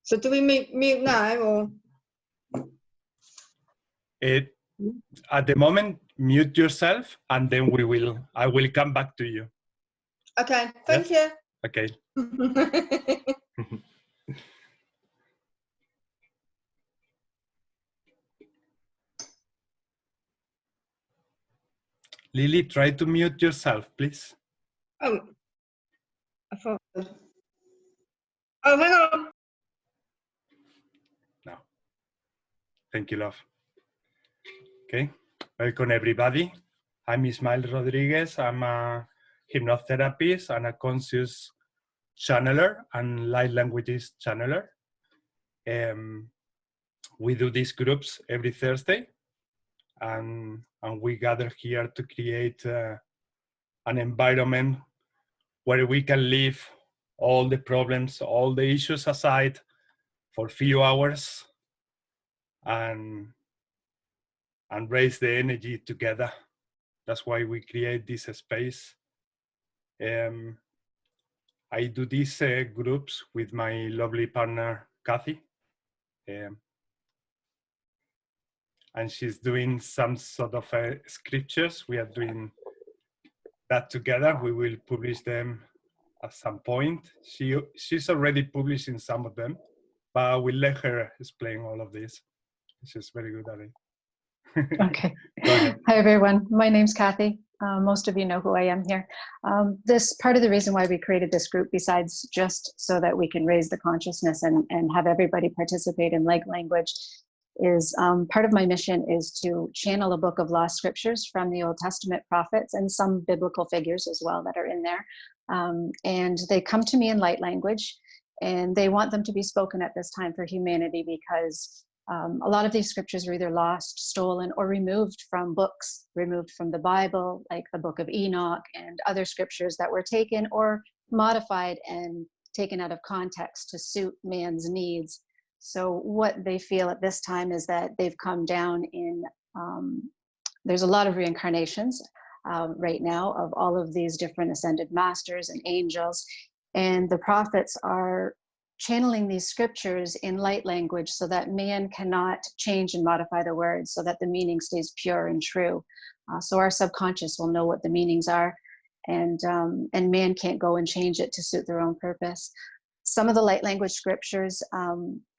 So do we mute now or? At the moment, mute yourself, and then I will come back to you. Okay, thank you. Okay. Lily, try to mute yourself, please. Oh, I thought. Oh, hang on. No. Thank you, love. Okay. Welcome, everybody. I'm Ismael Rodriguez. I'm a hypnotherapist and a conscious channeler and light languages channeler. We do these groups every Thursday, and we gather here to create an environment where we can leave all the problems, all the issues aside for a few hours and raise the energy together. That's why we create this space. I do these groups with my lovely partner, Kathy. And she's doing some sort of scriptures. We are doing that together. We will publish them at some point. She's already publishing some of them, but I will let her explain all of this. She's very good at it. Okay. Hi, everyone. My name's Kathy. Most of you know who I am here. This part of the reason why we created this group, besides just so that we can raise the consciousness and have everybody participate in light language, is part of my mission is to channel a book of lost scriptures from the Old Testament prophets and some biblical figures as well that are in there. And they come to me in light language, and they want them to be spoken at this time for humanity, because a lot of these scriptures are either lost, stolen, or removed from books, removed from the Bible, like the book of Enoch and other scriptures that were taken or modified and taken out of context to suit man's needs. So what they feel at this time is that they've come down in, there's a lot of reincarnations right now of all of these different ascended masters and angels, and the prophets are channeling these scriptures in light language so that man cannot change and modify the words, so that the meaning stays pure and true. So our subconscious will know what the meanings are, and man can't go and change it to suit their own purpose. Some of the light language scriptures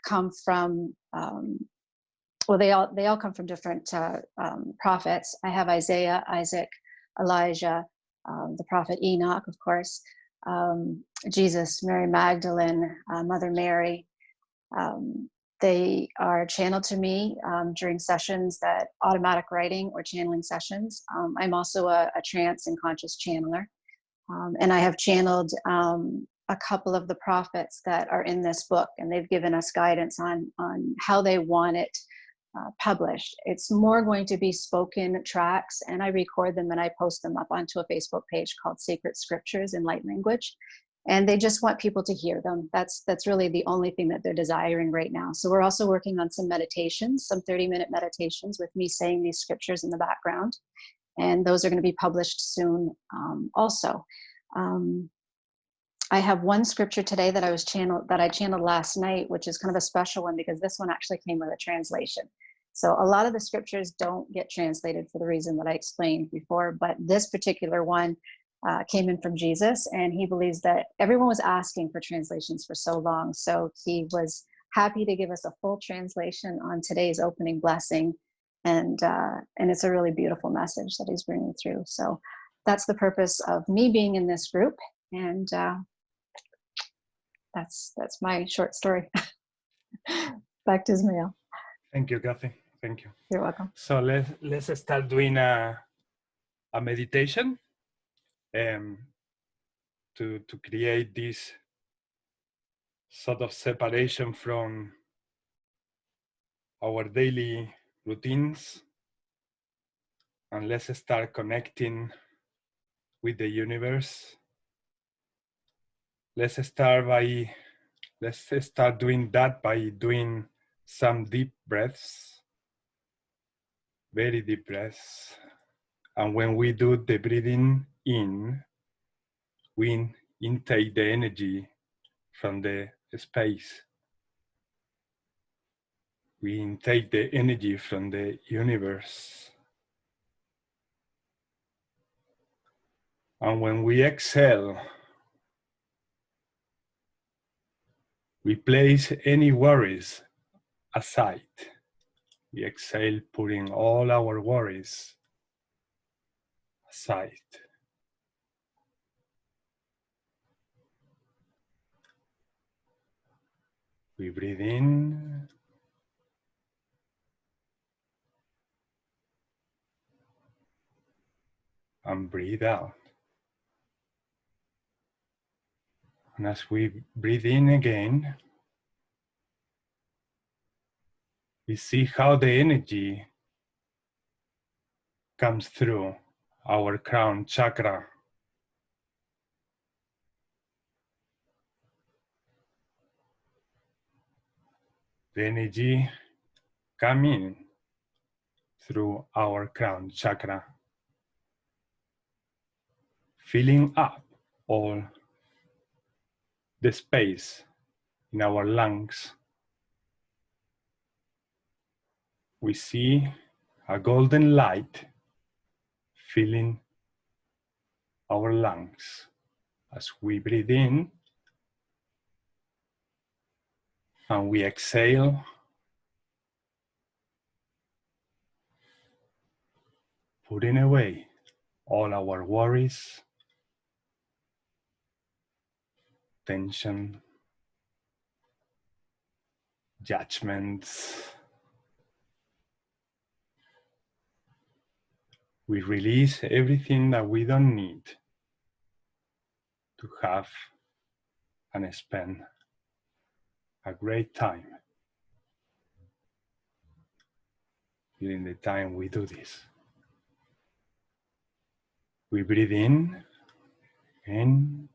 come from, well, they all come from different prophets. I have Isaiah, Isaac, Elijah, the prophet Enoch, of course, Jesus, Mary Magdalene, Mother Mary. They are channeled to me during sessions, that automatic writing or channeling sessions. I'm also a trance and conscious channeler. And I have channeled a couple of the prophets that are in this book, and they've given us guidance on how they want it published. It's more going to be spoken tracks, and I record them and I post them up onto a Facebook page called Sacred Scriptures in Light Language. And they just want people to hear them. That's really the only thing that they're desiring right now. So we're also working on some meditations, some 30-minute meditations with me saying these scriptures in the background. And those are going to be published soon also. I have one scripture today that I channeled last night, which is kind of a special one because this one actually came with a translation. So a lot of the scriptures don't get translated for the reason that I explained before, but this particular one came in from Jesus, and he believes that everyone was asking for translations for so long. So he was happy to give us a full translation on today's opening blessing. And it's a really beautiful message that he's bringing through. So that's the purpose of me being in this group. And that's my short story. Back to Ismael. Thank you, Kathy. Thank you. You're welcome. So let's start doing a meditation to create this sort of separation from our daily routines. And let's start connecting with the universe. Let's start doing that by doing some deep breaths, very deep breaths. And when we do the breathing in, we intake the energy from the space. We intake the energy from the universe. And when we exhale, we place any worries aside. We exhale, putting all our worries aside. We breathe in and breathe out. And as we breathe in again, we see how the energy comes through our crown chakra. The energy coming through our crown chakra, filling up all the space in our lungs. We see a golden light filling our lungs as we breathe in and we exhale, putting away all our worries, tension, judgments. We release everything that we don't need to have and spend a great time during the time we do this. We breathe in, and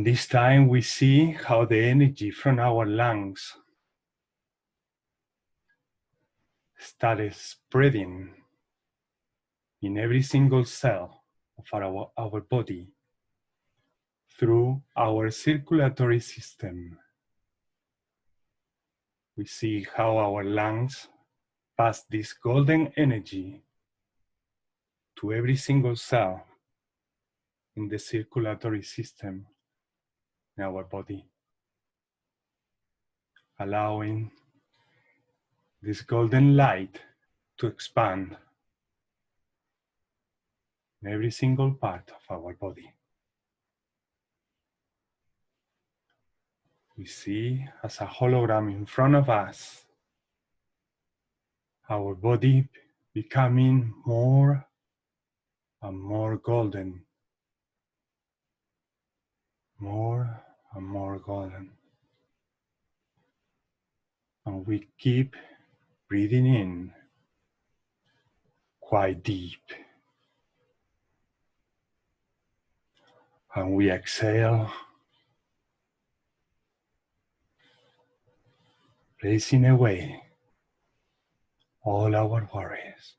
this time we see how the energy from our lungs started spreading in every single cell of our body through our circulatory system. We see how our lungs pass this golden energy to every single cell in the circulatory system in our body, allowing this golden light to expand in every single part of our body. We see as a hologram in front of us, our body becoming more and more golden, more and more golden. And we keep breathing in quite deep. And we exhale, placing away all our worries.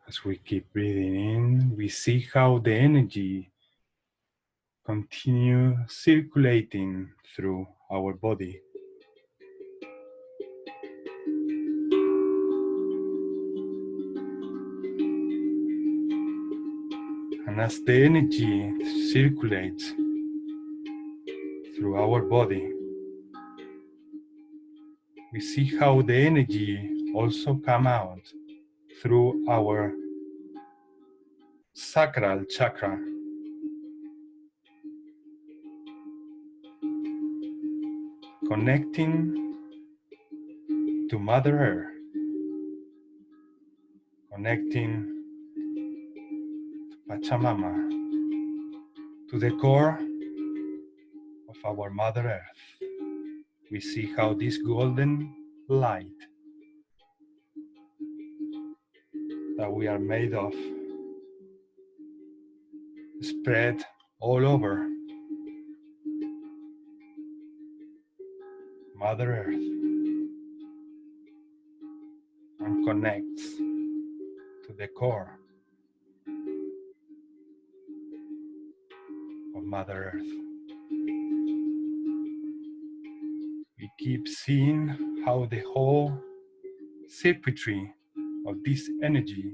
As we keep breathing in, we see how the energy continues circulating through our body. And as the energy circulates through our body, we see how the energy also comes out through our sacral chakra, connecting to Mother Earth, connecting to Pachamama, to the core of our Mother Earth. We see how this golden light that we are made of spread all over Mother Earth and connects to the core of Mother Earth. We keep seeing how the whole circuitry of this energy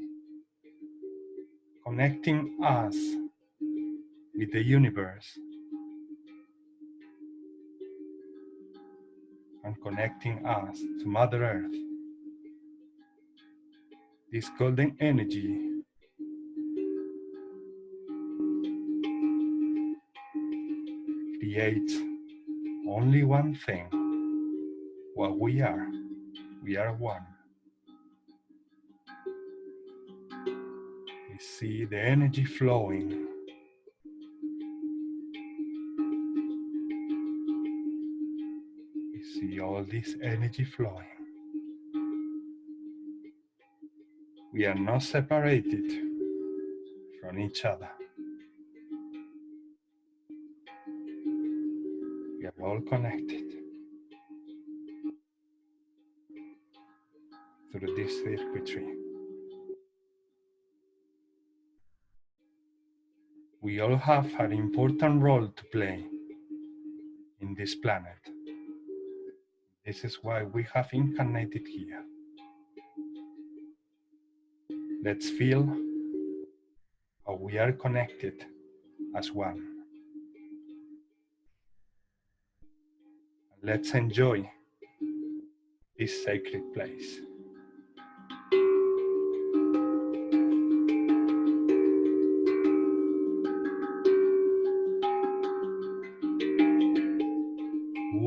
connecting us with the universe and connecting us to Mother Earth. This golden energy creates only one thing: what we are. We are one. We see the energy flowing. We see all this energy flowing. We are not separated from each other. We are all connected through this circuitry. We all have an important role to play in this planet. This is why we have incarnated here. Let's feel how we are connected as one. Let's enjoy this sacred place.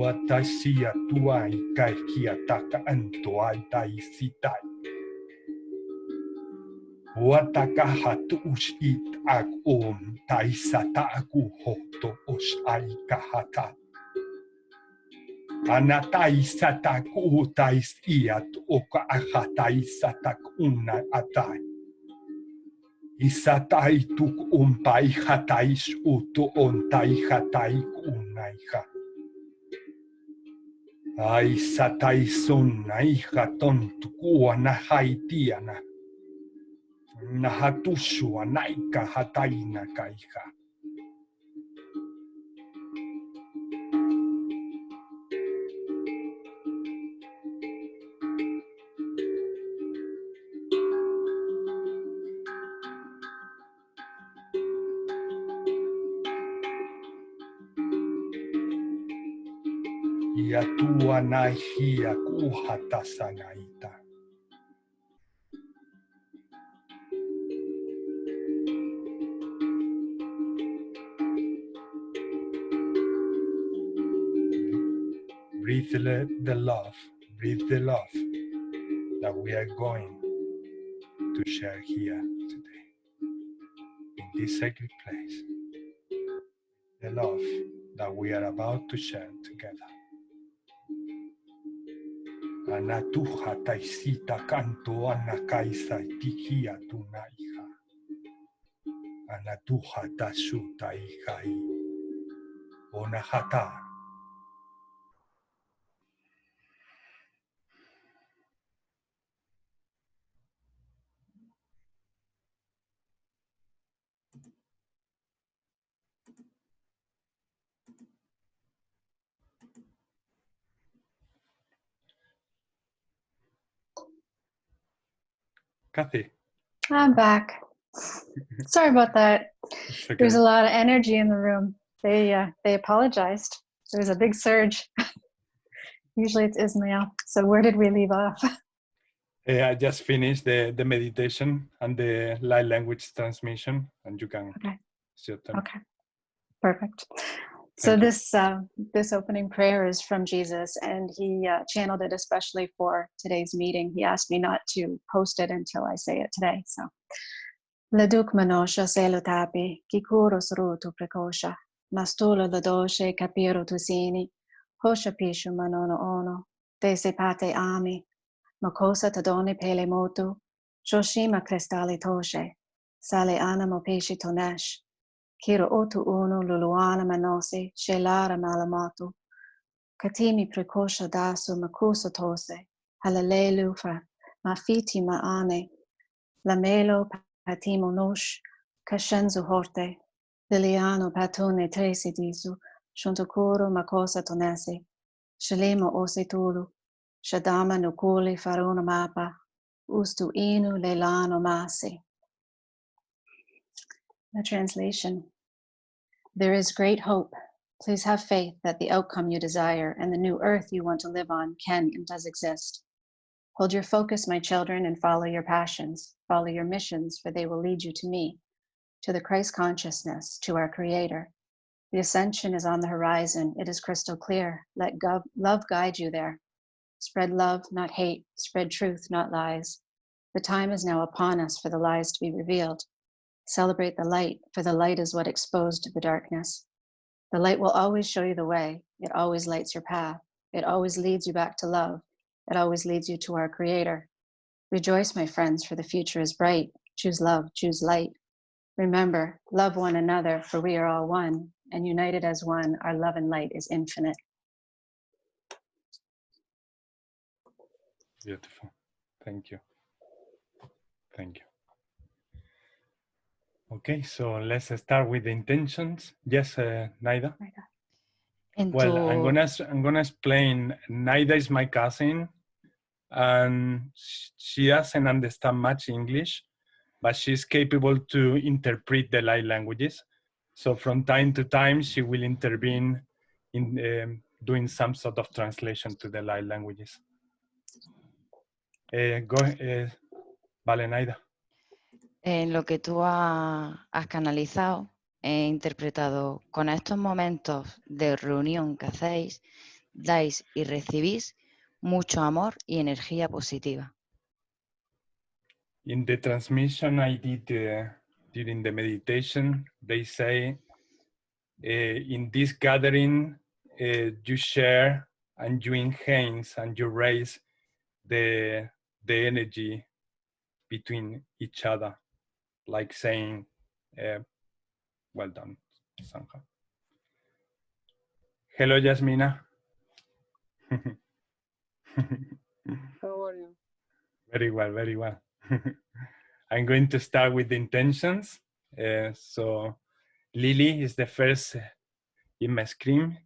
Watashi atuai kai kia taka antoai tai sitai. Wataka hatu ushit ag tai sata aku hoto osh ai kahata. Anatai sata ku tai iat oka ahatai sata una atai. Isatai tuk pai hatai uto ontai hatai kunaiha. Ai satai sonna iha tontukua na haitiana. Na hatusua naika hataina kaiha. Ia tua nai hia QHHT. Breathe the love that we are going to share here today, in this sacred place. The love that we are about to share together. Anatuha taisita kanto anakaisa tikia tunaiha. Anatuha tashu taihai. Onahata. Kathy. I'm back. Sorry about that. Okay. There's a lot of energy in the room. They apologized. There was a big surge. Usually it's Ismael. So where did we leave off? I just finished the meditation and the light language transmission, and you can. Okay. It's your turn. Okay. Perfect. So this opening prayer is from Jesus, and he channeled it especially for today's meeting. He asked me not to post it until I say it today. So, Leduk manosha selutapi, kikurus rutu prekosha, mastula ladoshe capiro tusini, hosha pishu manono ono, te sepate ami, makosa tadoni pele motu, shoshima cristali toshe, sale anamo peshi tonesh. Kiro otu uno luluana manosi, shelara malamatu. Katimi prekosha dasu makusa tose, halalelu fa, mafiti maane. Lamelo patimo nosh, kashenzu horte, Liliano patone tresi disu, Shontokuro makosa tonesi, Shalemo osetulu, Shadama nukuli faruna mapa, Ustu inu leilano masi. The translation. There is great hope. Please have faith that the outcome you desire and the new earth you want to live on can and does exist. Hold your focus, my children, and follow your passions. Follow your missions, for they will lead you to me, to the Christ consciousness, to our Creator. The ascension is on the horizon. It is crystal clear. Let love guide you there. Spread love, not hate. Spread truth, not lies. The time is now upon us for the lies to be revealed. Celebrate the light, for the light is what exposed the darkness. The light will always show you the way. It always lights your path. It always leads you back to love. It always leads you to our Creator. Rejoice, my friends, for the future is bright. Choose love, choose light. Remember, love one another, for we are all one, and united as one, our love and light is infinite. Beautiful. Thank you. Thank you. Okay, so let's start with the intentions. Yes, Naida? Well, I'm gonna explain. Naida is my cousin, and she doesn't understand much English, but she's capable to interpret the light languages. So from time to time, she will intervene in doing some sort of translation to the light languages. Vale, Naida. En lo que tú has canalizado, he interpretado, con estos momentos de reunión que hacéis, dais y recibís mucho amor y energía positiva. In the transmission I did during the meditation, they say, in this gathering, you share and you enhance and you raise the energy between each other, like saying, well done, Sangha. Hello, Yasmina. How are you? Very well, very well. I'm going to start with the intentions. So Lily is the first in my screen.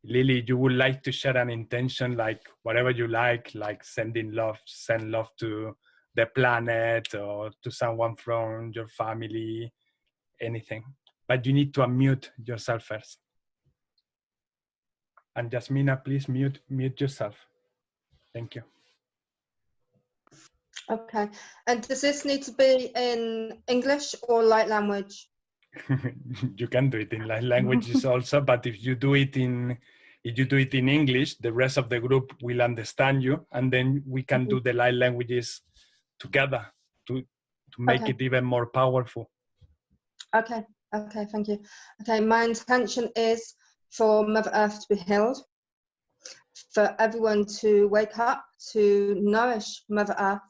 Lily, you would like to share an intention, like whatever you like sending love, send love to the planet or to someone from your family, anything. But you need to unmute yourself first. And Jasmina, please mute yourself. Thank you. Okay. And does this need to be in English or light language? You can do it in light languages also, but if you do it in English, the rest of the group will understand you, and then we can do the light languages together to make it even more powerful. Okay. Okay, thank you. Okay, my intention is for Mother Earth to be healed, for everyone to wake up, to nourish Mother Earth,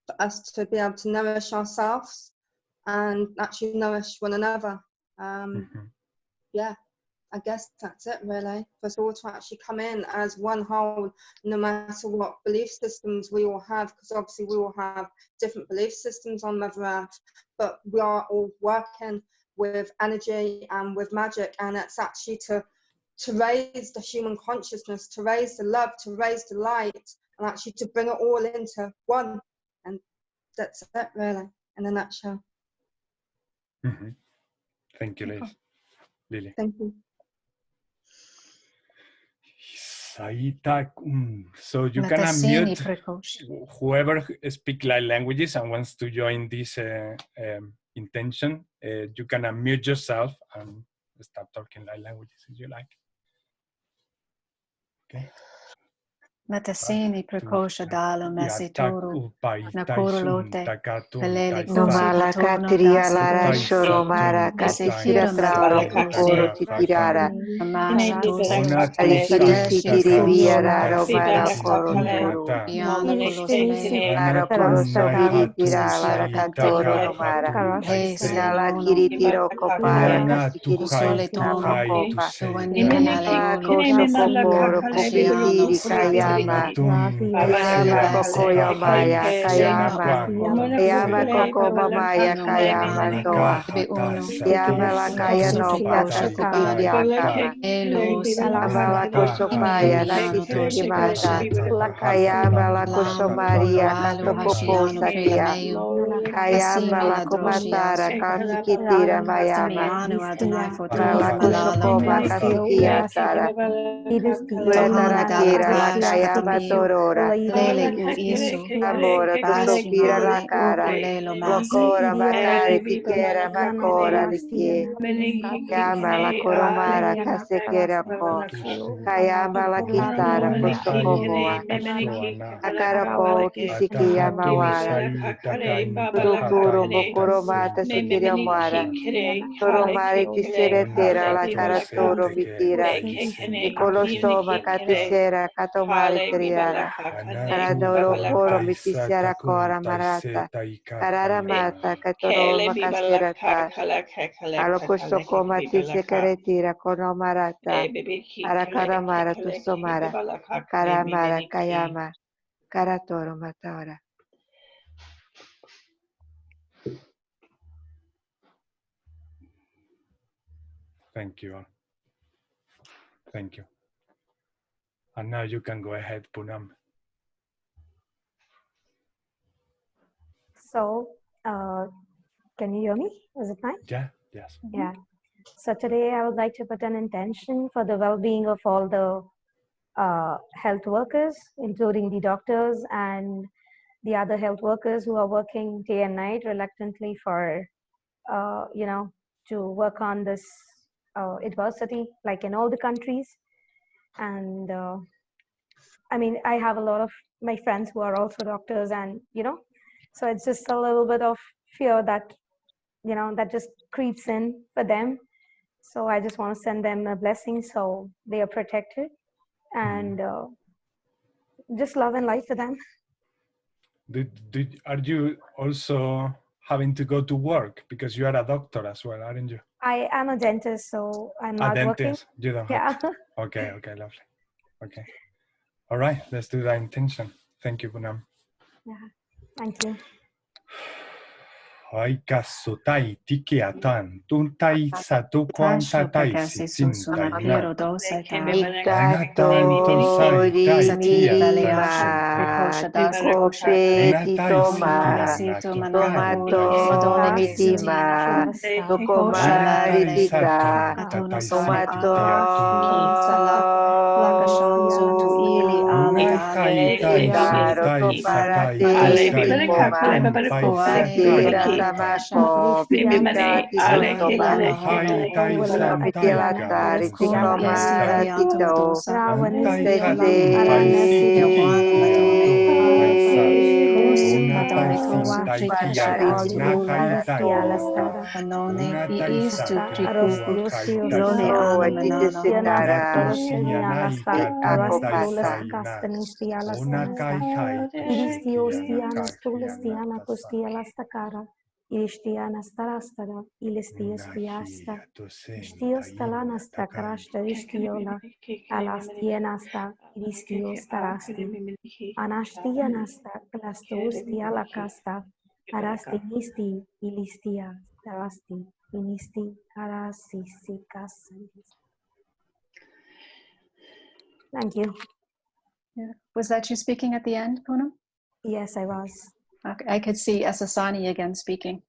for us to be able to nourish ourselves and actually nourish one another. Yeah, I guess that's it really. For us all to actually come in as one whole, no matter what belief systems we all have, because obviously we all have different belief systems on Mother Earth, but we are all working with energy and with magic, and it's actually to raise the human consciousness, to raise the love, to raise the light, and actually to bring it all into one. And that's it really, in a nutshell. Thank you, Lily. Thank you. So you can unmute whoever speaks light languages and wants to join this intention. You can unmute yourself and start talking light languages if you like. Okay. Matasini prekosha dalo mesituru nakurulote pelele Numala katiria lara shoro mara katishira trao koro titirara alisi tirivia raro mara koro koro lara koro sabiri tira lara kantoro mara nala kiri tiro kopara sikiri tiro kopa nala koso kokoro kopitiri kaya Kayama, Anatun Kayama Tasea Kokoya Maya, Sekapan Kayama, Senaquan Kayama Taseta Koko Maya, Kayama Toa, Anakahata Kayama la Satisa Kaya no Tai Tai Katasukiya Kama, Amala Kusopaya Nakisukimata, Kayama la Kusomaria Katopopo Satia, Kayama la Kumatara Kasikitira Mayama, Mala Kusopoma Kasikia Tara, Uretara Kira la Kayama Torora, Amora Kusopira la Cara, Lokora Makari Tikera Makora Likie, Kayama la Koromara Kasekera Ko, Kayama la Kitara Kusokomoa, Akarako Kisikia Mawara, Turukuro Mokuro Mata Sikiria Mara, Toromari Kiseretera la Karatoro Mitira, Nicolostoma Katisera Katomari Triara, Karadoro Koro Mitisiara Kora Marata, Karara Mata Katoroma Kaserata, Alokostokoma Tisekaretira Konomarata, Arakaramara Tusomara, Karamara Kayama, Karatoro Matara. Thank you all. Thank you. And now you can go ahead, Poonam. So, can you hear me? Is it fine? Yeah, yes. Yeah. So today I would like to put an intention for the well-being of all the health workers, including the doctors and the other health workers who are working day and night reluctantly for, you know, to work on this adversity, like in all the countries. And I mean, I have a lot of my friends who are also doctors, and, you know, so it's just a little bit of fear that, you know, that just creeps in for them. So I just want to send them a blessing so they are protected, and just love and life for them. Are you also having to go to work because you are a doctor as well, aren't you? I am a dentist, so I'm A not dentist. working. You don't Yeah. have to. Okay, okay, lovely. Okay. All right, let's do that intention. Thank you, Poonam. Yeah. Thank you. Ai kasutai tikiatan tuntai satu kuantatai sitintai na Ikato rimirima, tikopeti toma, tomato mitima, tokomari tita, tomato Ikaro toparate pipoma, satira tamako, pipikati tostoma, pitilatari tikomara tito, Ilistiana starastara, ilistiasta, istios talanasta krashta istiola, alastienasta, ilistios tarasti, anastianasta, klastostiala kasta, arasti nisti, ilistia, tarasti, inisti, arasi, sikas. Thank you. Yeah. Was that you speaking at the end, Poonam? Yes, I was. Okay. I could see Asasani again speaking.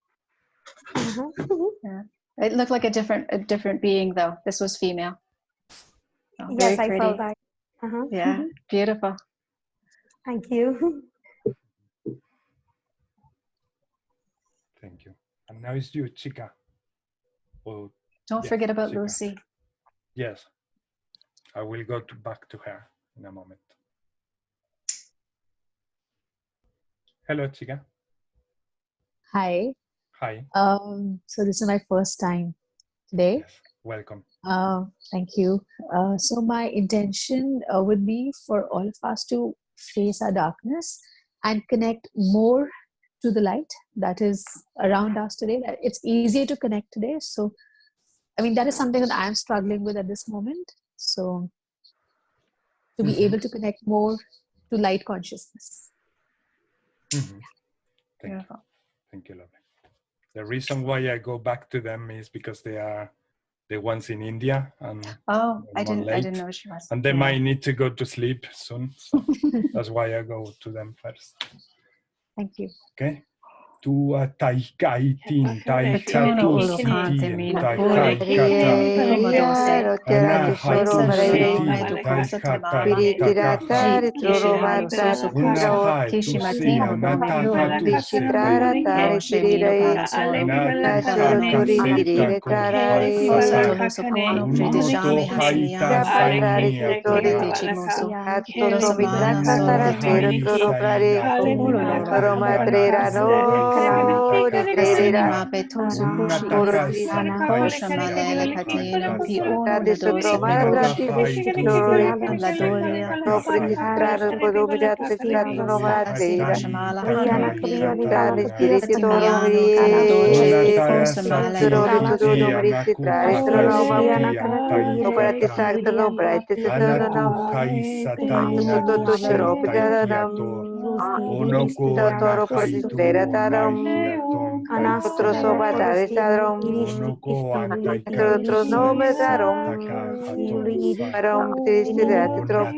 Yeah. It looked like a different being though. This was female. Oh, Yes, very I pretty. felt that. Yeah, beautiful. Thank you. Thank you. And now it's you, Chica. Oh, Don't yes, forget about Chica. Lucy. Yes. I will go back to her in a moment. Hello, Chica. Hi. Hi. So this is my first time today. Yes. Welcome. Thank you. So my intention would be for all of us to face our darkness and connect more to the light that is around us today. It's easier to connect today. So, I mean, that is something that I'm struggling with at this moment. So to be able to connect more to light consciousness. Mm-hmm. Thank you, lovely. The reason why I go back to them is because they are the ones in India, and I didn't know she was. And they might need to go to sleep soon, so that's why I go to them first. Thank you. Okay. Tua tai tin tai Petino ulocante mina pure Ana soro marere spiritirata ritrovata Kishimatino Vishitrara tare tirire Nasoro tori tirire tarare Sapatari tori Atto tomitraka taratero toro prare Romatrera no ritrera Tate sotromara trati vishitori Propritistrano podomirate stratano matera Tane spiriti toro Toroni tudo meriti trare Stronoma Operati sacta no brete se Tutto stropida Toro protistera taram Otro soba tare taram Otro nome taram Param tristirate trop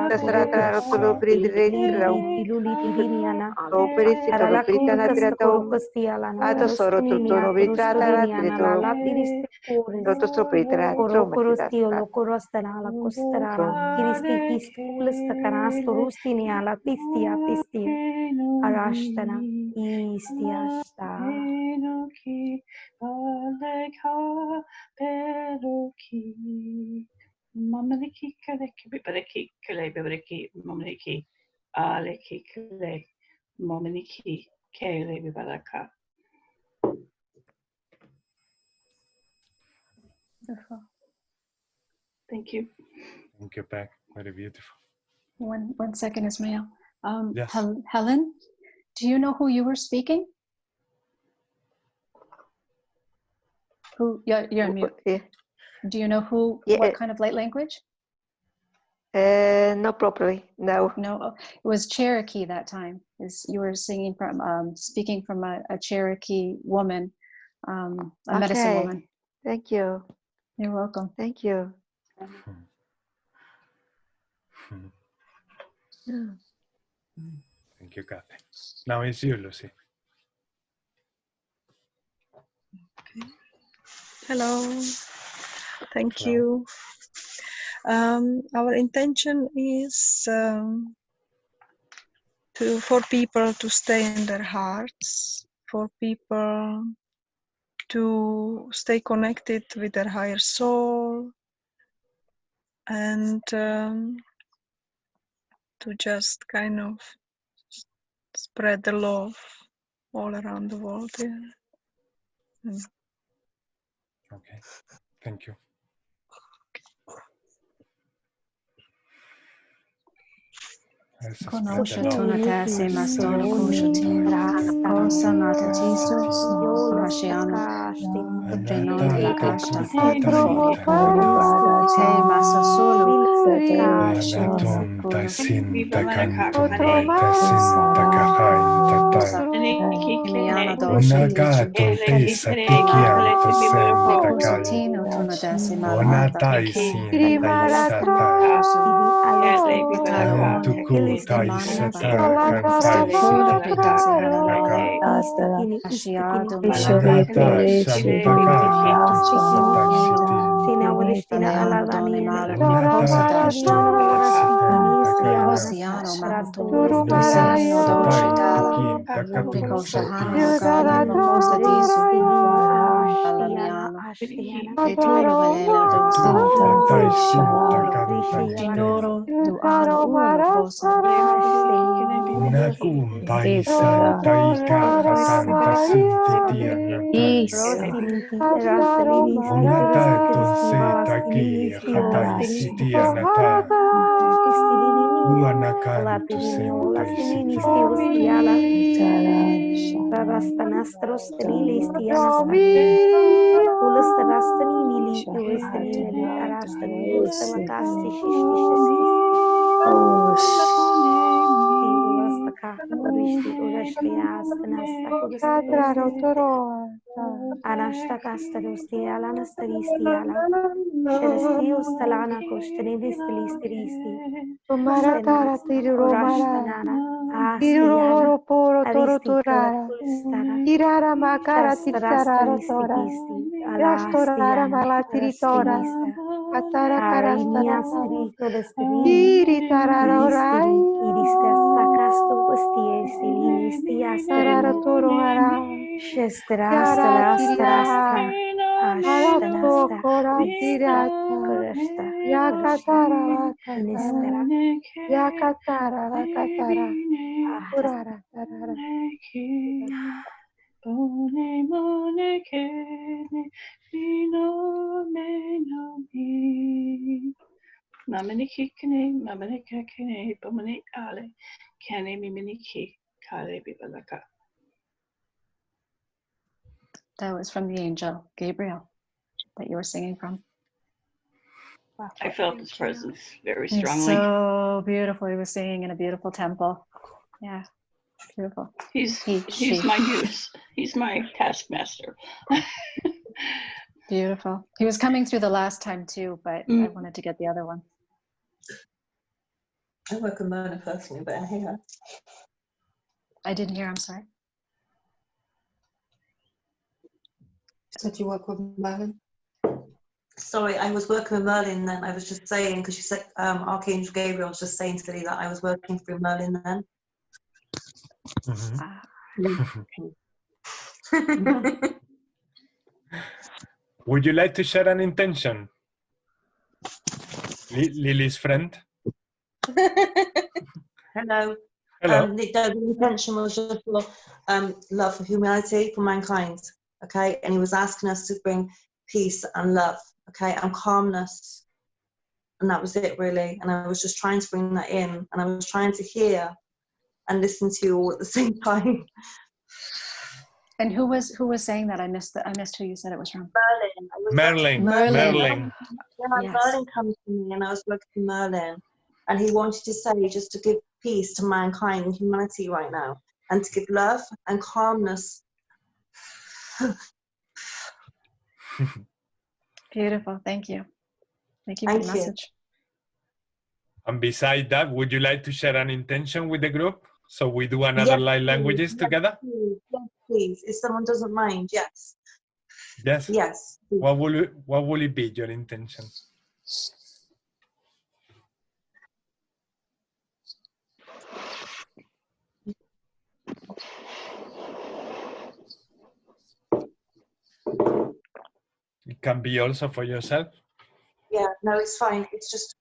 Tastratra tolo pridretram Operi si tolo pritana tirato Ato soro tutto no britrata la trito Roto stropritra Arashtana istiasta Mamaniki kaleki bibareki kale bibareki mamaniki aleki kale mamaniki kale bibaraka. Thank you. Thank you, Beck. Very beautiful. One second, Ismael. Yes. Helen, do you know who you were speaking? Who? You're on mute. Yeah. Do you know who? Yeah. What kind of light language? Not properly, no. No, it was Cherokee that time. You were singing from, speaking from a Cherokee woman, a medicine woman. Thank you. You're welcome. Thank you. Thank you, Kathy. Now it's you, Lucy. Hello. Thank you. Our intention is for people to stay in their hearts, for people to stay connected with their higher soul, and to just kind of spread the love all around the world. Yeah. Okay, thank you. Conosce tonata se mastono conosciuti cosa mata tisu rashiano prenone casta te massa solo Tonta sinta canto laita sinta cajainta una gato tesa tichianta senta cain una tai sinta isata Antuku taisata kantai una kumpai santai kahasanta sintitiana una taton seta ki hatai sitiana ta uana kantu sentai sitiana That was from the angel Gabriel that you were singing from. I felt his presence very It's strongly. so beautiful. He was singing in a beautiful temple. Yeah, beautiful. He's she. my muse. He's my taskmaster. Beautiful. He was coming through the last time too, but I wanted to get the other one. I work with Merlin personally, but I hear her. I didn't hear, I'm sorry. Said you work with Merlin? Sorry, I was working with Merlin then. I was just saying, because you said Archangel Gabriel, I was just saying to Lee that I was working through Merlin then. Would you like to share an intention? Lily's friend? Hello. Hello. The intention was just for love for humanity, for mankind, okay? And he was asking us to bring peace and love, okay, and calmness. And that was it, really. And I was just trying to bring that in, and I was trying to hear and listen to you all at the same time. And who was saying that? I missed who you said it was from. Merlin. Yeah, Merlin comes to me, and I was working with Merlin, and he wanted to say just to give peace to mankind and humanity right now, and to give love and calmness. Beautiful. Thank you. Thank you for the message. And beside that, would you like to share an intention with the group? So we do another light languages together? Yes, please. If someone doesn't mind, yes. Yes? Yes. What will it be, your intention? It can be also for yourself. Yeah, no, it's fine. It's just,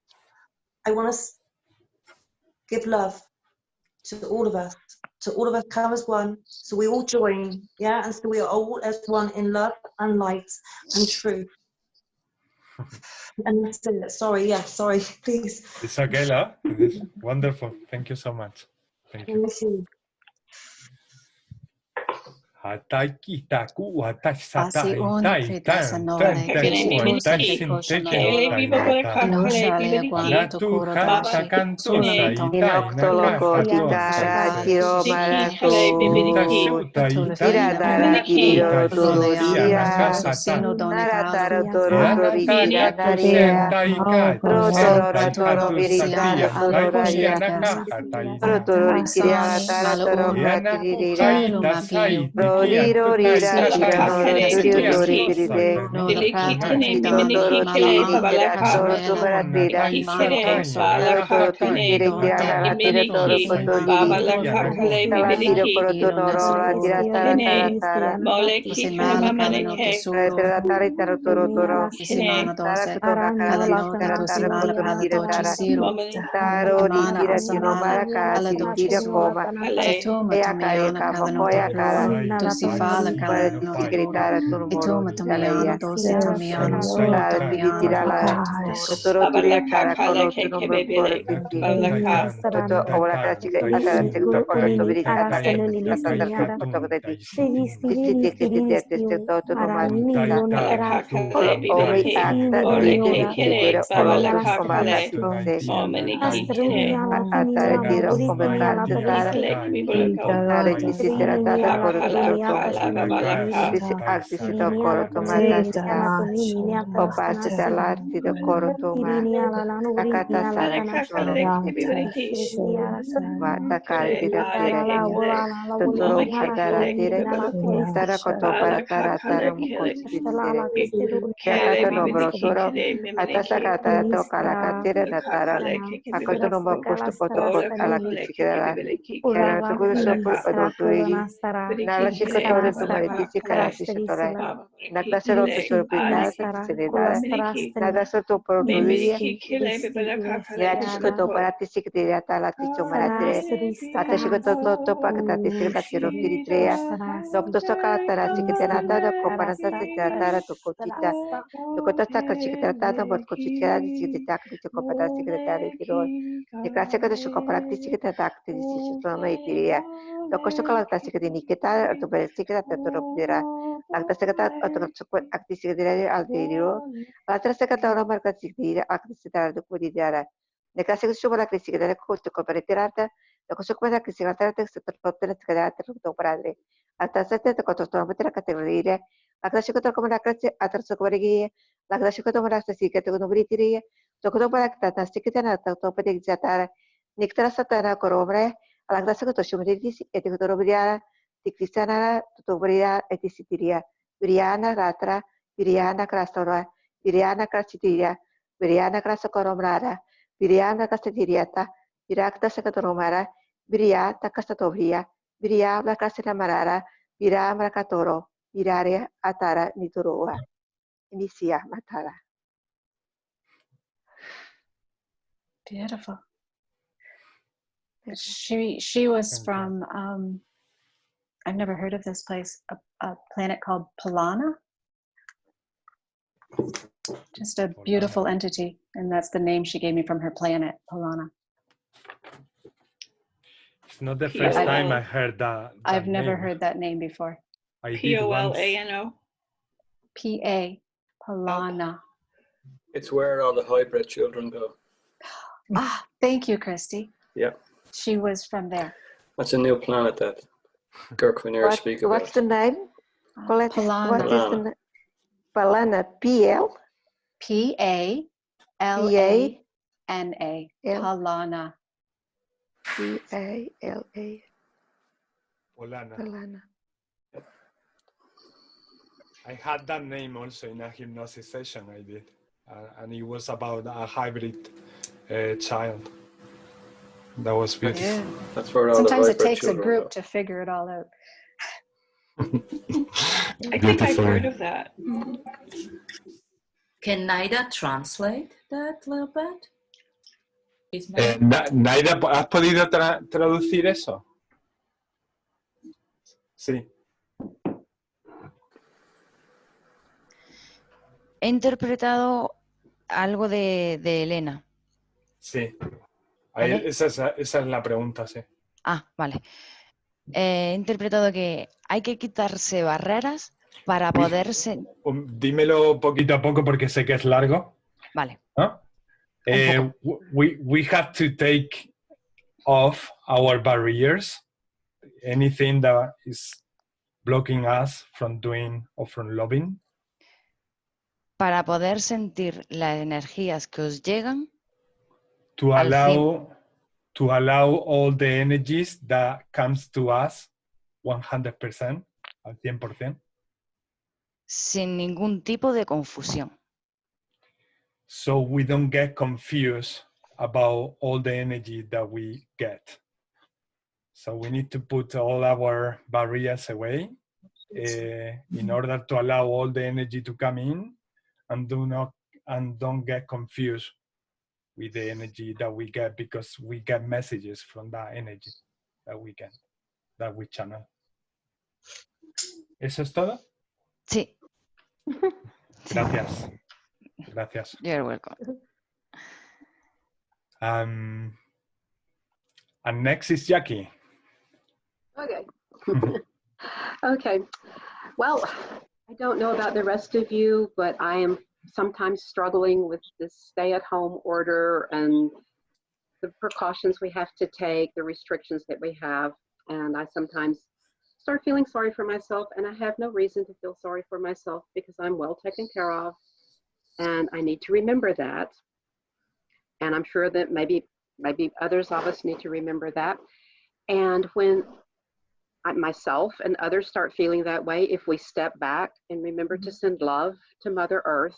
I want to give love to all of us. So all of us come as one. So we all join, yeah? And so we are all as one in love and light and truth. And that's it. Sorry, yeah, sorry, please. It's okay, love. It is wonderful. Thank you so much. Thank you. Thank you. dosi fala kala Paradisikiritara Turmoro ituma tomiana dosi tomiana Tara tomiana Tibitirala Totoro Turia Tara Koro Tunumur Koro Tiki Toto Ola Chica Atara Chica Ola Tobiri Atara Kotogati Tisi Tiki Toto Nomatisa Ome Acta Tira Olotus Comata Atara Tiro Come Parte Tara Tara Kisitera Tata Koro Artisito Koro Tomata Sita Opasita Larti the Koro Toma Akata Sara Koro Vata Karti the Tira Totoro Patara Tira Tara Koto para Tara Tara Mukosi Shakata no Brotoro Atasa Kata to Karakatira Natara Akoto no Bakusto Koto Alakishikara Kara to Guru Sopu Odoturi Nala Shikotori to Maritisi Karatisatora Nakasero to Surpita Sedara Nagasoto Porturia Yatishikoto Paratisicria Talaticho Maratire Atashikoto Pakatati Sirkatiro Tiritrea Doctor Sakatara Sikitenata Coparata Tara to Cochita Tokota Chikatata but Cochita Sikitaki to Copata Secretary Tiro the Classica to Shokoparati Sikitatak to the Maitiria Tokosokala Sikita to Besikata to Ropira Acta Secata Actisidere Alderio Altra Secatara Marca Sigdira Actisita de Cudidara the Classic Shubala Crisigara Coast to Cooperatirata the Kosokara Crisigata to Scadata to Padre Alta Seta to Cotostometra Categoria Aclasicota Comacati Atrasocorigi la Classicota Sica to Nobritiria Tocotopacta Sicitana Topic Zatara Nictra Satana Corombre la Classicoto Shumidis et Torobriana Ticrisana Tobria et Sitiria Viriana Ratra Viriana Crastora Viriana Crasitiria Viriana Crasocoromrara Viriana Castiriata Viracta Secatoromara Viriata Castatobria Viria la Casina Marara Vira Maracatoro Virarea Atara Nitoroa Inicia Matara. Beautiful. She was from I've never heard of this place, a planet called Polana. Just a beautiful entity, and that's the name she gave me from her planet, Polana. It's not the first time I heard that I've never name. heard that name before. I did Polano. P-A, Polana. It's where all the hybrid children go. Ah, thank you, Christy. Yeah. She was from there. That's a new planet that Kirk Winier speak about. What's the name? Polana. What is the name? Polana. P-L? P-A-L-A-N-A. Polana. P-A-L-A. Polana. I had that name also in a hypnosis session I did. And it was about a hybrid child. That was beautiful. Yeah. That's where all sometimes the it takes a group go. to figure it all out. I think I've heard of that. Can Naida translate that a little bit? Naida, ¿has podido traducir eso? Sí. He interpretado algo de Elena. Sí. ¿Vale? Esa es la pregunta, sí. Ah, vale. He interpretado que hay que quitarse barreras para poderse... Dímelo poquito a poco porque sé que es largo. Vale. ¿No? We have to take off our barriers. Anything that is blocking us from doing or from loving. Para poder sentir las energías que os llegan. To allow all the energies that comes to us 100%, al 100%. Sin ningún tipo de confusión. So we don't get confused about all the energy that we get. So we need to put all our barriers away in order to allow all the energy to come in and don't get confused with the energy that we get, because we get messages from that energy that we channel. ¿Eso es todo? Sí. Gracias. Gracias. You're welcome. And next is Jackie. Okay. Okay. Well, I don't know about the rest of you, but I am sometimes struggling with this stay-at-home order and the precautions we have to take, the restrictions that we have. And I sometimes start feeling sorry for myself, and I have no reason to feel sorry for myself because I'm well taken care of. And I need to remember that. And I'm sure that maybe others of us need to remember that. And when myself and others start feeling that way, if we step back and remember to send love to Mother Earth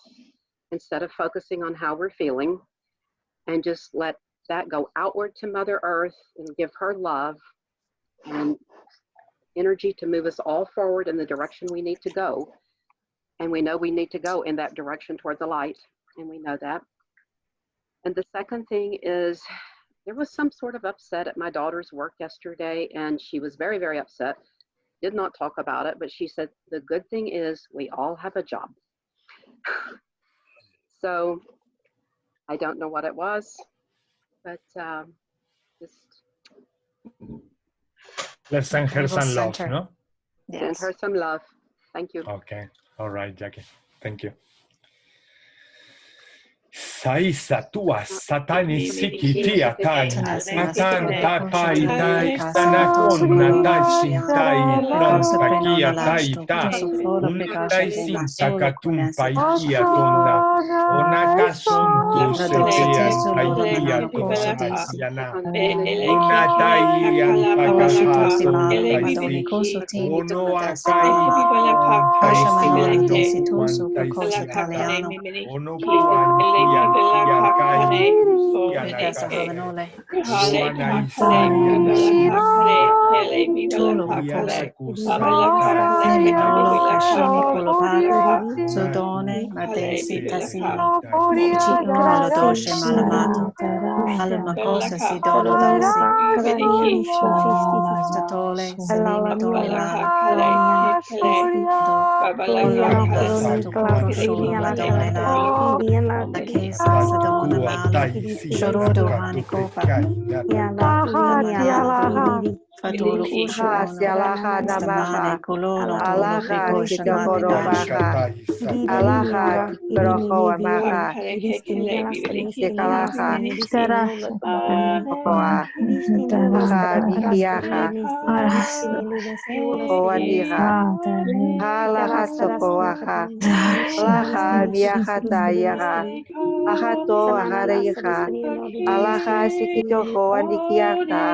instead of focusing on how we're feeling, and just let that go outward to Mother Earth and give her love and energy to move us all forward in the direction we need to go. And we know we need to go in that direction toward the light, and we know that. And the second thing is, there was some sort of upset at my daughter's work yesterday, and she was very, very upset. Did not talk about it, but she said, the good thing is we all have a job. So I don't know what it was, but just... Let's send her some love, no? Send her some love. Thank you. Okay. All right, Jackie. Thank you. Saisa tua satani sikiti atai atan tapai tai sanakonna tai sintai pranta kia tai ta untai sinta katumpai kia tonna onaka suntu setian paikia tonai siana unatai antakahato taisi ono akai ono kuan Fatulu usha alaha namaha alaha sikakorobaha alaha kikoroho amaha sikalaha kokoa alaha nikiaha koaniha alaha sokoaha alaha niahatayaha ahato ahareiha alaha sikitoho anikiaka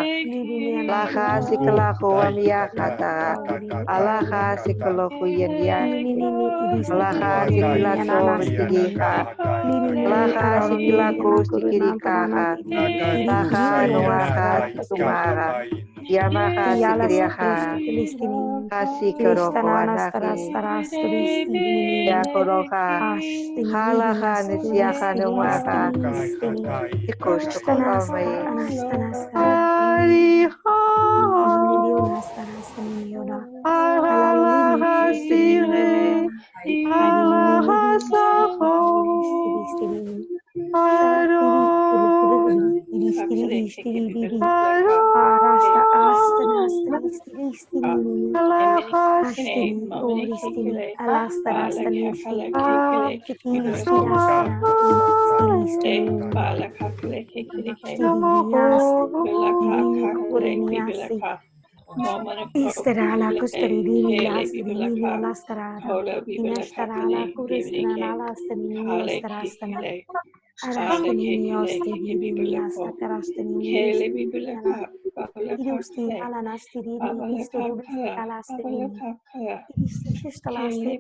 alaha sikalaho amiakata alaha sikalohu yandiaki alaha sikilato sikiha alaha sikilako sikirikaha alaha noaha sikumara yamaha sikiriaha asikoroho anaki yakoroha halaha nisiaha nomaha sikostokomai Isterala kusterini lastrini lastarada inashtarala kuristina lastrini starastana arastini ostini lastakarastini irusti alanastini isturusti kalastini istushtalasti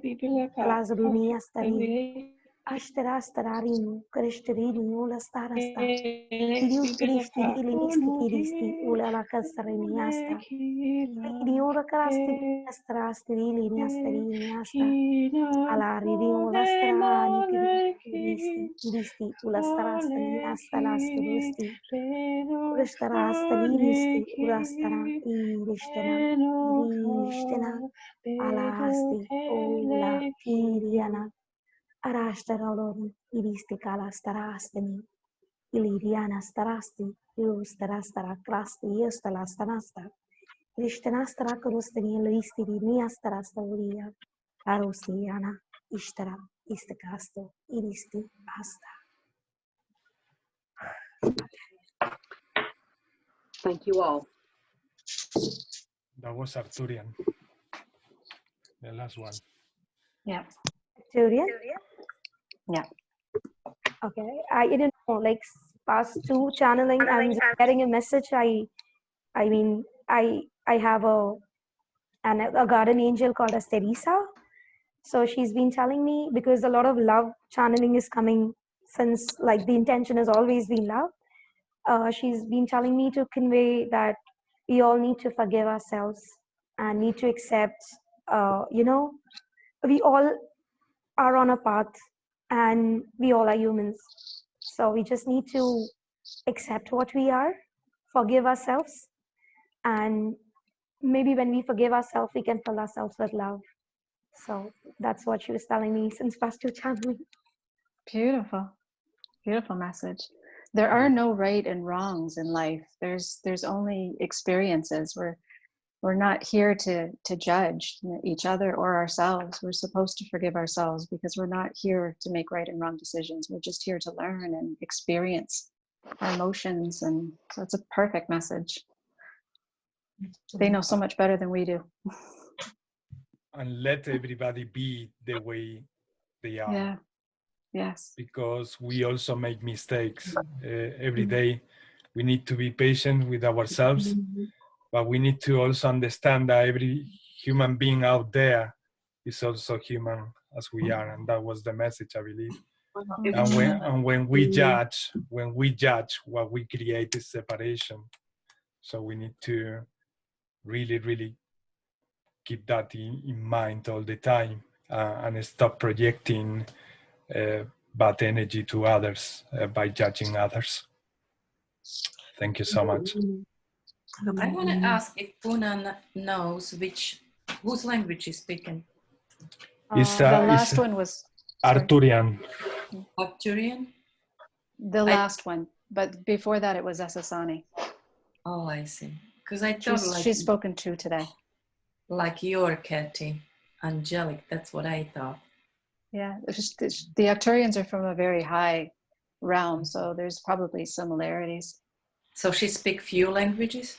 kalazruni astari Ashtarastararinu, Krishtarinu, Lastarasta, Idius Kristi, Ilisti, Ulala Kastariniasta, Idiora Krasti, Astrasti, Liniastariniasta, Alaridio, Lastrani, Ilisti, Ulastarastaniasta, Lasturisti, Urastarastanisti, Urastara, Irishtana, Alasti, Ola, Tiriana. Arashtaralon, iristi kalastarastani, iliriana starasti, ilustarastara krasti, iustalastanasta, irishtanastara kurustani, ilistiri niastarastavuria, arustiana, ishtara, istakasto, iristi, asta. Thank you all. That was Arturian, the last one. Yeah. Arturian? Yeah. Okay, I didn't know, like past two channeling, I'm getting a message. I mean, I have a guardian angel called as Teresa. So she's been telling me, because a lot of love channeling is coming since, like, the intention has always been love. She's been telling me to convey that we all need to forgive ourselves and need to accept, you know, we all are on a path and we all are humans. So we just need to accept what we are, forgive ourselves, and maybe when we forgive ourselves, we can fill ourselves with love. So that's what she was telling me since past two channeling. Beautiful. Beautiful message. There are no right and wrongs in life. There's only experiences. We're not here to judge each other or ourselves. We're supposed to forgive ourselves because we're not here to make right and wrong decisions. We're just here to learn and experience our emotions. And so it's a perfect message. They know so much better than we do. And let everybody be the way they are. Yeah. Yes. Because we also make mistakes every day. We need to be patient with ourselves, but we need to also understand that every human being out there is also human as we are, and that was the message, I believe. And when we judge, what we create is separation. So we need to really keep that in mind all the time and stop projecting bad energy to others by judging others. Thank you so much. I want to ask if Puna knows whose language she's speaking. The last one was Arturian. Arturian? The last one, but before that it was Asasani. Oh, I see. Because I thought she's spoken two today. Like your Katie, angelic. That's what I thought. Yeah, the Arcturians are from a very high realm, so there's probably similarities. So she speaks few languages?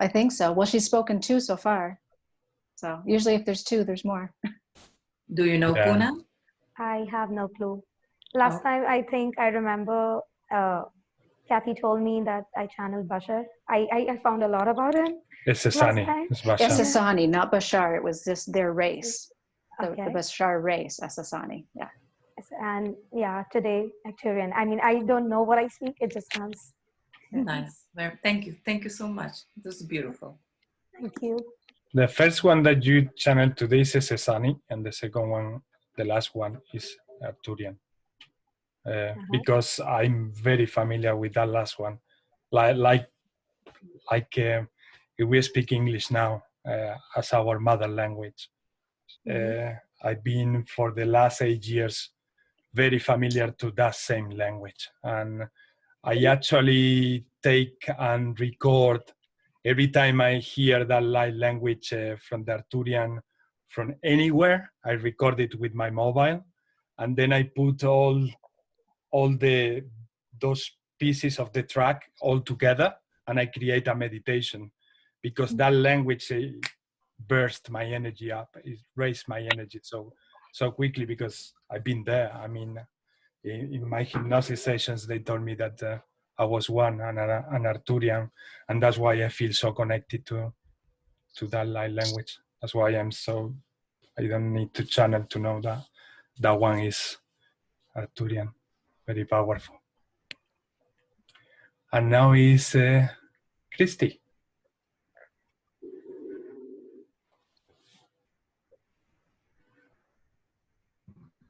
I think so. Well, she's spoken two so far. So usually if there's two, there's more. Do you know Puna? I have no clue. Last time, I think I remember Kathy told me that I channeled Bashar. I found a lot about him. It's Sasani. It's Sasani, not Bashar. It was just their race. The Bashar race, Asasani. Yeah. And yeah, today, Arcturian. I mean, I don't know what I speak. It just comes. Nice. Thank you. Thank you so much. This is beautiful. Thank you. The first one that you channeled today is Sasani, and the second one, the last one, is Arturian. Because I'm very familiar with that last one. Like if we speak English now as our mother language. I've been for the last 8 years very familiar to that same language, and I actually take and record every time I hear that light language from the Arturian from anywhere. I record it with my mobile, and then I put all those pieces of the track all together, and I create a meditation, because that language burst my energy up. It raised my energy so quickly, because I've been there. I mean, in my hypnosis sessions, they told me that I was an Arturian, and that's why I feel so connected to that light language. That's why I don't need to channel to know that one is Arturian, very powerful. And now is Christy.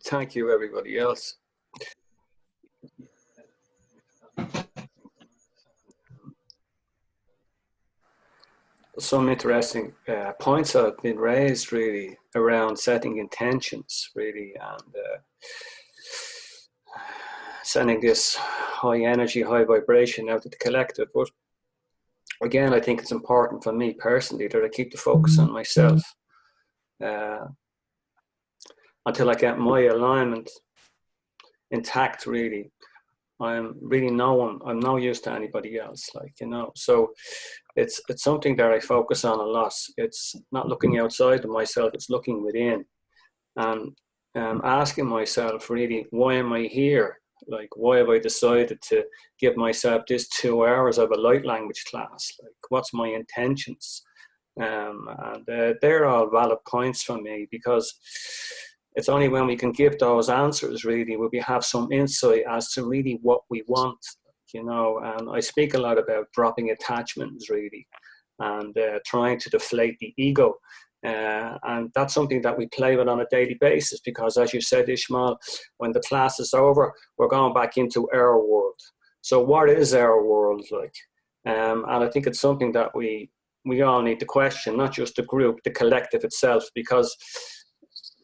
Thank you, everybody else. Some interesting points have been raised really around setting intentions really, and sending this high energy, high vibration out to the collective. But again, I think it's important for me personally that I keep the focus on myself until I get my alignment intact really. I'm really I'm no use to anybody else, like, you know. So it's something that I focus on a lot. It's not looking outside of myself, it's looking within. And asking myself really, why am I here? Like, why have I decided to give myself this 2 hours of a light language class? Like, what's my intentions? And they're all valid points for me, because it's only when we can give those answers really will we have some insight as to really what we want, you know. And I speak a lot about dropping attachments really, and trying to deflate the ego. And that's something that we play with on a daily basis, because as you said, Ismael, when the class is over, we're going back into our world. So what is our world like? And I think it's something that we all need to question, not just the group, the collective itself, because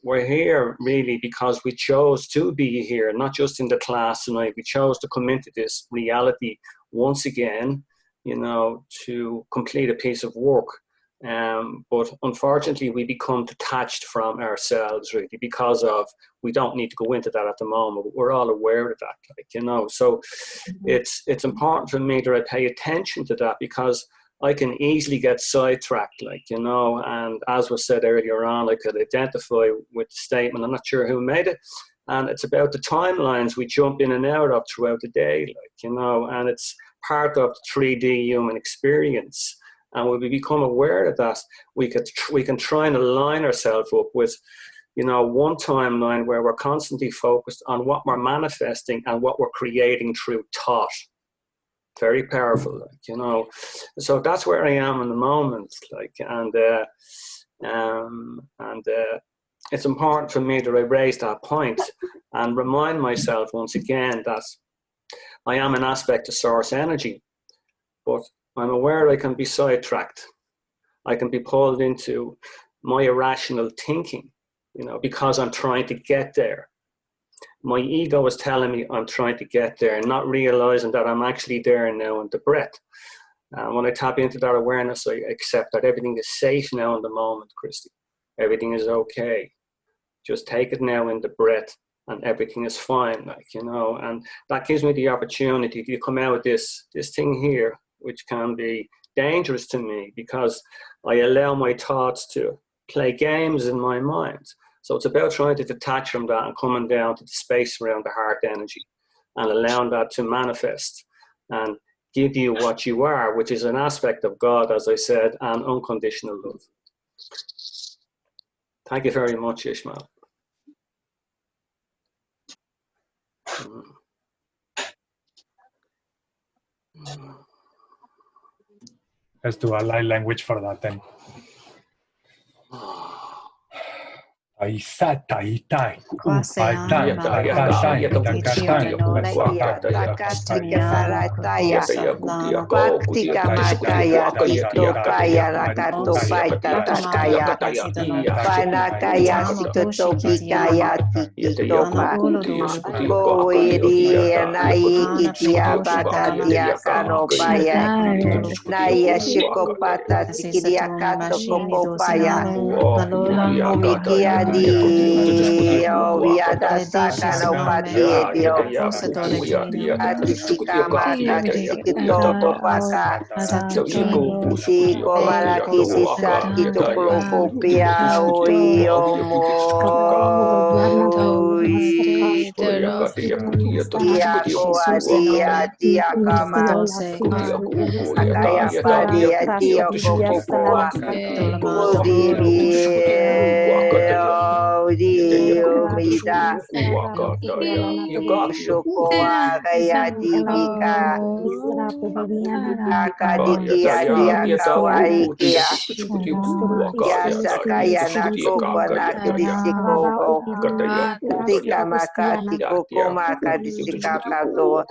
we're here really because we chose to be here, not just in the class tonight. We chose to come into this reality once again, you know, to complete a piece of work. But unfortunately, we become detached from ourselves really because of, we don't need to go into that at the moment, but we're all aware of that, like, you know. So it's important for me that I pay attention to that, because I can easily get sidetracked, like, you know. And as was said earlier on, I could identify with the statement, I'm not sure who made it, and it's about the timelines we jump in and out of throughout the day, like, you know, and it's part of the 3D human experience. And when we become aware of that, we can try and align ourselves up with, you know, one timeline where we're constantly focused on what we're manifesting and what we're creating through thought. Very powerful, like, you know. So that's where I am in the moment, like, and it's important for me that I raise that point and remind myself once again that I am an aspect of source energy, but I'm aware I can be sidetracked. I can be pulled into my irrational thinking, you know, because I'm trying to get there. My ego is telling me I'm trying to get there, and not realizing that I'm actually there now in the breath. And when I tap into that awareness, I accept that everything is safe now in the moment, Christy. Everything is okay. Just take it now in the breath, and everything is fine, like, you know. And that gives me the opportunity to come out with this thing here, which can be dangerous to me because I allow my thoughts to play games in my mind. So it's about trying to detach from that and coming down to the space around the heart energy and allowing that to manifest and give you what you are, which is an aspect of God, as I said, and unconditional love. Thank you very much, Ismael. Let's do a light language for that then. Dio viada sakano patiedio atisikama takisikito paka siko varakisi sakito klopopia oiomo diako adia diakama akaya padia dio kopopoa Dio Ida Shokoa Gaya Dika Akadikia Dia Kawarikia Yasakaya Nakoko Nakidisiko Tika Makati Koko Makadisika Kato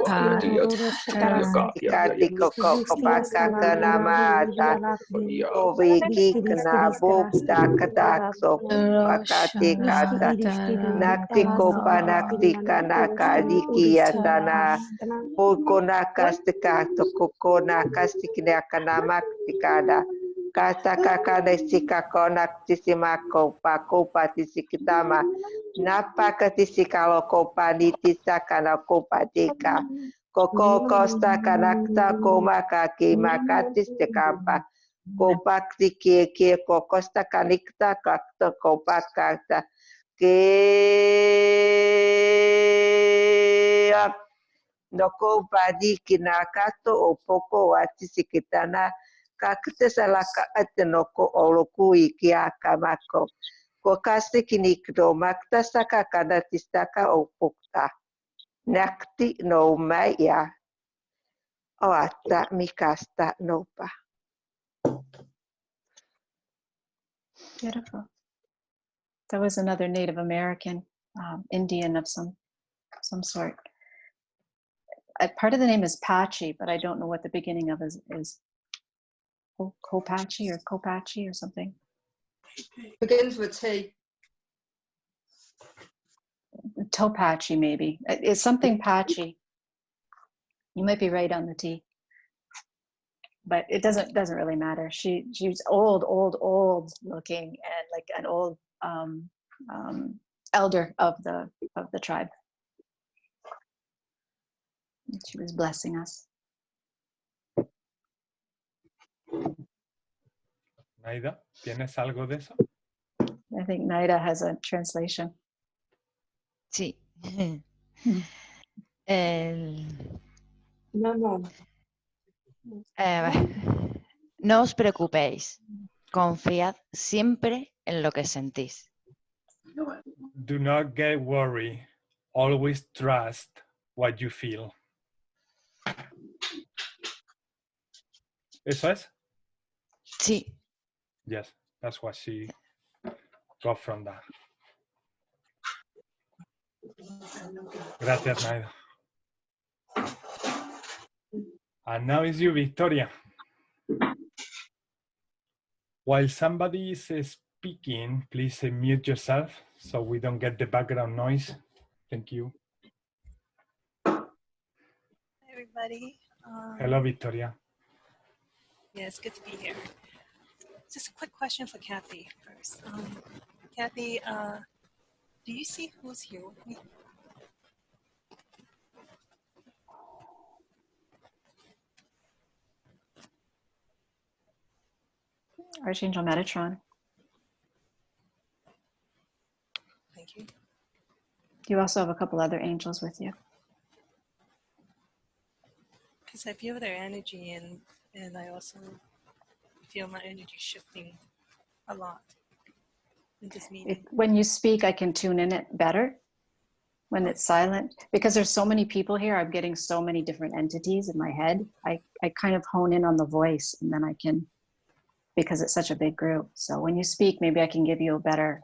Kati Koko Kopaka Namata Oviki Knabu Dakatakso Pakati Kata Nakti Kopa Nakti Kanaka Dikiatana Pukona Kastikato Kokona Kastikinakanamak Tikada Kata Kakada Sikakona Tisimako Pakopa Tisikitama Napaka Tisikalo Kopa Nitisakana Kopa Tika Koko Costa Kanakta Koma Kaki Makatis Tekapa Kopak Tiki Kokosta Kanikta Kakta Kopak Kakta Ke Noko Padi Kinakato Opoko Watisikitana Kakta Salaka Atenoko Olokui Kiakamako Kokasti Kinikdo Makta Saka Kanatistaka Opokta Nakti no Maya Oata Mikasta Nopa. Beautiful. That was another Native American, Indian of some sort. Part of the name is Pachi, but I don't know what the beginning of is Kopachi or Kopachi or something. Begins with T. Topachi, maybe. It's something Pachi. You might be right on the T. But it doesn't really matter. She's old looking and like an old elder of the tribe. She was blessing us. Naida, ¿tienes algo de eso? I think Naida has a translation. Sí. No os preocupéis. Confiad siempre en lo que sentís. Do not get worried. Always trust what you feel. ¿Eso es? Sí. Yes, that's what she got from that. Gracias, Naida. And now is you, Victoria. While somebody is speaking, please mute yourself so we don't get the background noise. Thank you. Hi, everybody. Hello, Victoria. Yeah, it's good to be here. Just a quick question for Kathy first. Kathy, do you see who's here with me? Archangel Metatron. Thank you. You also have a couple other angels with you. Because I feel their energy and I also feel my energy shifting a lot in this meeting. When you speak, I can tune in it better when it's silent. Because there's so many people here, I'm getting so many different entities in my head. I kind of hone in on the voice and then I can, because it's such a big group. So when you speak, maybe I can give you a better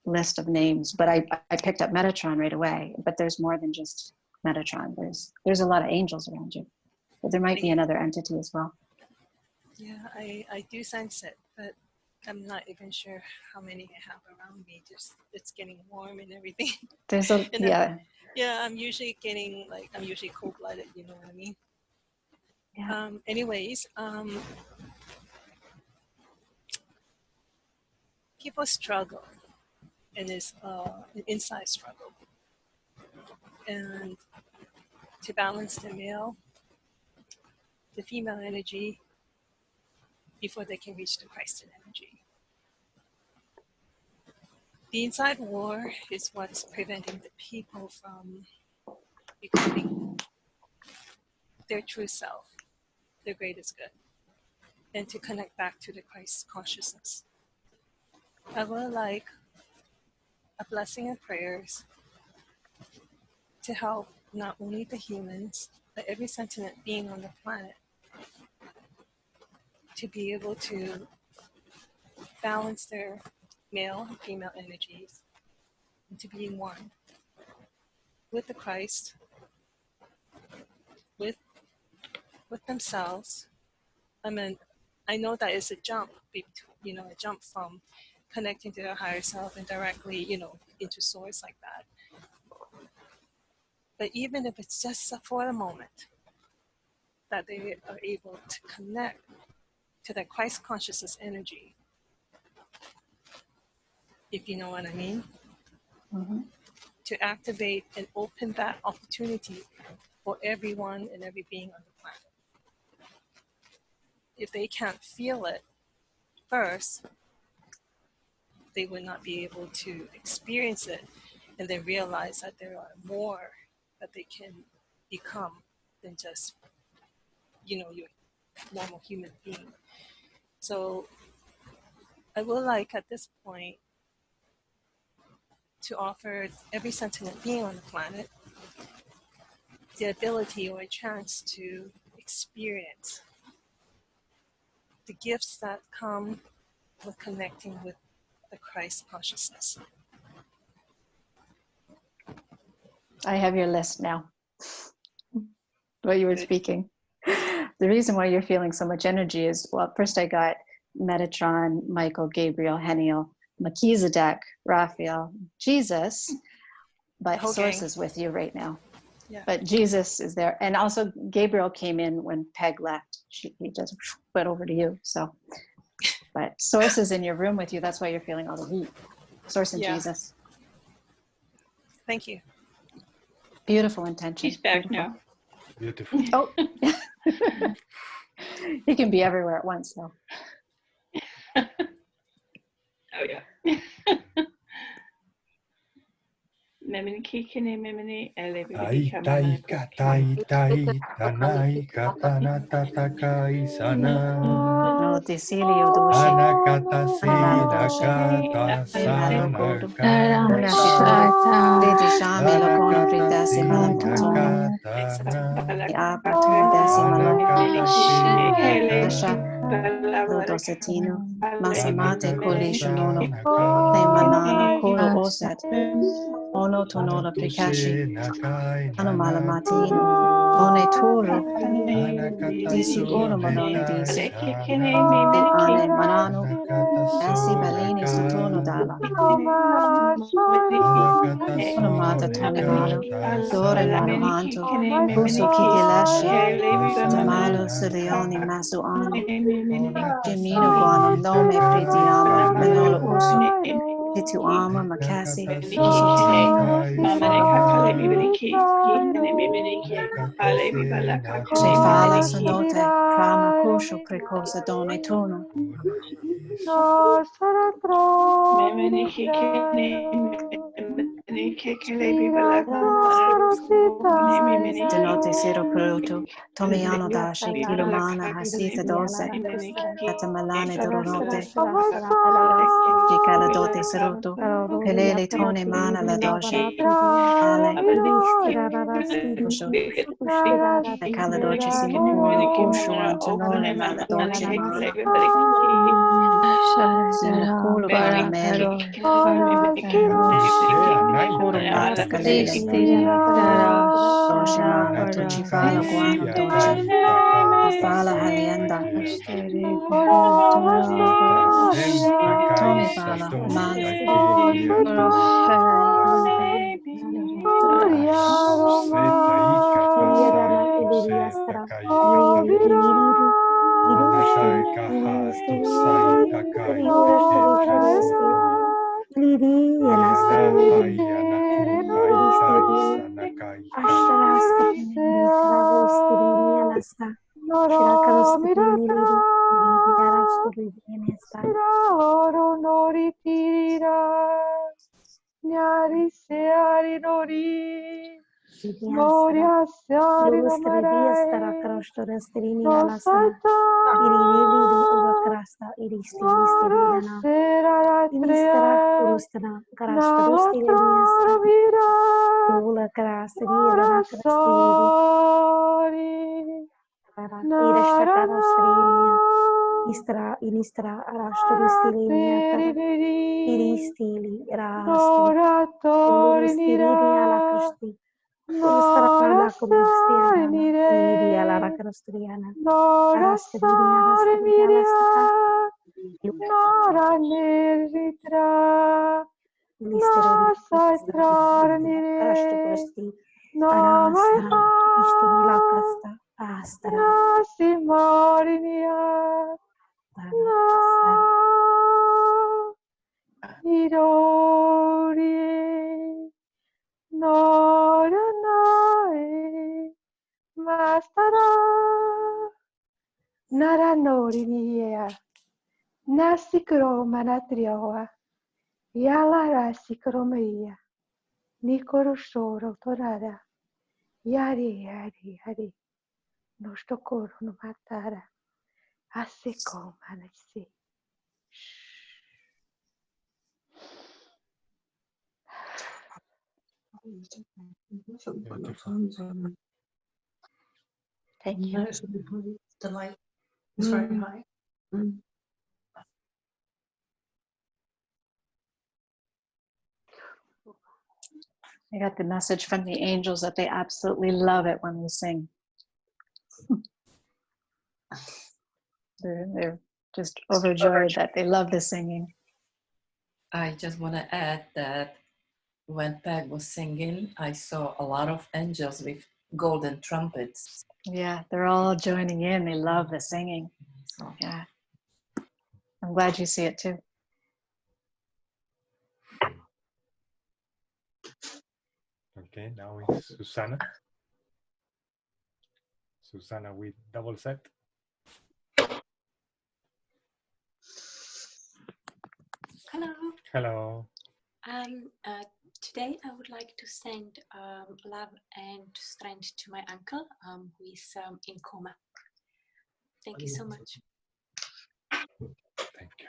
list of names. But I picked up Metatron right away. But there's more than just Metatron. There's a lot of angels around you. But there might be another entity as well. Yeah, I do sense it, but I'm not even sure how many I have around me. Just it's getting warm and everything. There's a yeah. I'm usually getting I'm usually cold-blooded. You know what I mean? Yeah. Anyways, people struggle, and it's an inside struggle, and to balance the female energy before they can reach the Christ energy. The inside war is what's preventing the people from becoming their true self, their greatest good, and to connect back to the Christ consciousness. I would like a blessing and prayers to help not only the humans, but every sentient being on the planet to be able to balance their male and female energies and to be one with the Christ, with themselves. I mean, I know that it's a jump, a jump from connecting to their higher self and directly, into source like that. But even if it's just for a moment that they are able to connect to that Christ consciousness energy, if you know what I mean, to activate and open that opportunity for everyone and every being on the planet. If they can't feel it first, they would not be able to experience it and then realize that there are more that they can become than just, your normal human being. So I would like at this point to offer every sentient being on the planet the ability or a chance to experience the gifts that come with connecting with the Christ consciousness. I have your list now, while you were speaking. The reason why you're feeling so much energy is, well, first I got Metatron, Michael, Gabriel, Heniel, Melchizedek, Raphael, Jesus, but Source is with you right now. Yeah. But Jesus is there. And also Gabriel came in when Peg left. He just went over to you. So, but Source is in your room with you. That's why you're feeling all the heat. Source and Jesus. Thank you. Beautiful intention. He's back now. Beautiful. Oh, he can be everywhere at once, though. Oh, yeah. Memini tai tanai katana tatakai sana. No desilio doshi. Anakata sina kata sana kata. Dedi shami lo kono pritasi mantuton. Apatudasi malokasha. Dosetino. Masamate kolishonono. Temanano kolo osat. Ono tonola prikashi, anomala matino, one turo, disi ono malone disi, di ane manano, asi balini sotono dala. Ono mata toni mano, dore mano hanto, buso kikelashi, tamalo silioni masu ano, gemino guano nome pritiama, manolo uso. Itu ama makasi Cefala sonote prama kusho precosa done tono Denote sero peruto Tomiano dashi kilomana hasita dose Catamalane doronote Gicala dote seruto Pelele tone mana la doce Ale Kusho Cala doce simucuno Kusho antonore mala doce Simuculo paramelo Curo mata calele Doce mana tuci fala guano doce Fala halienda Tony fala malo Ula karastri ila karastri Irashta karastri Istra inistra arashtristilinia iristili rastri uluristilinia la krasti ulustra la kristiana iria la kristiana arastrinia rastrinia Naranorinia, Nasikro Manatrioa, Yalara Sikromia, Nikorosoro Torada, Yari, Yari, Yari, Nostokoro no Matara, Asiko Manasi. Thank you. The light is very high. I got the message from the angels that they absolutely love it when we sing. They're just overjoyed that they love the singing. I just want to add that when Peg was singing, I saw a lot of angels with golden trumpets. Yeah, they're all joining in. They love the singing. So. Yeah. I'm glad you see it too. Okay, now it's Susana. Susana with double set. Hello. Hello. Today I would like to send love and strength to my uncle who is in coma. Thank you so much. Thank you.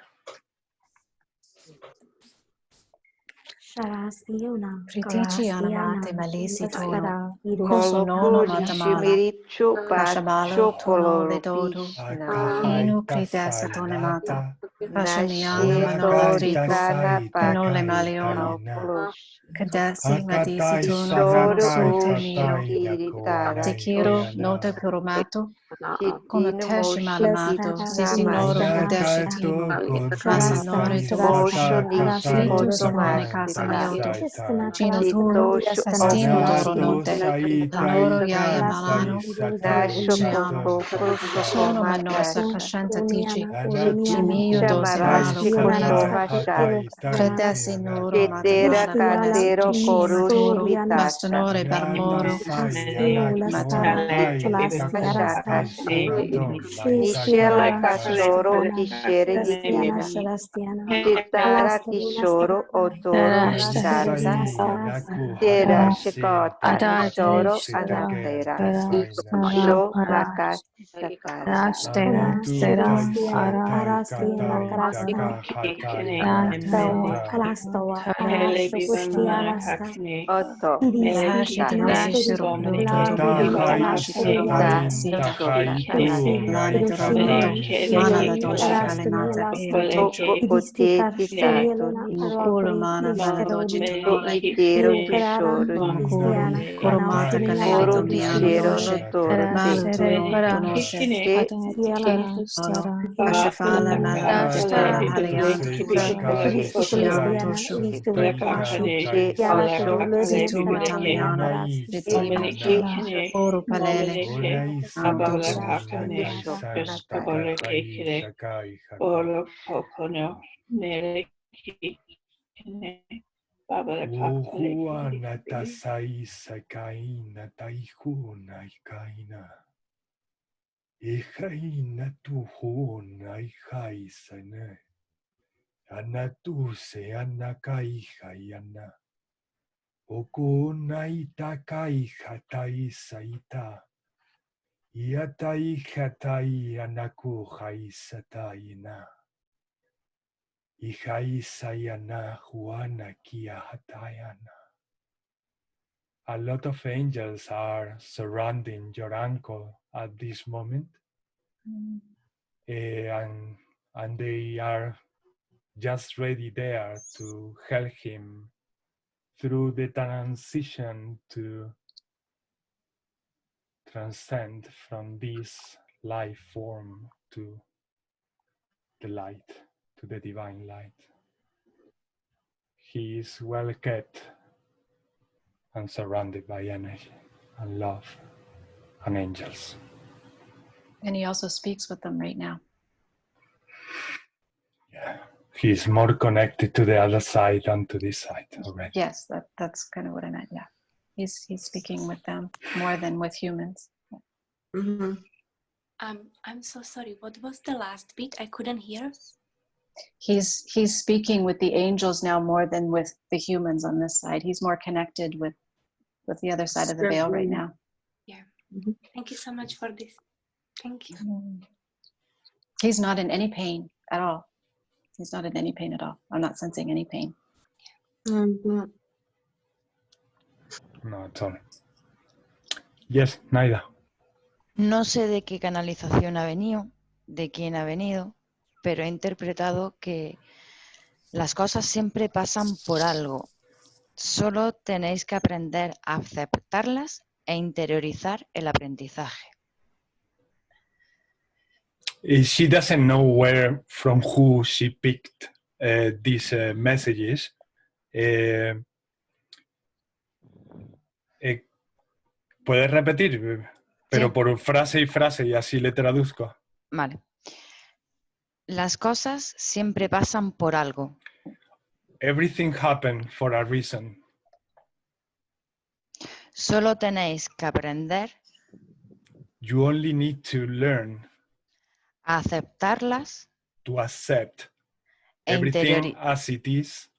Pritici anamate malisi tono, Kolo koso nono puri matamala, shimirichu kashamalo tono de pachokolo dodo, pishnala. inu kritesa tonemata, pashamiana Nasheto manoriku, tikana canole pati maliono, pulush. kadasi madisi tono Shoro sunte miro, ushikiritara tekiro nota kuromato, kono Kitino teshi malamato, moshikina sisi noro kudeshi mashikita. timo, masanore Mosho tomoshi, ritu nishikoto somane mastita. casamioto, Chino turu, Chitosho astino doro okuni note, anoro yaya nikritata. malano, Nasho chiamo, koko prosoko sono manosa matasha. kashanta tichi, chimio Nisha dosi malo marashi koto coriento, hashai. credesi noro Chetera matamala katero manasi, koru toro, shimitasa. bastonore balmoro, Kasha kasha. Nishela kashoro kishere dikina. Chitara kishoro otoro shanta. Tera shikota ishoro anatera. Sho makati sakata. Oto shikata. Shita mana la doshi kalimata Poteti tato Mukulu mana mana doji tonole Itero kishoro Mukulu Kurumata Oro Kaleto Miana kishero no Doshe toro Malu Tuno Tunoshe Ono Ashafala Maladesta Halianta Shiama Toshu Situ Matamiana Ritimo Oro Palele Antoso Uhuana tasaisa kaina taihuna ikaina. Ihaina tuhuna ihaisane. Anatuse anakaiha yana. Okuna itakaiha taisa ita. Iataiha tai anakuha isataina. Ihaisa yana huana kia hatayana. a lot of angels are surrounding your uncle at this moment. And they are just ready there to help him through the transition to transcend from this life form to the light, to the divine light. He is well kept and surrounded by energy and love and angels. And he also speaks with them right now. Yeah, he is more connected to the other side than to this side already. Yes, that's kind of what I meant. Yeah, he's speaking with them more than with humans. Mm-hmm. I'm so sorry. What was the last bit? I couldn't hear. He's speaking with the angels now more than with the humans on this side. He's more connected with the other side of the veil right now. Yeah. Thank you so much for this. Thank you. He's not in any pain at all. He's not in any pain at all. I'm not sensing any pain. No, at all. Yes, Naida. No sé de qué canalización ha venido, de quién ha venido, pero he interpretado que las cosas siempre pasan por algo. Solo tenéis que aprender a aceptarlas e interiorizar el aprendizaje. She doesn't know from who she picked these messages. ¿Puedes repetir? Pero sí, por frase y frase y así le traduzco. Vale. Las cosas siempre pasan por algo. Everything happened for a reason. Solo tenéis que aprender. You only need to learn. A aceptarlas. To accept everything as it is.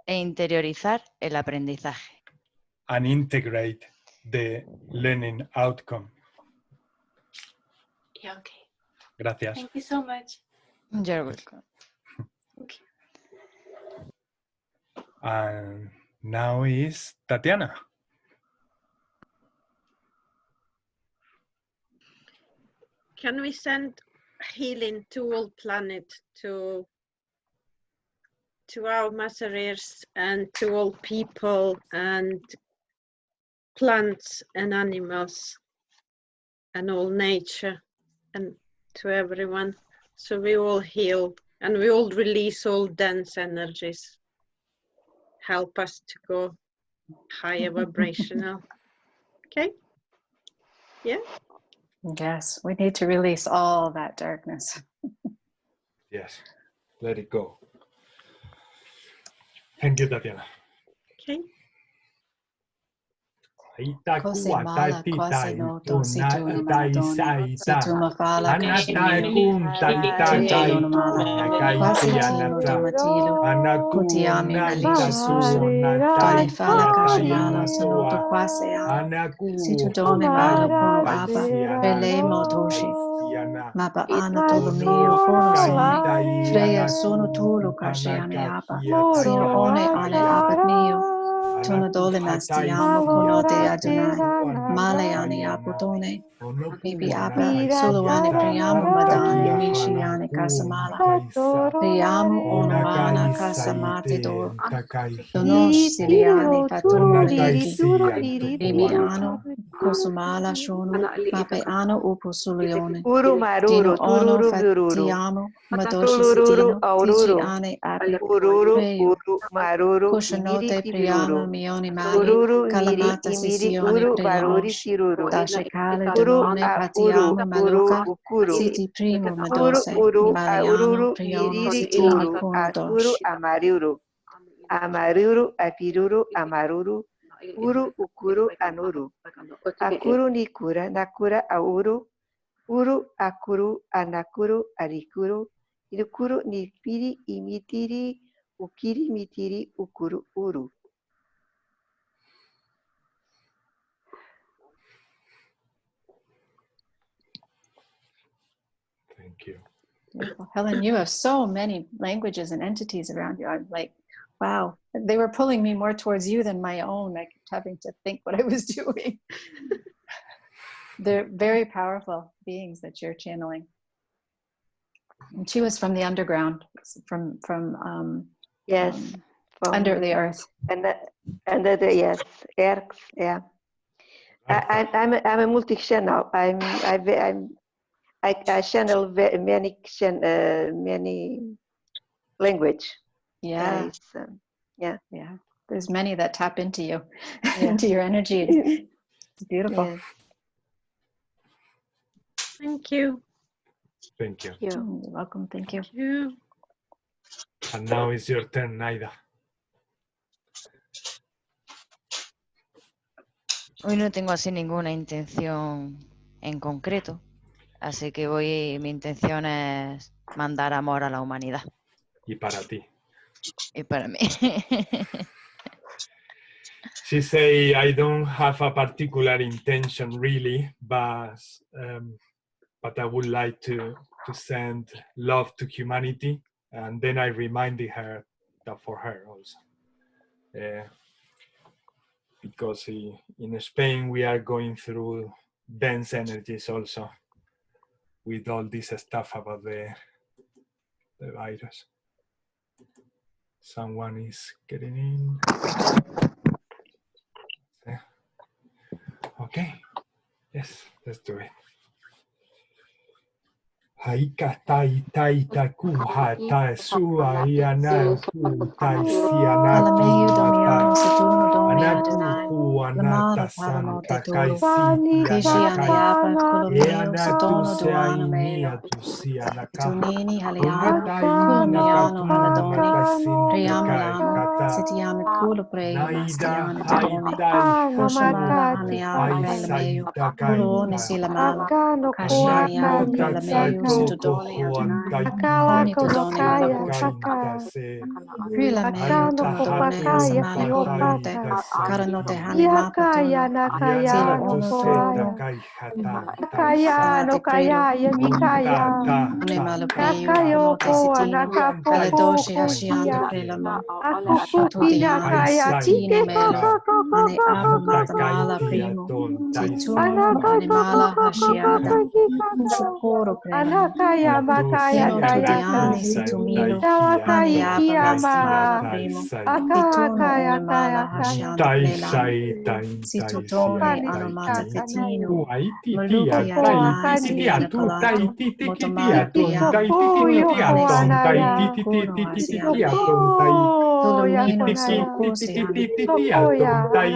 E interiorizar el aprendizaje. And integrate the learning outcome. Yeah, okay. Gracias. Thank you so much. You're welcome. Okay. And now is Tatiana. Can we send healing to all planet, to our masseurs and to all people and plants and animals and all nature and to everyone, so we all heal and we all release all dense energies, help us to go higher vibrational. Okay? Yeah? Yes, we need to release all that darkness. Yes, let it go. Thank you, Tatiana. Okay. Kosemala kwasenoto situna maradona situma fala kashina titolo mala kwasitino tomatilo kutiami malishisulu doni fala kashiana sonoto kwaseana situdome malo kono apa pele motoshi mapa ana tolo mio kono soni freya sono tolo kashiane apa sino one ane apat mio Tono dole mastiamo kono de Adonai, male ani apotone, bibi apa, suluane priamo madani mishiane kasamala, priamo onomana kasamate do, donos siliani fatono liriki, bibi ano, kosumala shono, mape ano uposulione, dino ono fatiamo, madoshi sitino, tici ane api, preyo, kushanote priamo mioni mali, kalamata sisione priamo, dashekale domone patiamo maluka, siti primo madose, maliano priamo sitini kunodosh. Amaruru, apiruru, amaruru, uru, ukuru, anuru. Akuru nikura, nakura, auru, uru, akuru, anakuru, arikuru, irukuru, nipiri, imitiri, ukiri, mitiri, ukuru, uru. Thank you. Beautiful. Helen, you have so many languages and entities around you. I'm like wow, they were pulling me more towards you than my own. I kept having to think what I was doing. They're very powerful beings that you're channeling. And she was from the underground, from Yes, under the earth. Under the yes, earth. Yeah. I'm a multi-channel. I channel many language. Yeah. Yeah. Yeah. There's many that tap into you, into your energy. It's beautiful. Yes. Thank you. Thank you. You're welcome. Thank you. Thank you. And now it's your turn, Naida. Hoy no tengo así ninguna intención en concreto, así que mi intención es mandar amor a la humanidad. Y para ti. Y para mí. She say, I don't have a particular intention really, but I would like to send love to humanity. And then I reminded her that for her also. Because in Spain we are going through dense energies also with all this stuff about the virus. Someone is getting in. Okay, yes, let's do it. Haika tai tai ta kuha ta sua iana ku tai siana anatu ku anata santa kai siana eanatu se ainia tu siana ka unatai nakatu nakasinti kai kata naida haitai aisaita kaita Anakaya makaya kaya kaya primo akaya kaya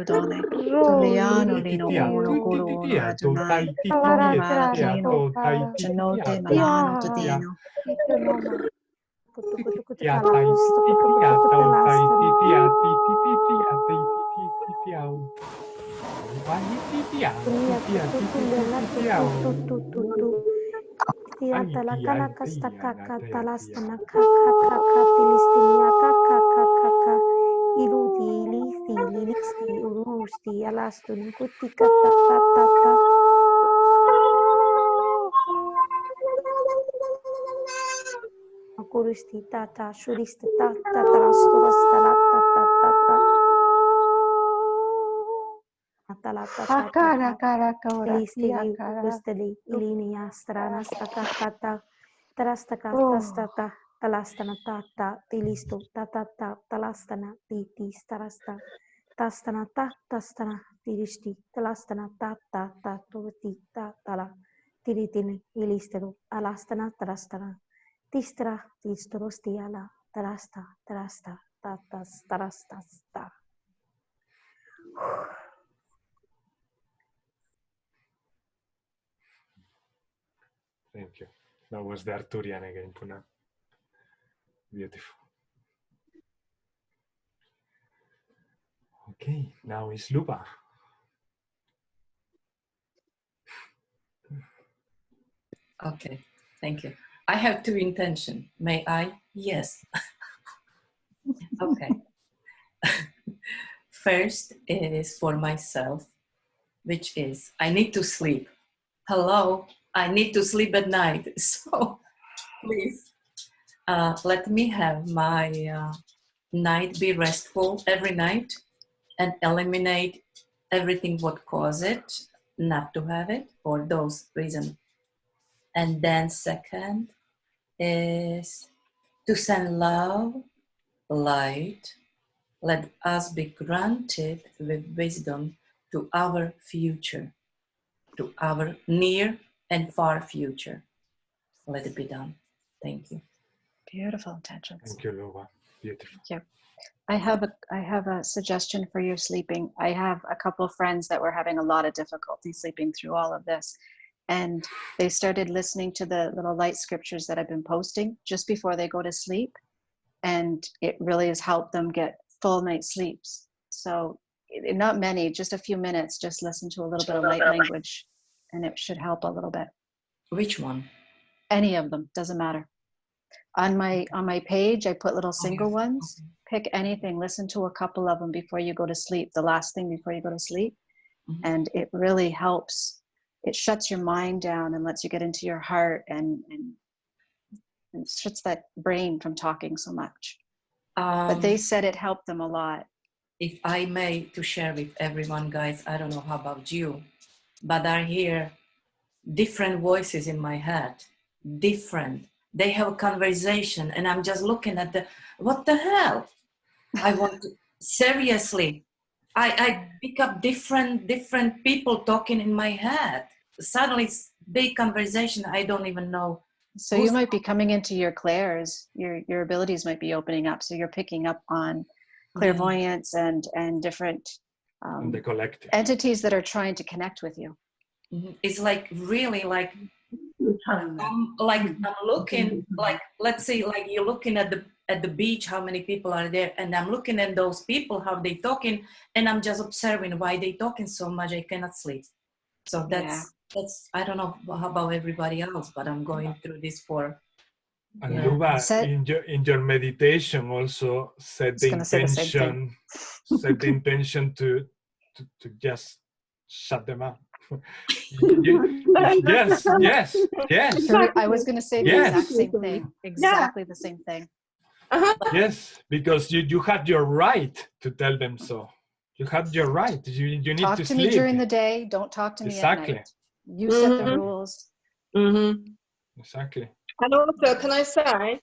Toliano lino uno kuru uno adunai vala kino chanote malano tadino Tata, Shurista Tata, Tarastorastalata Tata. Akara kara kaura Kristeli Ilinia Strana Stata Tarastaka Tastata Talastana Tata Tilisto Tata Talastana Titi Starasta Tastana Tastana Tiristi Talastana Tata Tatovati Tala Tiritine Ilistero Alastana Tarastana Tistra Tistorostiala Tarasta Tatas Tarastasta. Thank you. That was the Arturian again, Puna. Beautiful. Okay, now is Luba. Okay, thank you. I have two intentions. May I? Yes. Okay. First is for myself, which is I need to sleep. Hello, I need to sleep at night. So please let me have my night be restful every night and eliminate everything what cause it not to have it or those reasons. And then second is to send love, light, let us be granted with wisdom to our future, to our near and far future. Let it be done. Thank you. Beautiful intentions. Thank you, Luba. Beautiful. Thank you. I have a suggestion for your sleeping. I have a couple of friends that were having a lot of difficulty sleeping through all of this. And they started listening to the little light scriptures that I've been posting just before they go to sleep. And it really has helped them get full night sleeps. So not many, just a few minutes, just listen to a little bit of light language and it should help a little bit. Which one? Any of them, doesn't matter. On my page, I put little single ones. Pick anything, listen to a couple of them before you go to sleep, the last thing before you go to sleep. And it really helps. It shuts your mind down and lets you get into your heart and shuts that brain from talking so much. But they said it helped them a lot. If I may to share with everyone, guys, I don't know how about you, but I hear different voices in my head, different. They have a conversation and I'm just looking at what the hell? I want to, seriously, I pick up different people talking in my head. Suddenly it's big conversation, I don't even know. So you might be coming into your clairs, your abilities might be opening up. So you're picking up on clairvoyance and different the collective entities that are trying to connect with you. It's like really like I'm looking like, let's say like you're looking at the beach, how many people are there, and I'm looking at those people, how they talking, and I'm just observing why they talking so much. I cannot sleep. So that's I don't know how about everybody else, but I'm going through this for. And Luba, in your meditation also set the intention, to just shut them up. Yes. I was going to say the exact same thing. Exactly the same thing. Yes, because you had your right to tell them so. You had your right. You need talk to to sleep. me during the day. Don't talk to me at night. You set the rules. Exactly. And also, can I say,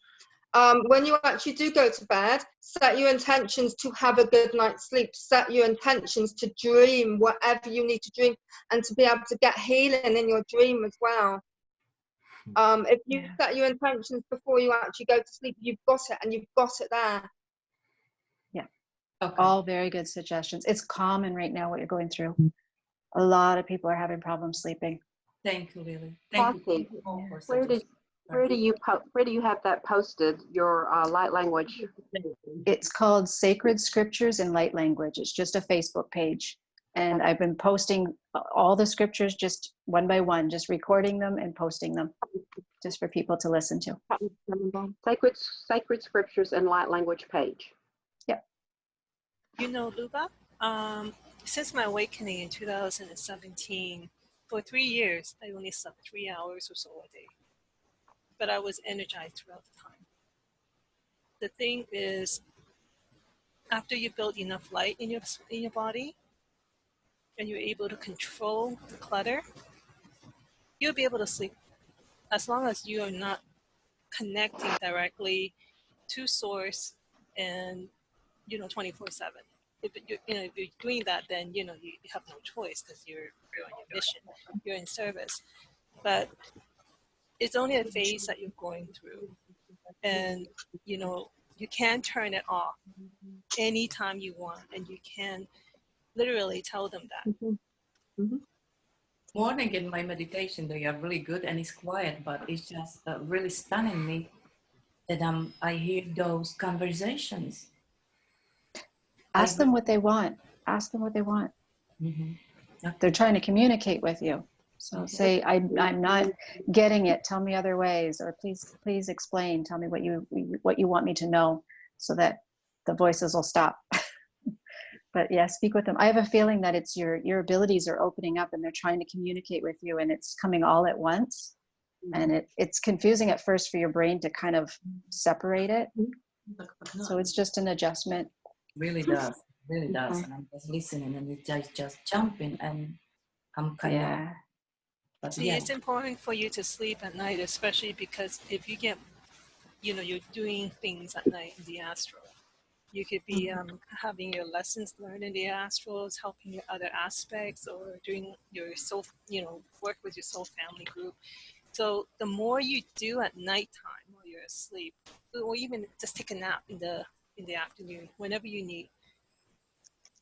when you actually do go to bed, set your intentions to have a good night's sleep. Set your intentions to dream whatever you need to dream and to be able to get healing in your dream as well. If you set your intentions before you actually go to sleep, you've got it and you've got it there. Yeah. Okay. All very good suggestions. It's common right now what you're going through. A lot of people are having problems sleeping. Thank you, Lily. Kathy, where do you have that posted? Your light language. It's called Sacred Scriptures in Light Language. It's just a Facebook page, and I've been posting all the scriptures just one by one, just recording them and posting them, just for people to listen to. Sacred Scriptures in Light Language page. Yep. You know, Luba, since my awakening in 2017, for 3 years, I only slept 3 hours or so a day. But I was energized throughout the time. The thing is, after you build enough light in your body, and you're able to control the clutter, you'll be able to sleep as long as you are not connecting directly to source and 24/7. If you're doing that, then you have no choice because you're on your mission, you're in service. But it's only a phase that you're going through, and you can turn it off anytime you want, and you can literally tell them that. Morning in my meditation, they are really good and it's quiet, but it's just really stunning me that I hear those conversations. Ask them what they want. Ask them what they want. Okay. They're trying to communicate with you. So say, I'm not getting it. Tell me other ways, or please explain. Tell me what you want me to know, so that the voices will stop. but yeah, speak with them. I have a feeling that it's your abilities are opening up and they're trying to communicate with you, and it's coming all at once. And it's confusing at first for your brain to kind of separate it. So it's just an adjustment. Really does, really does. And I'm just listening, and it's just jumping, and I'm kind of. But See, it's important for you to sleep at night, especially because if you get, you're doing things at night in the astral. You could be having your lessons learned in the astrals, helping your other aspects, or doing your soul, work with your soul family group. So the more you do at nighttime while you're asleep, or even just take a nap in the afternoon, whenever you need,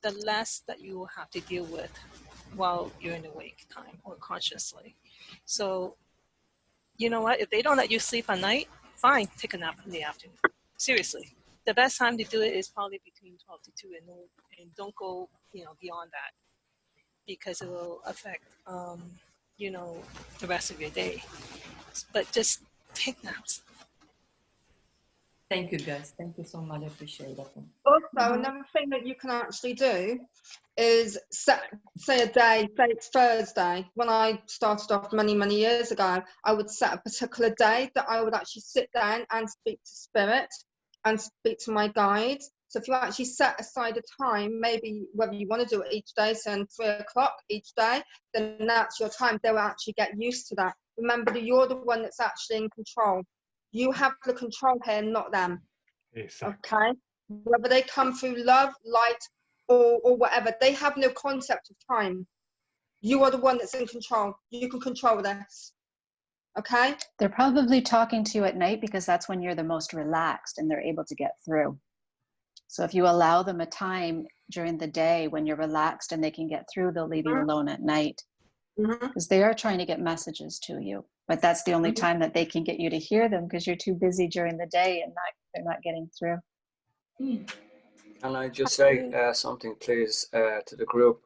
the less that you will have to deal with while you're in awake time or consciously. So, you know what? If they don't let you sleep at night, fine, take a nap in the afternoon. Seriously. The best time to do it is probably between 12 to 2 and don't go, beyond that, because it will affect, the rest of your day. But just take naps. Thank you, guys. Thank you so much. I appreciate that. Also, another thing that you can actually do is say a day, say it's Thursday. When I started off many, many years ago, I would set a particular day that I would actually sit down and speak to spirit and speak to my guides. So if you actually set aside a time, maybe whether you want to do it each day, so 3 o'clock each day, then that's your time. They will actually get used to that. Remember that you're the one that's actually in control. You have the control here, not them. Exactly. Okay? Whether they come through love, light, or whatever, they have no concept of time. You are the one that's in control. You can control this. Okay? They're probably talking to you at night because that's when you're the most relaxed and they're able to get through. So if you allow them a time during the day when you're relaxed and they can get through, they'll leave you alone at night. Because they are trying to get messages to you. But that's the only time that they can get you to hear them, because you're too busy during the day and they're not getting through. Can I just say something, please, to the group?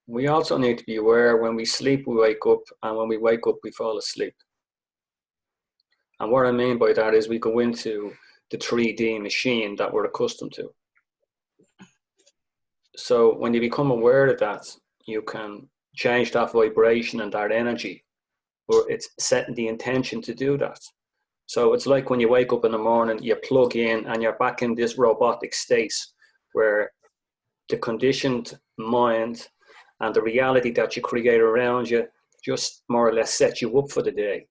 We also need to be aware when we sleep, we wake up, and when we wake up, we fall asleep. And what I mean by that is we go into the 3D machine that we're accustomed to. So when you become aware of that, you can change that vibration and that energy, or it's setting the intention to do that. So it's like when you wake up in the morning, you plug in and you're back in this robotic state where the conditioned mind and the reality that you create around you just more or less set you up for the day.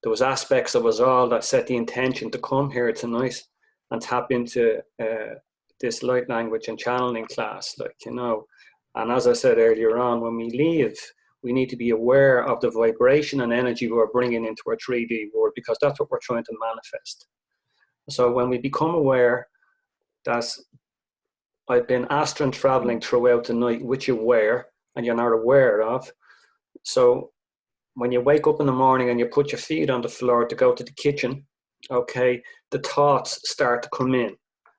There was aspects of us all that set the intention to come here tonight and tap into this light language and channeling class, And as I said earlier on, when we leave, we need to be aware of the vibration and energy we're bringing into our 3D world, because that's what we're trying to manifest. So when we become aware that I've been astral traveling throughout the night, which you're aware and you're not aware of. So when you wake up in the morning and you put your feet on the floor to go to the kitchen, okay, the thoughts start to come in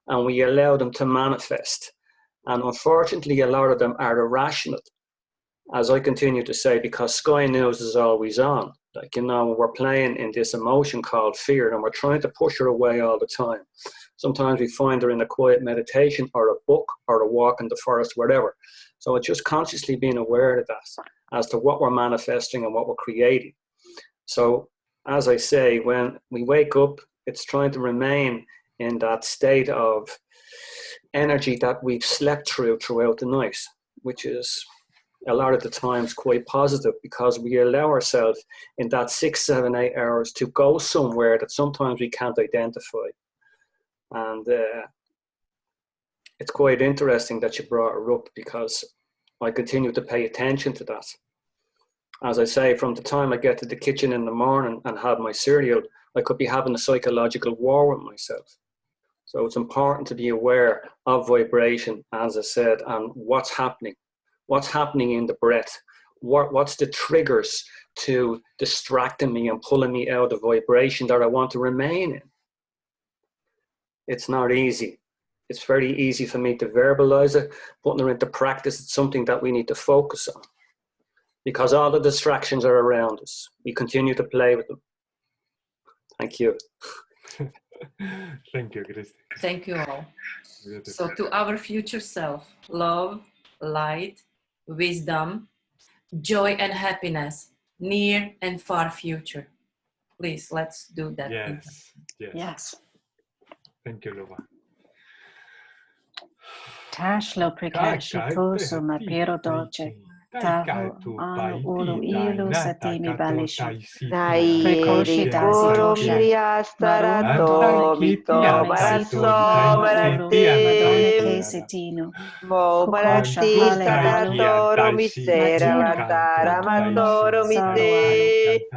and we allow them to manifest. And unfortunately, a lot of them are irrational, as I continue to say, because Sky News is always on. We're playing in this emotion called fear, and we're trying to push her away all the time. Sometimes we find her in a quiet meditation or a book or a walk in the forest, whatever. So it's just consciously being aware of that as to what we're manifesting and what we're creating. So as I say, when we wake up, it's trying to remain in that state of energy that we've slept throughout the night, which is a lot of the times quite positive, because we allow ourselves in that 6, 7, 8 hours to go somewhere that sometimes we can't identify. And it's quite interesting that you brought her up, because I continue to pay attention to that. As I say, from the time I get to the kitchen in the morning and have my cereal, I could be having a psychological war with myself. So it's important to be aware of vibration, as I said, and what's happening in the breath. What's the triggers to distracting me and pulling me out of vibration that I want to remain in? It's not easy. It's very easy for me to verbalize it. Putting it into practice, it's something that we need to focus on, because all the distractions are around us. We continue to play with them. Thank you. Thank you, Christy. Thank you all. Beautiful. So to our future self, love, light, wisdom, joy and happiness, near and far future. Please, let's do that. Yes, yes. Yes. Thank you, Luba. Tashlo prikashi kusu mapiro dolce. Tahu anu ulu ilu satimi balisha. Prekoshi dasi tosha. Marunto Vito Barasso Marate Madone Kesitino. Mobarati Sakaratoro Misera Latara Matoro Mite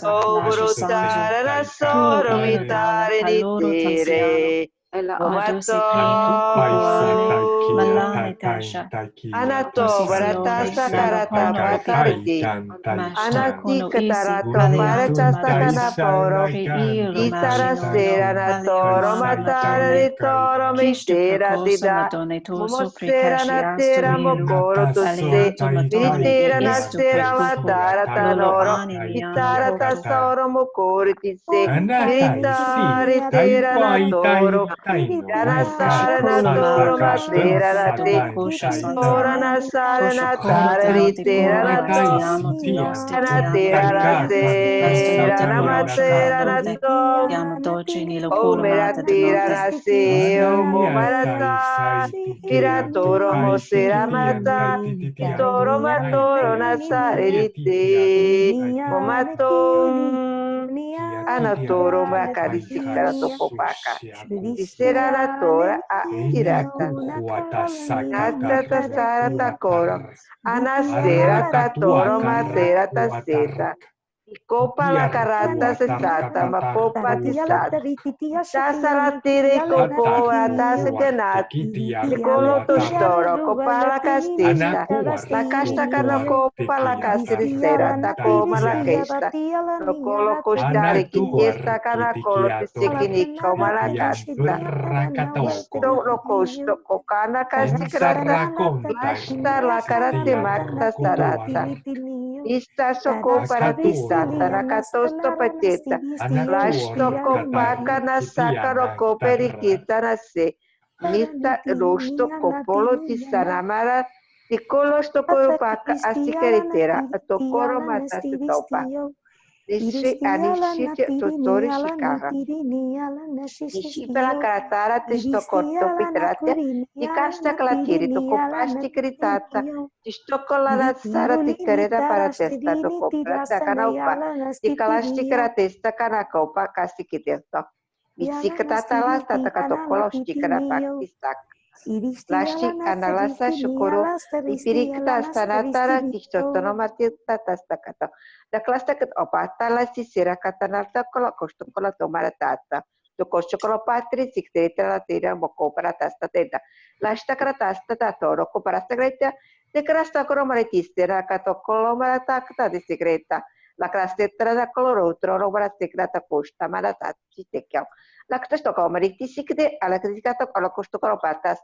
Obrutara Rassoro Mitare Nitere Momato Anato Barata Sakarata Patariti Anati Katarato Parachastakana Poro Isara Sera Natoro Matara Ritoro Mitera Dida Momosera Natera Mokoro Tusse Mitera Natera Latara Tanoro Mitara Tasoro Mokori Tisse Mitari Tera Natoro Yanasara Natoro Matera Rate Ora Nasara Natara Ritera Nato Natera Nasera Namatera Nato O Meratera Naseo Momarata Tiratoro Mosera Mata Toro Matoro Nasarite Momatom Anatoro Macaristica Topopaka Tisera Natora a Tirata Natata Sarata Coro Anastera Tatoro Matera Taseta Copa la carata se trata, ma copa ti sata. Sasaratire copo atase kenati. Secondo to storo, copa la castista. La casta cana copa la castrisera, ta coma la cesta. Lo colo costare chi tiesta cana colo ti sekini coma la casta. Isto lo costo cocana casticrata. Lasta la carate macta sarata. Ista soko paratista, tanakatosto pateta, lasto kopaka na sakaro koperikita na se, mista rosto kopolo tisanamara, tikolo sto koropaka asikeritera, atokoro matase topa. Nishi anishite totori shikara. Nishi pela karatara tisto korto pitrate, ikasta klatiri to kopasti kritata, tisto kolara sara tikarera para testa to koprata kanaupa, tikalasti karatesta kanakopa kasi kitesto. Mitsikatata la tatakato kolosti karapatistak. Lasti analasa shukuru ipirikta stanatara tistotono matita tastakata. Da klasta kat opata la sisira katanalta kola kosto kola tomara tata. To kosto kola patri siktetra la tira moko para tasta teta. Lasta kratasta tatoro ko para segreta. De krasta koro maritistera kato kolo marata kata de segreta. La krastetra da koloro troro para segreta kosta marata citekya. La ksto ko maritisike ala kritikata kola kosto kola patas.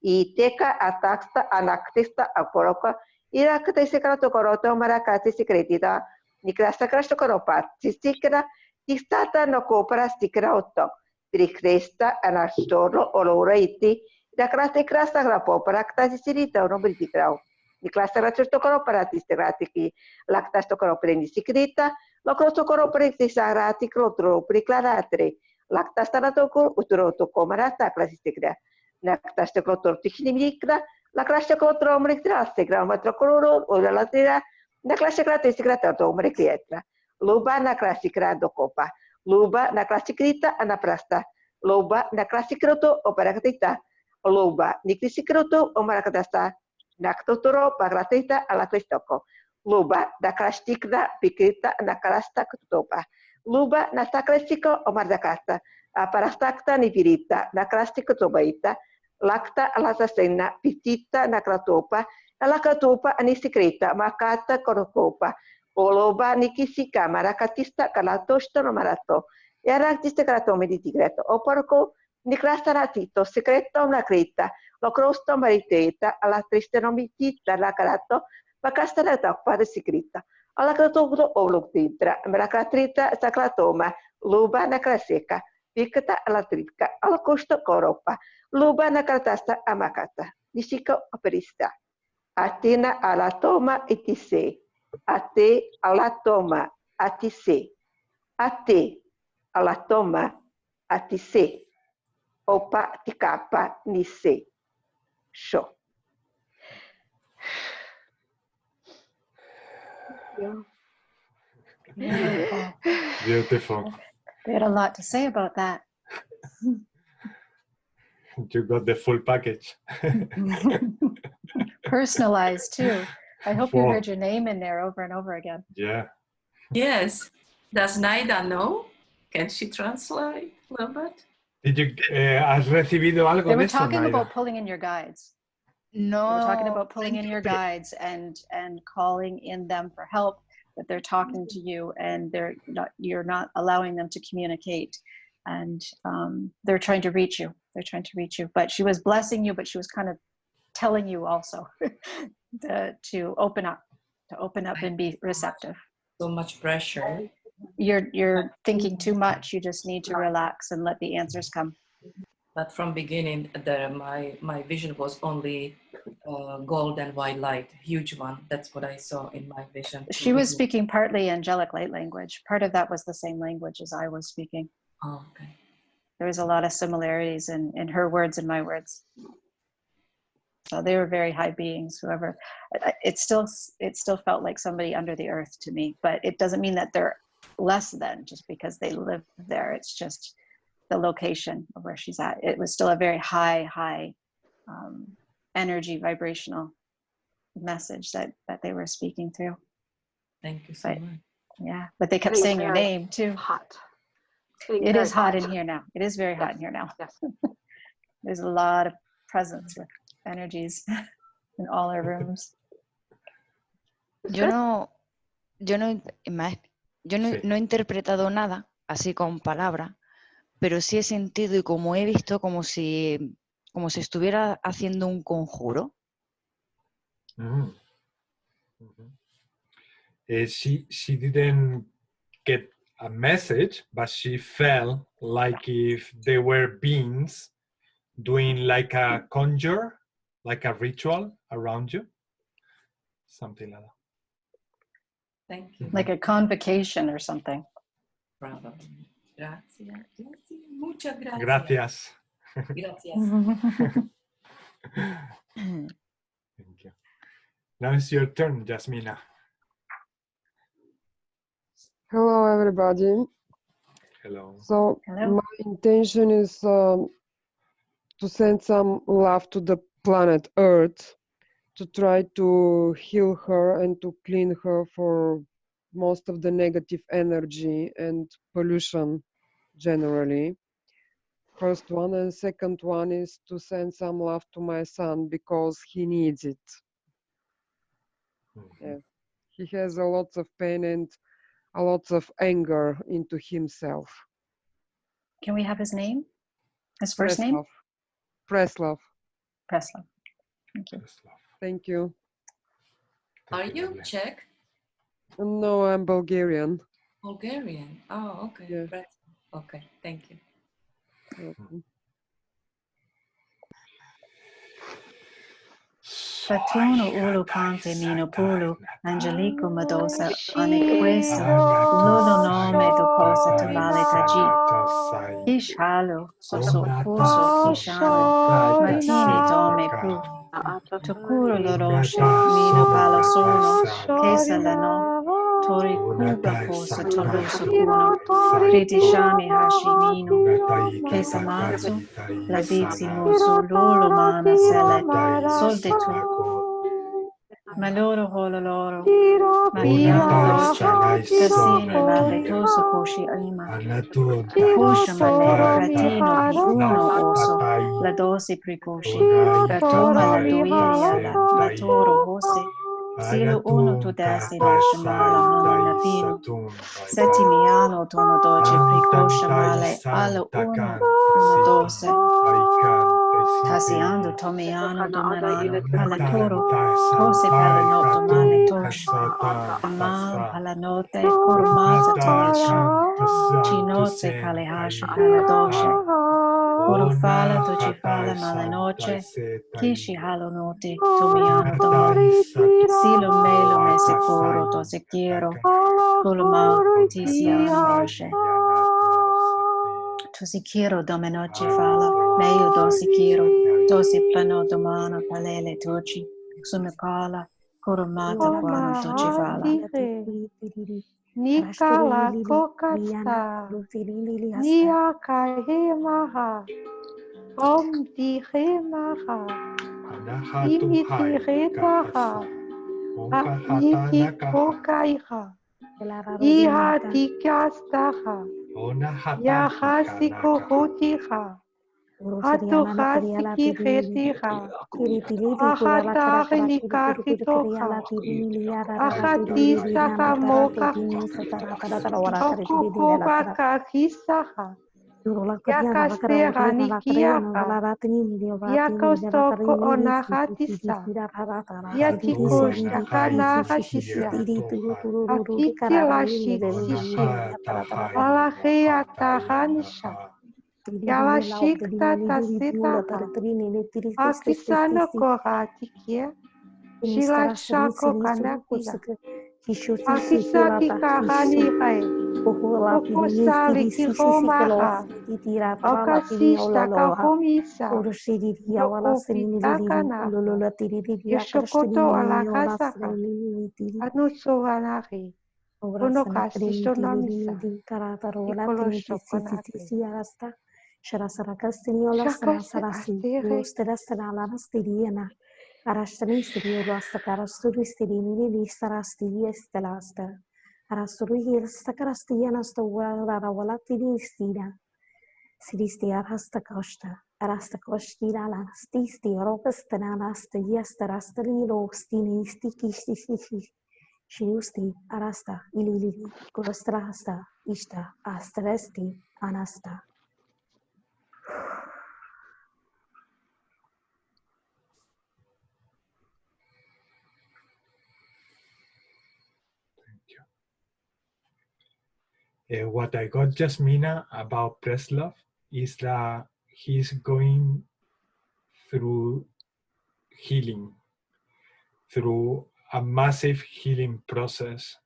I teka ataksta anaktista aporoka irakta sekarato koroto marakati sekretita nikrasta krasto koropat sikra tistata no kopra stikrauto trikresta anastoro oloreiti da krasta krasta grapo prakta sirita no britikrau nikrasta krasto koropara tistratiki lakta sto koroprendi sikrita lo krosto koropreti sarati krotro priklaratre lakta starato utroto komarata klasistikra Naktaste klotor tihnimikra, la klasje klotor omrektraste, gramatra koloro, o la tira, na klasje krate to omrekietra. Luba na klasje krado kopa, luba na klasje krita anaprasta, luba na klasje kroto operakatita, luba niklisi kroto omarakatasta, naktotoro pagratita ala klistoko, luba na klasje kra pikrita na klasta kutopa, luba na staklesiko omardakasta, aparastakta ni pirita, na klasje kutobaita, Lakta alasasena pitita nakratopa, alakatopa anisikreta makata korokopa, oloba nikisika marakatista kalatosta no marato, yaratista karato meditigreto, oporco nikrastaratito, secreto nakreta, locrosto mariteta, alatristenomitita nakarato, pakastarata parasikrita, alakatopo oloptitra, merakratrita sakratoma, luba nakraseka, Pikata alatritka, alakosta koropa, lubana kartasta amakata, nishika operista. Atina alatoma etise, ate alatoma atise, ate alatoma atise, opa tikapa nise. Sho. Beautiful. Beautiful. They had a lot to say about that. You got the full package. Personalized too. I hope you Wow. heard your name in there over and over again. Yeah. Yes. Does Naida know? Can she translate a little bit? Did you, ¿has recibido algo They de were eso, talking Naida? about pulling in your guides. No. They were talking about pulling in your guides and calling in them for help, that they're talking to you and you're not allowing them to communicate, and they're trying to reach you. They're trying to reach you. But she was blessing you, but she was kind of telling you also to open up and be receptive. So much pressure. You're thinking too much. You just need to relax and let the answers come. But from beginning, my vision was only gold and white light, huge one. That's what I saw in my vision. She was speaking partly angelic light language. Part of that was the same language as I was speaking. Oh, okay. There was a lot of similarities in her words and my words. So they were very high beings, whoever. It still felt like somebody under the earth to me, but it doesn't mean that they're less than just because they live there. It's just the location of where she's at. It was still a very high energy, vibrational message that they were speaking through. Thank you so much. Yeah, but they kept saying your name too. Hot. It is hot in here now. It is very hot in here now. Yes. There's a lot of presence with energies in all our rooms. Yo no he interpretado nada, así con palabras, pero sí he sentido y como he visto como si estuviera haciendo un conjuro. She didn't get a message, but she felt like if they were beings doing like a conjure, like a ritual around you, something like that. Thank you. Like a convocation or something. Bravo. Gracias. Muchas gracias. Gracias. Gracias. Thank you. Now it's your turn, Jasmina. Hello, everybody. Hello. So my intention is to send some love to the planet Earth, to try to heal her and to clean her for most of the negative energy and pollution generally. First one, and second one is to send some love to my son because he needs it. Yeah. He has a lot of pain and a lot of anger into himself. Can we have his name? His first name? Preslav. Preslav. Thank you. Thank you. Are you Czech? No, I'm Bulgarian. Bulgarian. Oh, okay. Yeah. Okay, thank you. Fatuno ulu pante mino pulu, Angelico Medosa aniqueso, lulo nome du cosa te vale taji. Ish halo, soso puso kishano, matini tome pru. Tokuro loroshe, mino palo sono, kesa lano, tori kuga posa toluso kuno, kriti shami hashimino, kesa matsu, la dixi muso lulu mana sele, solde tu. Maloro holo loro, mahina dolce, cassini magletoso koshi alima, pusha manere gratino pi uno oso, la dosi pricoshi, gatoma la doiria la toro hose, silu uno tu dasi la shamala non la pino, Setimiano tono doce precoscia male alla uno doce. Tasiando tomiano domarano alla toro. Tose pala noto male tosh. Mal alla note cormata tosh. Chinoze kalehashi pala doshe. Corofala tocifala mala noche. Kishi halo note tomiano domani. Silo melo me secoro to sequiero. Kulma tisiano doshe. To sequiero dominoche fala. Meio do sequiero. Dosi plano domano palele toci. Sumikala. Coromata guano tocifala. Nikala kokasta, nia kahimaha, om dihimaha, imitihimaha, niki kokaiha, iha dikastaha, yahasiko hotiha, hatuhasiki hetiha, ahatahinikahitoha, ahadisaka mokaha, Okukobakisaha, Yakastera Nikiaha, Yakostoko Onahatisa, Yatiko Shakanahatisa, Akitila Shiksishi, Alahea Tahanisha, Yalashikta Tasitaha, Akisano Koratikia, Shilashako Kanakia, Akisaki Kahani Hai. Okusali kihomaha, okasista kahomisa, yokupitakana, yoshokoto alakasaka, anusoanahi, onokasi sonamisa, ikoloshokonaki. Shakose astere. Arastani Siriolasta Carasturi Sarasti Estelasta. Arasturi Stacarastianasta Walatini Stida. Sidisti Arasta Costa. Arasta Costira Lastisti Ropastanasta Yesterastali Stini Stiki Shiusti Arasta Ilili Gorostrasta Ishta Astresti Anasta. What I got Jasmina about Preslov is that he's going through healing, through a massive healing process,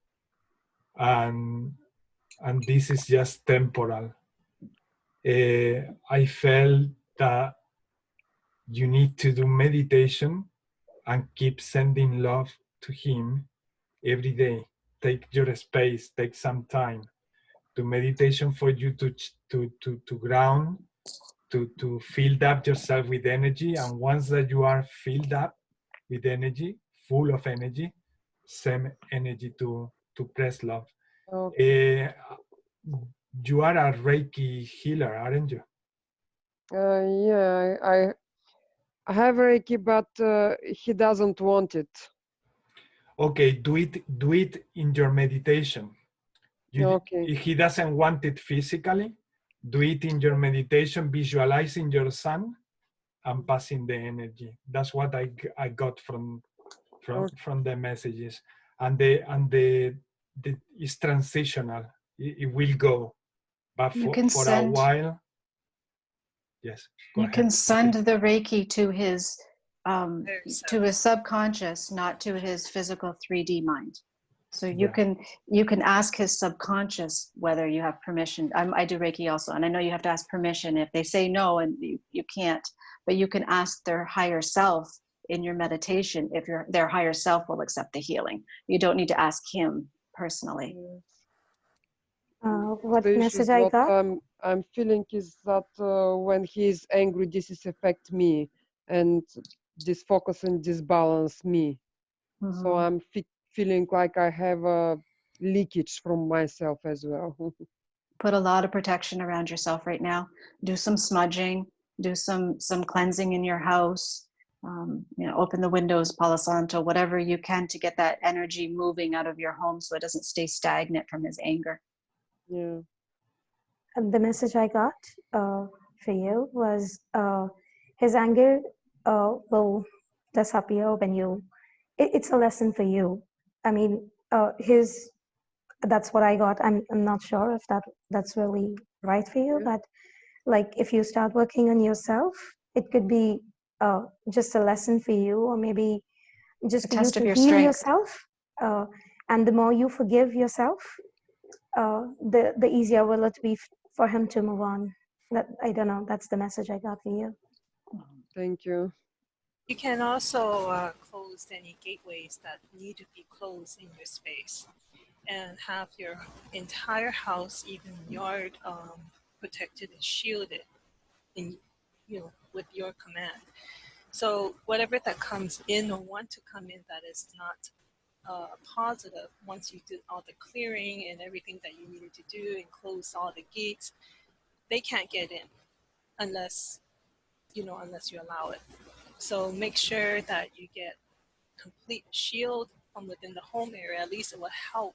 and this is just temporal. I felt that you need to do meditation and keep sending love to him every day. Take your space, take some time. To meditation for you to ground, to fill up yourself with energy, and once that you are filled up with energy, full of energy, same energy to Preslov. Okay. You are a Reiki healer, aren't you? Yeah, I have Reiki, but he doesn't want it. Okay, do it in your meditation. Okay. If he doesn't want it physically, do it in your meditation, visualizing your son and passing the energy. That's what I got from the messages. And it's transitional. It will go, but for a while. Yes. You can send the Reiki to his subconscious, not to his physical 3D mind. So you can ask his subconscious whether you have permission. I do Reiki also, and I know you have to ask permission. If they say no and you can't, but you can ask their higher self in your meditation if their higher self will accept the healing. You don't need to ask him personally. What message I got? I'm feeling is that when he is angry, this is affect me, and this focus and disbalance me. Mm-hmm. So I'm feeling like I have a leakage from myself as well. Put a lot of protection around yourself right now. Do some smudging, do some cleansing in your house, You know, open the windows, Palo Santo, whatever you can to get that energy moving out of your home so it doesn't stay stagnant from his anger. Yeah. And the message I got for you was his anger will disappear when you, it's a lesson for you. I mean, that's what I got. I'm not sure if that's really right for you, but like if you start working on yourself, it could be just a lesson for you, or maybe just for you to heal yourself. And the more you forgive yourself, the easier will it be for him to move on. That, I don't know, that's the message I got for you. Thank you. You can also close any gateways that need to be closed in your space, and have your entire house, even yard, protected and shielded, in, you know, with your command. So whatever that comes in or want to come in that is not positive, once you did all the clearing and everything that you needed to do and close all the gates, they can't get in unless, you know, unless you allow it. So make sure that you get complete shield from within the home area. At least it will help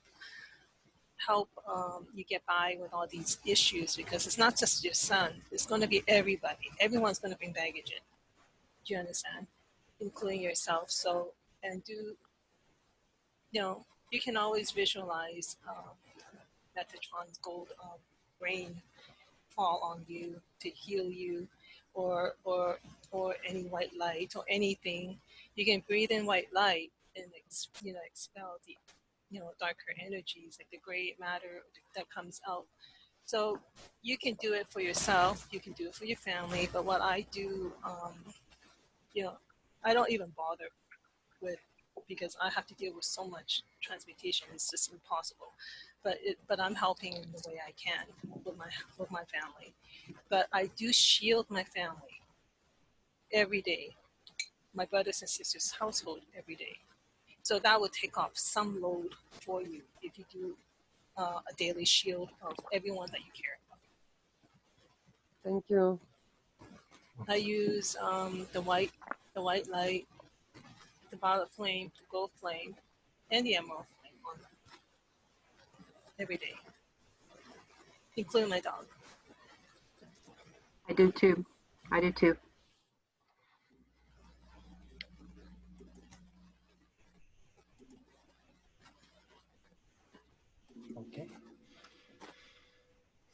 you get by with all these issues, because it's not just your son, it's going to be everybody. Everyone's going to bring baggage in. Do you understand? Including yourself. So, and do, you know, you can always visualize Metatron's gold rain fall on you to heal you, or any white light or anything. You can breathe in white light and expel the darker energies, like the gray matter that comes out. So you can do it for yourself, you can do it for your family, but what I do, I don't even bother with, because I have to deal with so much transmutation, it's just impossible. But I'm helping in the way I can with my family. But I do shield my family every day, my brothers and sisters' household every day. So that will take off some load for you if you do a daily shield of everyone that you care about. Thank you. I use the white light, the violet flame, the gold flame, and the emerald flame on them every day, including my dog. I do too. I do too. Okay.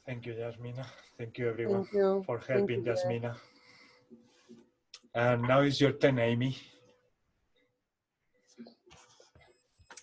Thank you, Jasmina. Thank you, everyone, Thank you. for helping Jasmina. And now it's your turn, Amy.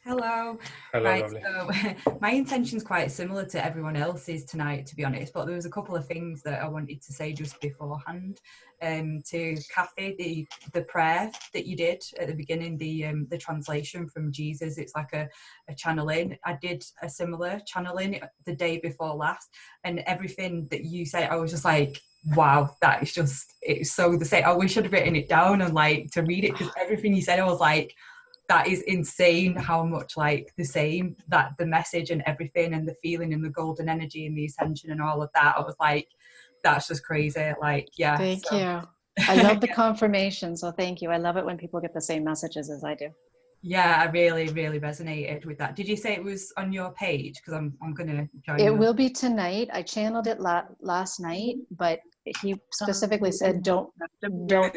Hello. Hello, right, lovely. so my intention's quite similar to everyone else's tonight, to be honest, but there was a couple of things that I wanted to say just beforehand. To Kathy, the prayer that you did at the beginning, the translation from Jesus, it's like a channeling. I did a similar channeling the day before last, and everything that you said, I was just like, wow, that is just, it's so the same. I wish I'd written it down and like to read it, because everything you said, I was like, that is insane how much like the same, that the message and everything and the feeling and the golden energy and the ascension and all of that. I was like, that's just crazy. Like, yeah. Thank you. I love the confirmation. So thank you. I love it when people get the same messages as I do. Yeah, I really, really resonated with that. Did you say it was on your page? Because I'm going to join It will be tonight. I channeled it last night, but he specifically said don't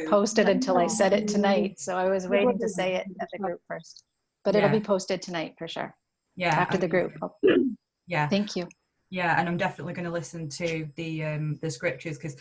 post it until I said it tonight. So I was waiting to say it at the group first, but it'll be posted tonight for sure. Yeah, after the group. Yeah, thank you. Yeah, and I'm definitely going to listen to the scriptures, because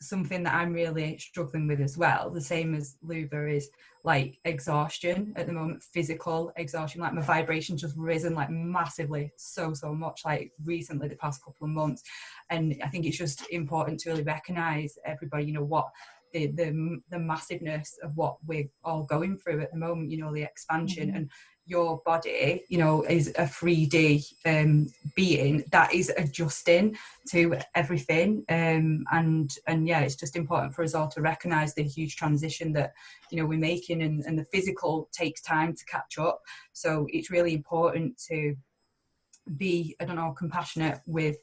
something that I'm really struggling with as well, the same as Luva, is like exhaustion at the moment, physical exhaustion. Like my vibration just risen like massively, so much, like recently the past couple of months. And I think it's just important to really recognize everybody, you know, what the massiveness of what we're all going through at the moment, you know, the expansion. And your body, you know, is a 3D being that is adjusting to everything, and yeah, it's just important for us all to recognize the huge transition that, you know, we're making, and the physical takes time to catch up. So it's really important to be, I don't know, compassionate with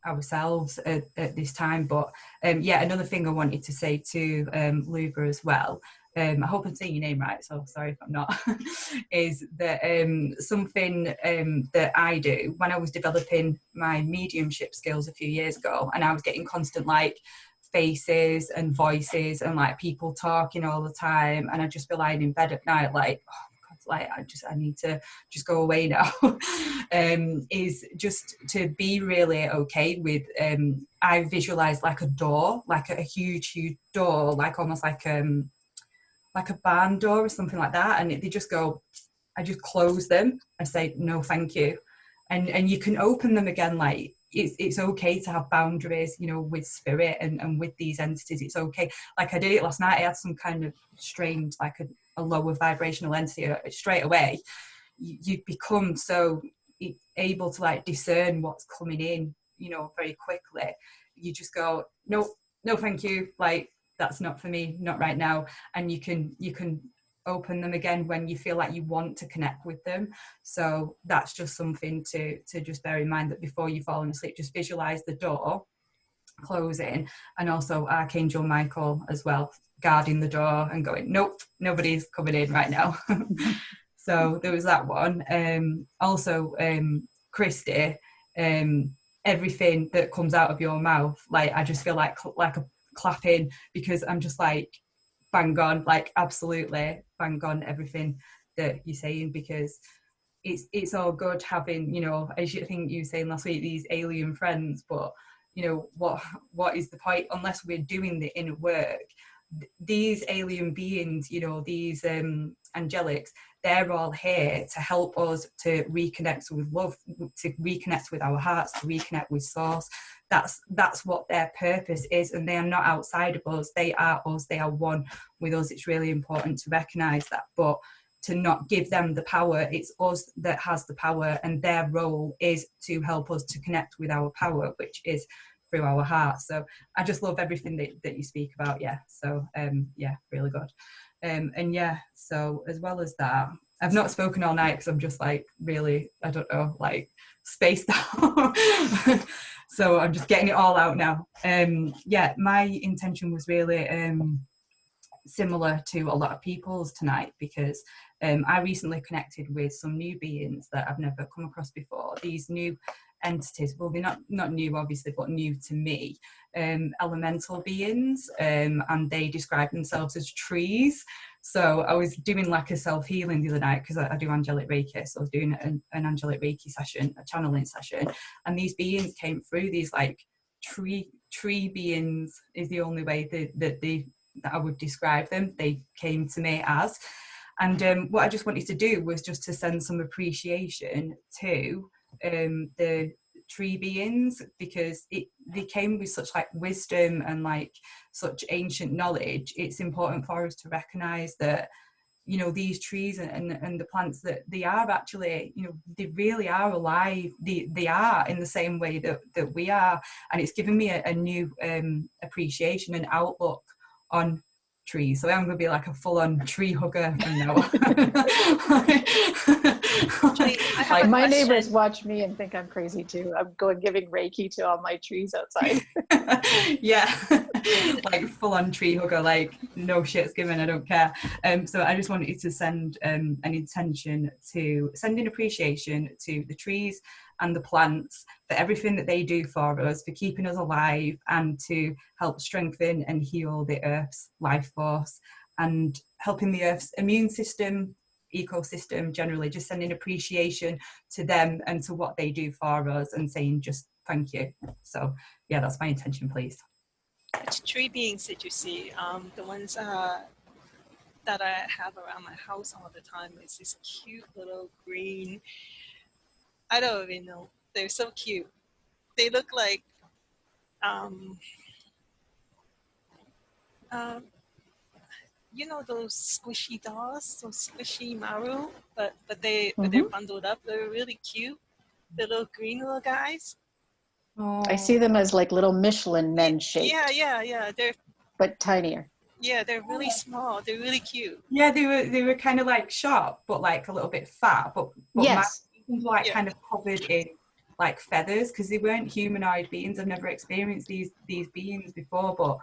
ourselves at this time. But yeah, another thing I wanted to say to Luva as well, I hope I'm saying your name right, so sorry if I'm not, is that something that I do when I was developing my mediumship skills a few years ago, and I was getting constant like faces and voices and like people talking all the time, and I'd just be lying in bed at night like, oh God, like I need to just go away now. Is just to be really okay with, I visualize like a door, like a huge door, like almost like a barn door or something like that, and they just go, I just close them and say no thank you, and you can open them again. Like it's okay to have boundaries, you know, with spirit and with these entities. It's okay. Like I did it last night. I had some kind of strange, like a lower vibrational entity. Straight away you become so able to like discern what's coming in, you know, very quickly. You just go, no thank you, like that's not for me, not right now. And you can open them again when you feel like you want to connect with them. So that's just something to just bear in mind, that before you fall asleep, just visualize the door closing, and also Archangel Michael as well, guarding the door and going, nope, nobody's coming in right now. So there was that one. Also, Christy, everything that comes out of your mouth, like I just feel like a clapping, because I'm just like bang on, like absolutely bang on everything that you're saying, because it's all good having, you know, as you think you were saying last week, these alien friends, but you know what is the point unless we're doing the inner work? These alien beings, you know, these angelics, they're all here to help us to reconnect with love, to reconnect with our hearts, to reconnect with source. That's what their purpose is, and they are not outside of us. They are us. They are one with us. It's really important to recognize that, but to not give them the power. It's us that has the power, and their role is to help us to connect with our power, which is through our hearts. So I just love everything that you speak about. Yeah. So yeah, really good. And yeah, so as well as that, I've not spoken all night because I'm just like really, I don't know, like spaced out. So I'm just getting it all out now. Yeah, my intention was really similar to a lot of people's tonight, because I recently connected with some new beings that I've never come across before. These new entities, well, they're not new obviously, but new to me, elemental beings, and they describe themselves as trees. So I was doing like a self-healing the other night, because I do angelic Reiki, so I was doing an angelic Reiki session, a channeling session, and these beings came through, these like tree beings is the only way that I would describe them. They came to me as, and what I just wanted to do was just to send some appreciation to the tree beings, because they came with such like wisdom and like such ancient knowledge. It's important for us to recognize that, you know, these trees and the plants, that they are actually, you know, they really are alive. They are in the same way that we are, and it's given me a new appreciation and outlook on trees. So I'm going to be like a full-on tree hugger from now on. Like, my neighbors watch me and think I'm crazy too. I'm giving Reiki to all my trees outside. Yeah, like full-on tree hugger, like no shit's given, I don't care. So I just wanted to send an intention to sending appreciation to the trees and the plants for everything that they do for us, for keeping us alive, and to help strengthen and heal the Earth's life force, and helping the Earth's immune system, ecosystem generally, just sending appreciation to them and to what they do for us, and saying just thank you. So yeah, that's my intention, please. Which tree beings did you see? The ones that I have around my house all the time is this cute little green, I don't even know, they're so cute. They look like you know those squishy dolls, those squishy maru, but they're bundled up. They're really cute. The little green little guys. Oh. I see them as like little Michelin men shaped. Yeah. They're but tinier. Yeah, they're really small. They're really cute. Yeah, they were kind of like sharp, but like a little bit fat. But yes, like kind of covered in like feathers, because they weren't humanoid beings. I've never experienced these beings before, but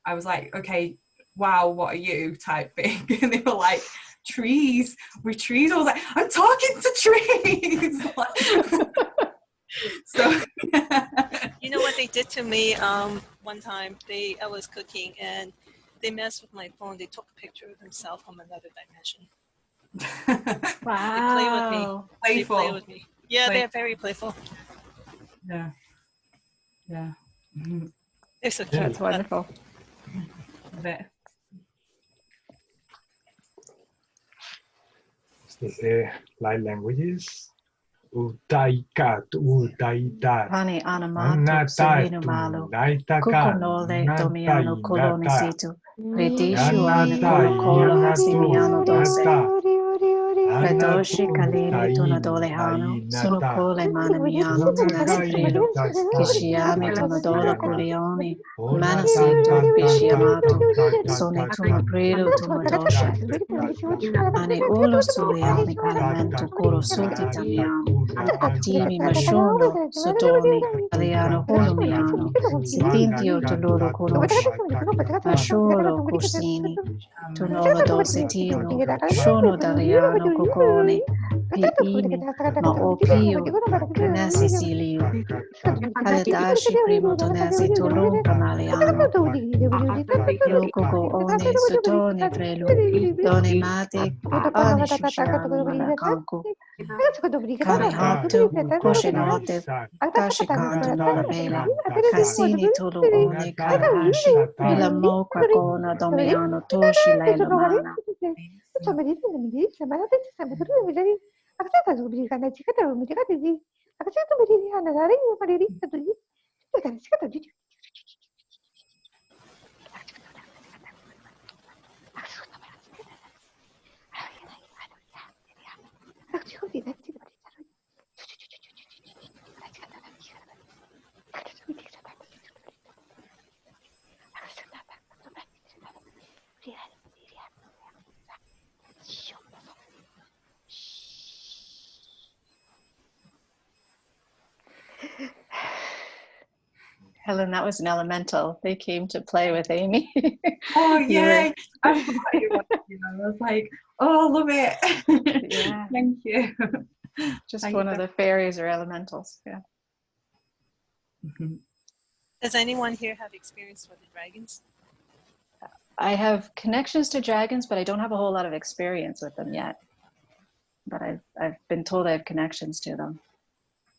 I was like, okay, wow, what are you type thing. And they were like, trees, we're trees. I was like, I'm talking to trees. So you know what they did to me one time? I was cooking and they messed with my phone. They took a picture of themselves from another dimension. Wow. They play with me. Playful. They play with me. Yeah, they're very playful. Yeah. Yeah. They're so cute. That's wonderful. The light languages. Utaikat, utaitat. Hani anamatu sevinu malu. Kukonole domiano kolonisitu. Redishu anekolo kola hasimiano dose. Redoshi kalini tunadole hano. Sunukole manamiano tunasi frilu. Kishiami tunadola kulioni. Manasitu bishiamatu. Soni tunabrilu tunadoshe. Ani ulo suliani kalamentu kuro suti tamiano. Atimi mashuno sudoni aliano hulumiano. Sitintio tululu kurosh. Mashulo kursini. Tunolo dosetino. Shono daliano kokoni. Piini ma opio. Kanasi siliu. Kaletashi primo tonesi tulum panaliano. Lokoko one sutoni frelu. Doni mate. Ani shushiano manakanku. Kari hatu, koshinote, kashikanto nola bela, kasini tulu one karahashi, mila mo krakona domiano toshi lela mana. Helen, that was an elemental. They came to play with Amy. Oh, yay. I was like, oh, love it. Yeah. Thank you. Just one of the fairies or elementals. Yeah. Does anyone here have experience with the dragons? I have connections to dragons, but I don't have a whole lot of experience with them yet. But I've been told I have connections to them.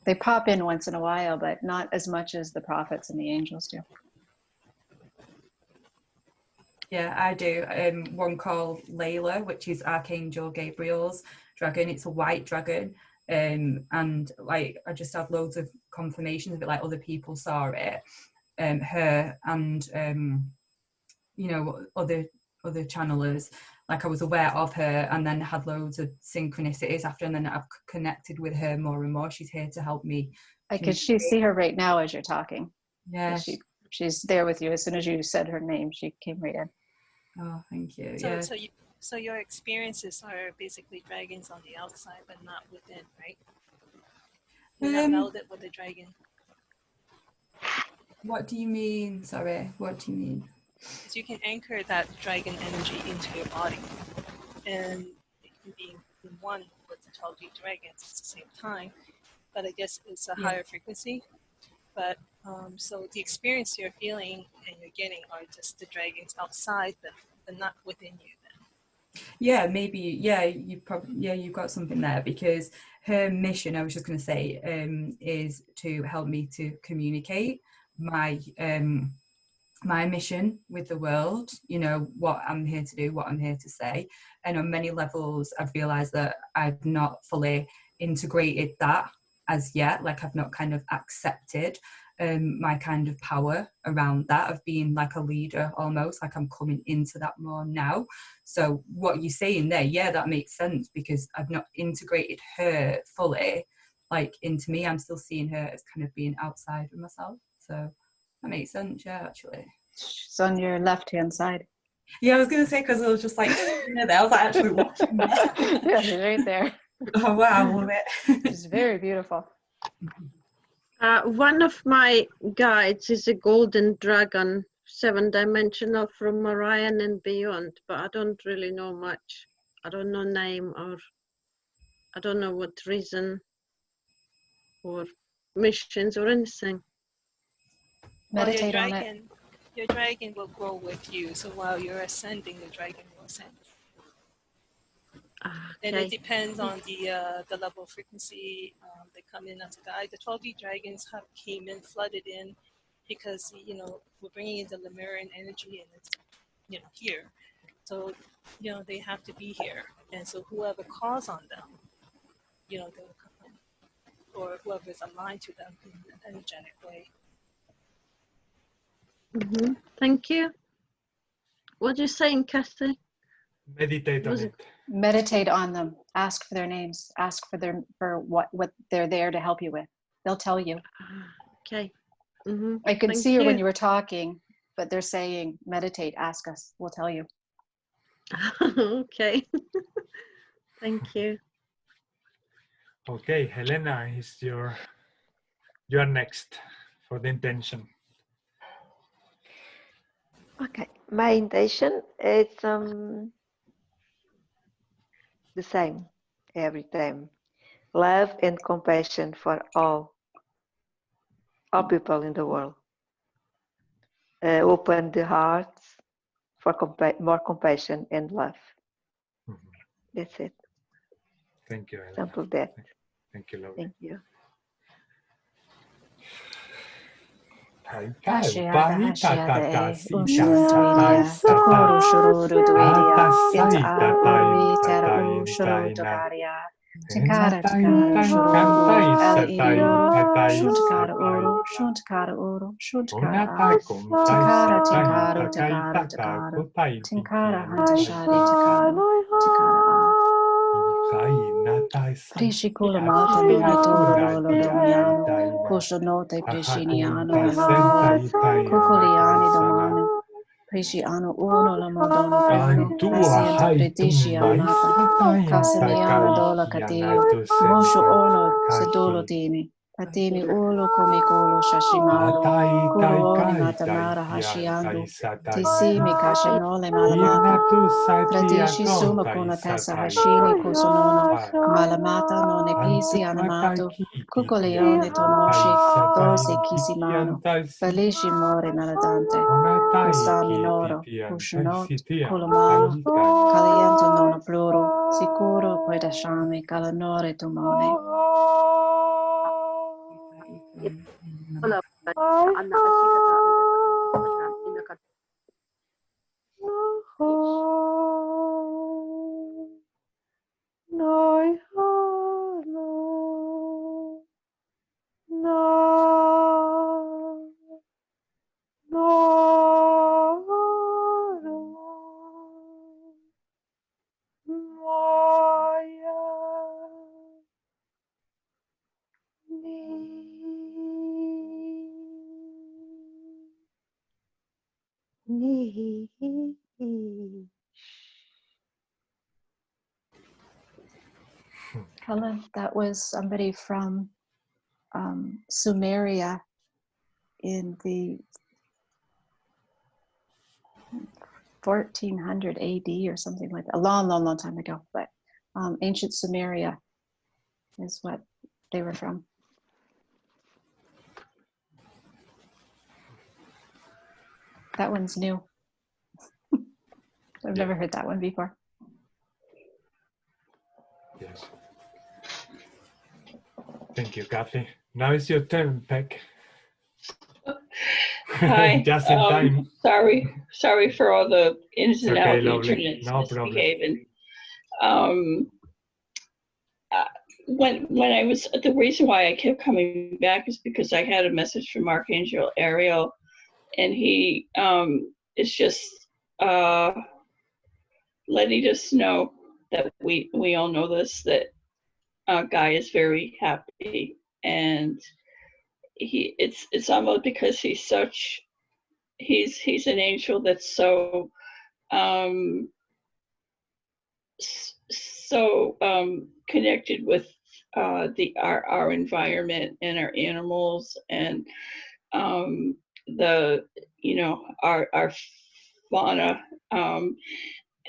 They pop in once in a while, but not as much as the prophets and the angels do. Yeah, I do. One called Layla, which is Archangel Gabriel's dragon. It's a white dragon. And like I just had loads of confirmations of it, like other people saw it. Her and you know, other channelers, like I was aware of her and then had loads of synchronicities after, and then I've connected with her more and more. She's here to help me. I can see her right now as you're talking. Yeah. She's there with you. As soon as you said her name, she came right in. Oh, thank you. So, yeah. So your experiences are basically dragons on the outside, but not within, right? You're not melded with the dragon. What do you mean? Sorry, what do you mean? Because you can anchor that dragon energy into your body, and it can be in one with the 12G dragons at the same time, but I guess it's a higher frequency. But so the experience you're feeling and you're getting are just the dragons outside, but not within you. Then. Yeah, maybe. Yeah, you've got something there, because her mission, I was just going to say, is to help me to communicate my my mission with the world, you know, what I'm here to do, what I'm here to say. And on many levels, I've realized that I've not fully integrated that as yet. Like I've not kind of accepted my kind of power around that, of being like a leader almost. Like I'm coming into that more now. So what you're saying there, yeah, that makes sense, because I've not integrated her fully like into me. I'm still seeing her as kind of being outside of myself. So that makes sense, yeah, actually. She's on your left-hand side. Yeah, I was going to say, because I was just like, there. I was like, actually watching that. Yeah, she's right there. Oh, wow, I love it. She's very beautiful. One of my guides is a golden dragon seven-dimensional from Orion and beyond, but I don't really know much. I don't know name, or I don't know what reason or missions or anything. Well, Meditate on it. Your dragon will grow with you. So while you're ascending, the dragon will ascend. And it depends on the level of frequency they come in as a guide. The 12D dragons have came in, flooded in, because we're bringing in the Lemurian energy, and it's here. So they have to be here, and so whoever calls on them, they'll come in, or whoever is aligned to them in an energetic way. Thank you. What are you saying, Kathy? Meditate on it. Meditate on them. Ask for their names. Ask for what they're there to help you with. They'll tell you. Okay. I could see you when you were talking, but they're saying, meditate, ask us. We'll tell you. Okay. Thank you. Okay, Helena, you are next for the intention. Okay, my intention is the same every time. Love and compassion for all people in the world. Open the hearts for more compassion and love. That's it. Thank you, Helena. Simple that. Thank you, Laura. Thank you. Tinkara tikara shuru ala irioro shuntakara oro shuntakara oro shuntakara tikara tikaru takaru takaru tinkara hantashari takaru tikara Prishikula mata loritora lolo domiano kosho note prishiniano kukuliani domano Prishiano uno la modono paziente predishianata casaniano dola cateo mosho ono sedolo timi patimi ulo come colo shashimaro kuro oni matamara hashiando tisimi kashanole malamata pradishi suma kuna tasa hashini kosonona malamata non episi anamato kukoleone tonoshi dose kisimano balishi more naladante Usami noro, ushanot, colomano, caliento nono pluro, sicuro poi lasciami calanore tumone. Helen, that was somebody from Sumeria in the 1400 AD or something like that. A long, long, long time ago. But ancient Sumeria is what they were from. That one's new. I've never heard that one before. Yes. Thank you, Kathy. Now it's your turn, Peck. Hi. Just in time. Sorry for all the ins and outs. The lovely. internet's No problem. misbehaving. When I was, the reason why I kept coming back is because I had a message from Archangel Ariel, and he is just letting us know that we all know this, that Guy is very happy, and it's almost because he's an angel that's so connected with our environment and our animals, and the, you know, our fauna.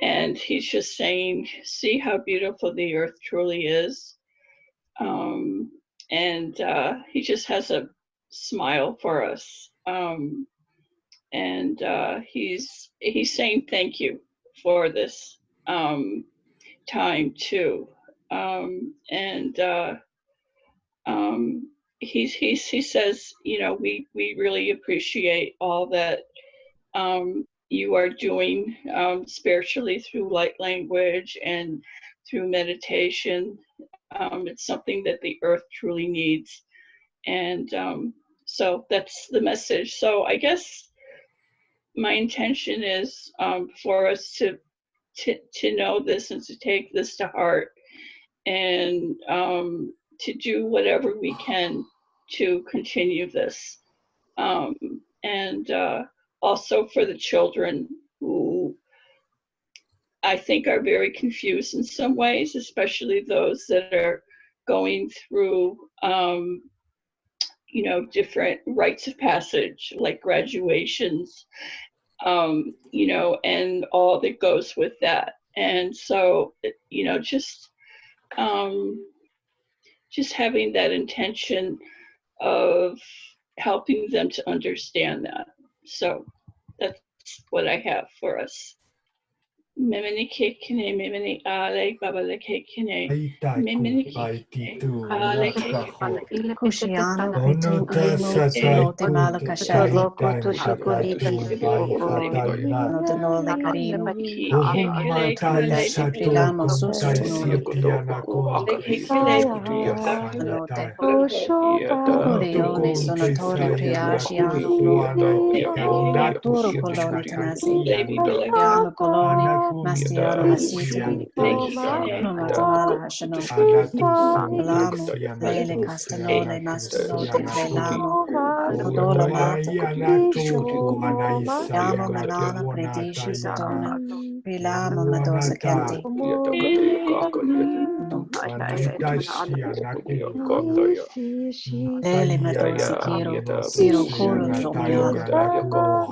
And he's just saying, see how beautiful the earth truly is. And he just has a smile for us. And he's saying thank you for this time too. He says, you know, we really appreciate all that you are doing spiritually through light language and through meditation. It's something that the earth truly needs. And so that's the message. So I guess my intention is for us to know this and to take this to heart, and to do whatever we can to continue this. And also for the children who I think are very confused in some ways, especially those that are going through, you know, different rites of passage, like graduations, you know, and all that goes with that. And so, you know, just having that intention of helping them to understand that. So that's what I have for us. Memini kekine, memini ale, babale kekine, memini kekine, ale kekine. Kushiano pitu emo sonote malaka shadi no tenole karino prilamo susutuno anote Leone sonatori priashiano toro coloni tenasi piano coloni mastiano masiti no matamala hashano lamo lele castanole mastanote relamo odola mata yamo manana predishi satona rilamo madosa kenti lele madosa kiro siro kolo tromiano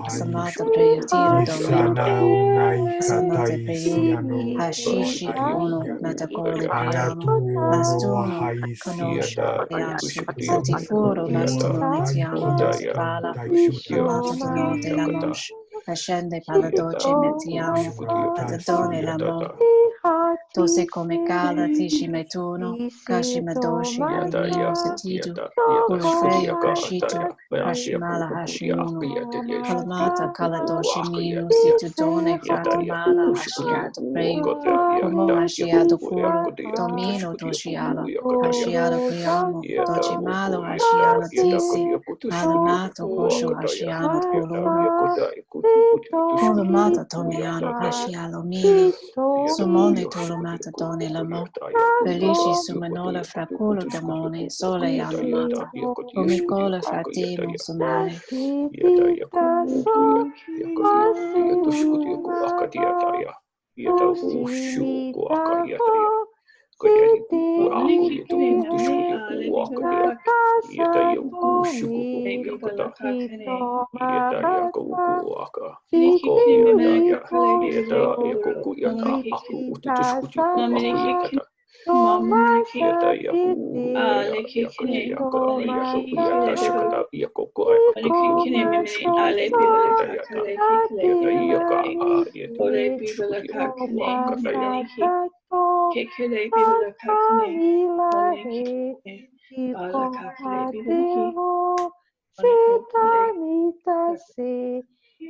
samata preyatiro domino sanote preyu hashishi uno natakole priyamo mastuno conosce yasu satifuro mastuno mitiamo dosipala matutanote lamosh ascende paladoce metiamo patadone l'amor tose come cala tishimetuno kashimadoshi almino setidu ulfreyo kashitu kashimala hashimuno kalamata kaladoshi minu situdone fratamala hashiado preyo como hashiado kuro domino doshiala hashiado priamo dochimalo hashiano tisi malamato kosho hashiano kuluno Kolomata tomiano hashialo mini sumone tolomata done lamo belishi sumanola fraculo domone sole yalamata omicola fratimo sumone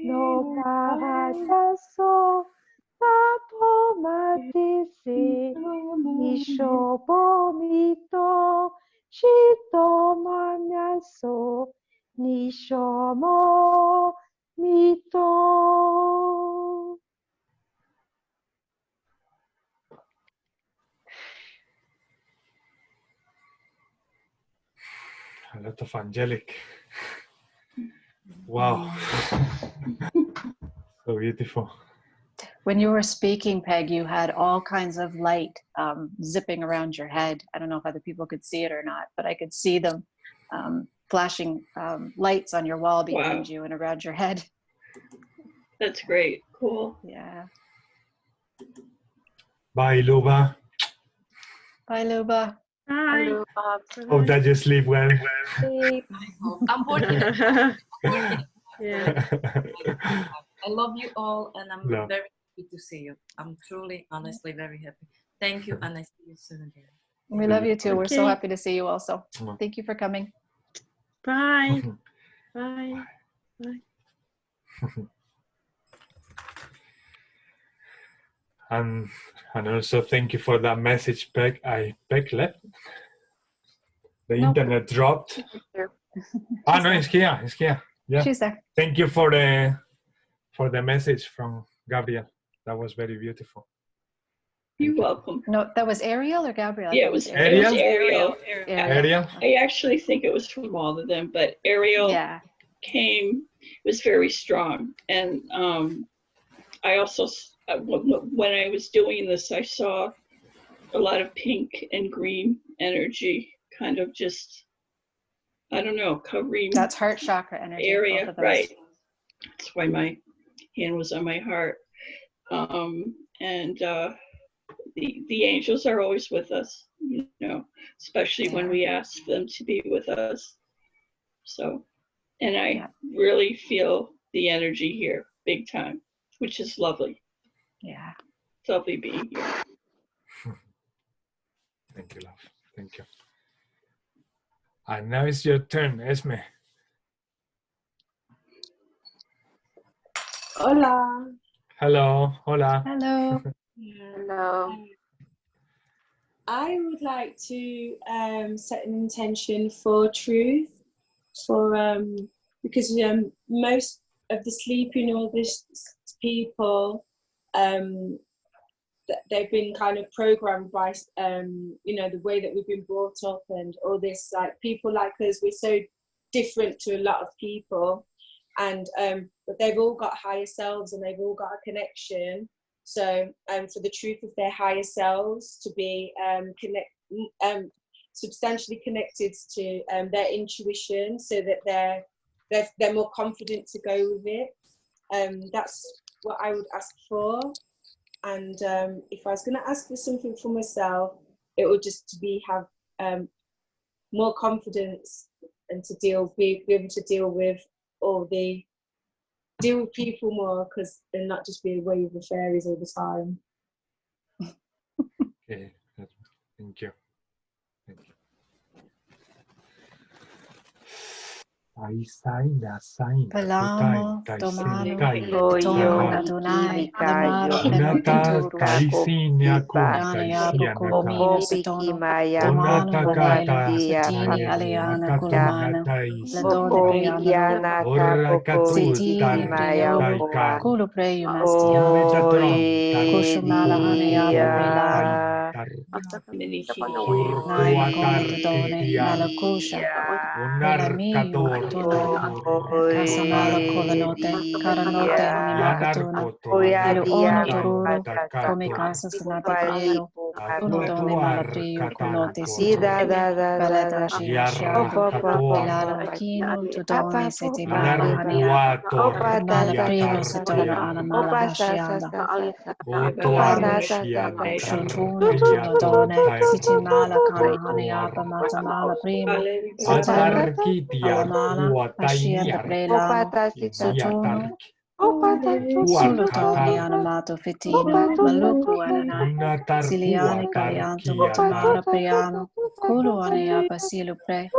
no bahataso tatomatisi nishobomito shitomanyaso nishomo mito. A lot of angelic. Wow. So beautiful. When you were speaking, Peg, you had all kinds of light zipping around your head. I don't know if other people could see it or not, but I could see them flashing lights on your wall behind you and around your head. That's great. Cool. Yeah. Bye, Luba. Bye, Luba. Hi. Hope that you sleep well. I'm working. Yeah. I love you all, and I'm No. very happy to see you. I'm truly, honestly very happy. Thank you, and I see you soon again. We love you too. We're so Okay. happy to see you also. Thank you for coming. Bye. Bye. Bye. And also thank you for that message, Peg. Peg left. The internet dropped. Ah, no, it's here. It's here. Yeah. She's there. Thank you for the message from Gabriel. That was very beautiful. You're welcome. No, that was Ariel or Gabriel? Yeah, it was Ariel. Ariel? I actually think it was from all of them, but Ariel came, was very strong. And I also, when I was doing this, I saw a lot of pink and green energy kind of just, I don't know, covering. That's heart chakra energy. Area, both of those. right. That's why my hand was on my heart. The angels are always with us, you know, especially when we ask them to be with us. So, and I really feel the energy here big time, which is lovely. Yeah. It's lovely being here. Thank you, love. Thank you. And now it's your turn, Esme. Hola. Hello. Hola. Hello. Hello. I would like to set an intention for truth, for because most of the sleeping oldest people, they've been kind of programmed by you know, the way that we've been brought up and all this, like people like us, we're so different to a lot of people, and but they've all got higher selves and they've all got a connection. So for the truth of their higher selves to be substantially connected to their intuition, so that they're more confident to go with it. That's what I would ask for. And if I was going to ask for something for myself, it would just to have more confidence and to be able to deal with people more, because they're not just be away with the fairies all the time. Okay, thank you. Thank you. Pelamo, Domano, Tona, Adonai, Adamara, Unata Kaisinia Kuntaisia Comino, Setono, Domano, Vanello, Setini, Aliana, Culumano, Ladone, Priano, Setini, Priolo, Culu Preyu, Mastiano, Coshumala, Haneaba, Relano, Naima, Como, Done, Malacosha, Melamiu, Tono, Casamala, Colanote, Caranote, Animacatuna, Ilu Ono Toruro, Come Casa Sanata Priero, Uno Done Malaprio, Cunote Situ, Baleta Shiashiago, Milano Aquino, Tudone, Sete Mala Hania, Malaprino, Setona, Anamala Hashianda, Shotuna, Tunodone, Siti Mala, Kana Haniaba, Matamala Primo, Setana, Alamana, Ashienda Prelano, Sotono, Sulotoni Anamato Fetino, Maluku Ananai, Siliani Calianto, Matamara Priano, Kulu Aneapa Silu Pre,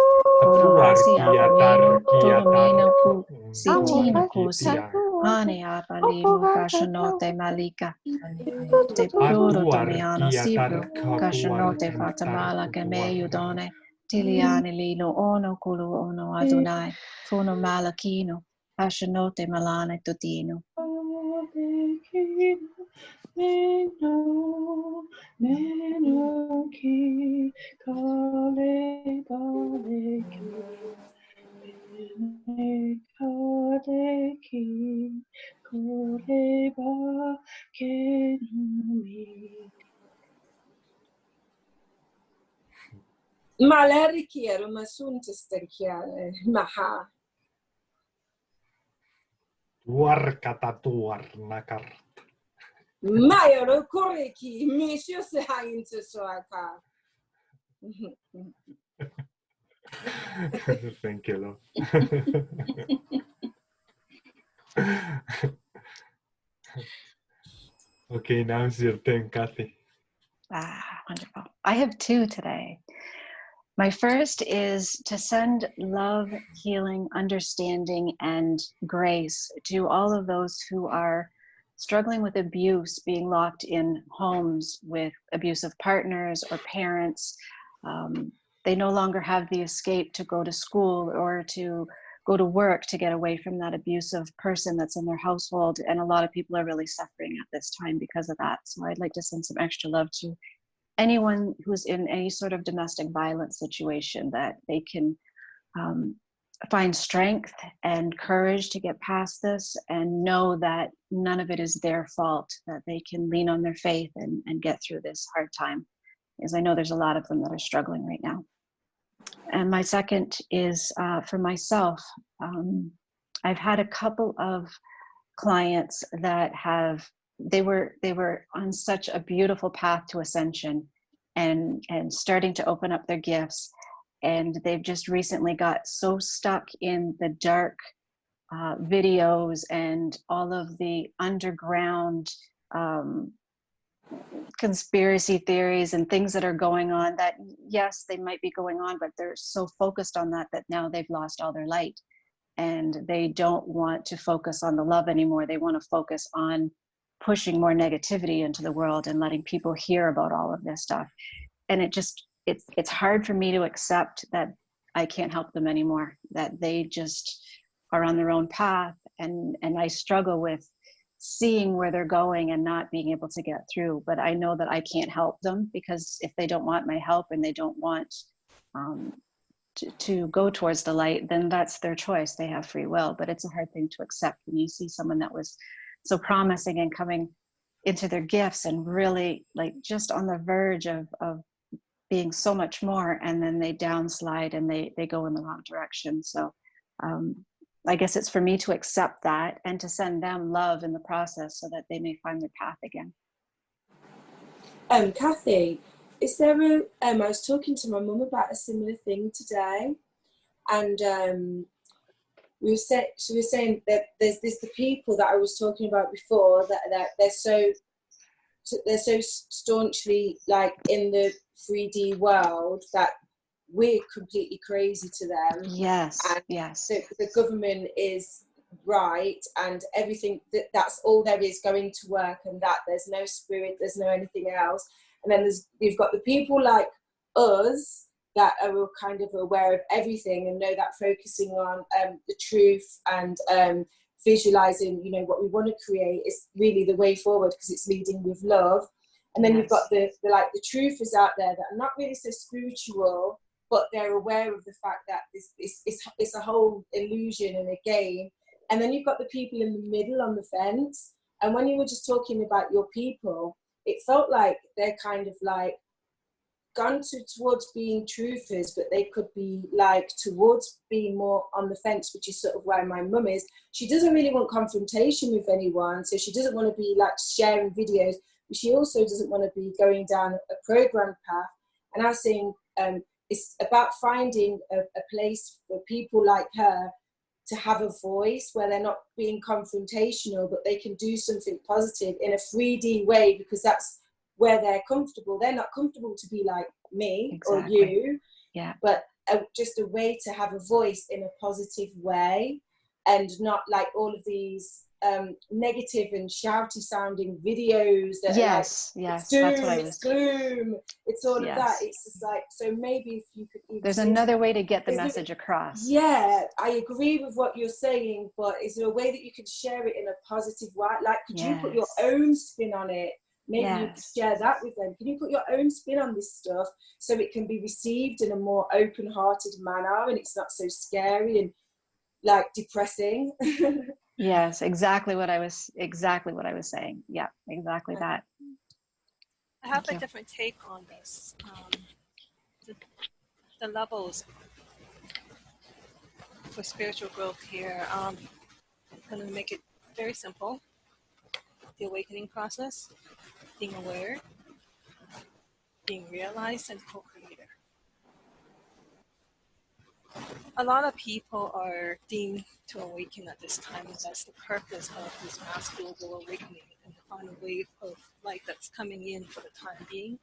Uno Asia Mino, Tolomino Ku, Sitino Kusi, Aneapa Limu, Cashanote Malika, De Pluro Tomiano Sibro, Cashanote Fatamala Cameyu Done, Tiliani Lino Ono Kulu Ono Adonai, Fono Malachino, Ashanote Malane Totino. Maleriki ero masunta stenkiare maha. Tuarkata tuarnakart. Mayoro koriki misho se hainte soaka. Thank you, love. Okay, now it's your turn, Kathy. Wonderful. I have two today. My first is to send love, healing, understanding, and grace to all of those who are struggling with abuse, being locked in homes with abusive partners or parents. They no longer have the escape to go to school or to go to work to get away from that abusive person that's in their household. And a lot of people are really suffering at this time because of that. So I'd like to send some extra love to anyone who's in any sort of domestic violence situation, that they can find strength and courage to get past this and know that none of it is their fault, that they can lean on their faith and get through this hard time. Because I know there's a lot of them that are struggling right now. And my second is for myself. I've had a couple of clients that they were on such a beautiful path to ascension and starting to open up their gifts, and they've just recently got so stuck in the dark videos and all of the underground conspiracy theories and things that are going on, that yes, they might be going on, but they're so focused on that now they've lost all their light, and they don't want to focus on the love anymore. They want to focus on pushing more negativity into the world and letting people hear about all of this stuff. And it's hard for me to accept that I can't help them anymore, that they just are on their own path, and I struggle with seeing where they're going and not being able to get through. But I know that I can't help them, because if they don't want my help and they don't want to go towards the light, then that's their choice. They have free will. But it's a hard thing to accept when you see someone that was so promising and coming into their gifts and really like just on the verge of being so much more, and then they downslide and they go in the wrong direction. So I guess it's for me to accept that and to send them love in the process so that they may find their path again. Kathy, is there I was talking to my mum about a similar thing today, and she was saying that there's the people that I was talking about before, that they're so staunchly like in the 3D world that we're completely crazy to them. Yes, and yes. The government is right, and everything that's all there is going to work, and that there's no spirit, there's no anything else. And then you've got the people like us that are kind of aware of everything and know that focusing on the truth and visualizing, you know, what we want to create is really the way forward, because it's leading with love. And then you've got the truthers out there that are not really so spiritual, but they're aware of the fact that it's a whole illusion and a game. And then you've got the people in the middle on the fence. And when you were just talking about your people, it felt like they're kind of like gone towards being truthers, but they could be like towards being more on the fence, which is sort of where my mum is. She doesn't really want confrontation with anyone, so she doesn't want to be like sharing videos, but she also doesn't want to be going down a program path. And I was saying it's about finding a place for people like her to have a voice where they're not being confrontational, but they can do something positive in a 3D way, because that's where they're comfortable. They're not comfortable to be like me or you, but just a way to have a voice in a positive way, and not like all of these negative and shouty sounding videos that yes, are like, yes, it's doom, that's what I was. It's gloom, it's all of that. It's just like, so maybe if you could even there's another way to get the message across. Yeah, I agree with what you're saying, but is there a way that you could share it in a positive way? Like, could you put your own spin on it? Maybe you could share that with them. Can you put your own spin on this stuff so it can be received in a more open-hearted manner, and it's not so scary and like depressing? Yes, exactly what I was saying. Yeah, exactly that. I have a different take on this. the levels for spiritual growth here. I'm going to make it very simple. The awakening process, being aware, being realized, and co-creator. A lot of people are deemed to awaken at this time, and that's the purpose of this mass global awakening and on a wave of light that's coming in for the time being.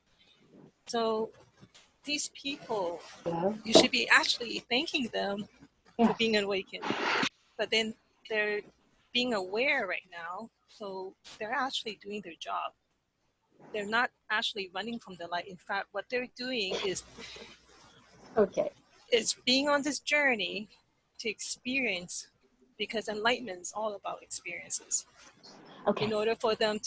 So these people, you should be actually thanking them for being awakened, but then they're being aware right now, so they're actually doing their job. They're not actually running from the light. In fact, what they're doing is is being on this journey to experience, because enlightenment is all about experiences. In order for them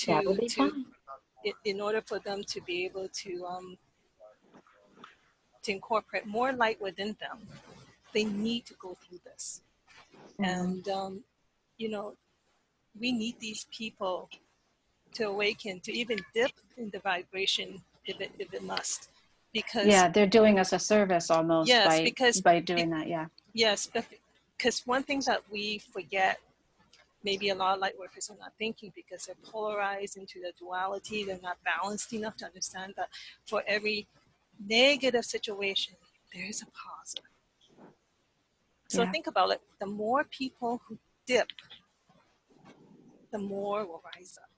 in order for them to be able to incorporate more light within them, they need to go through this. And you know, we need these people to awaken, to even dip in the vibration if it must. Because they're doing us a service almost by doing that. Yes, because one thing that we forget, maybe a lot of light workers are not thinking, because they're polarized into the duality, they're not balanced enough to understand that for every negative situation, there is a positive. So think about it, the more people who dip, the more will rise up.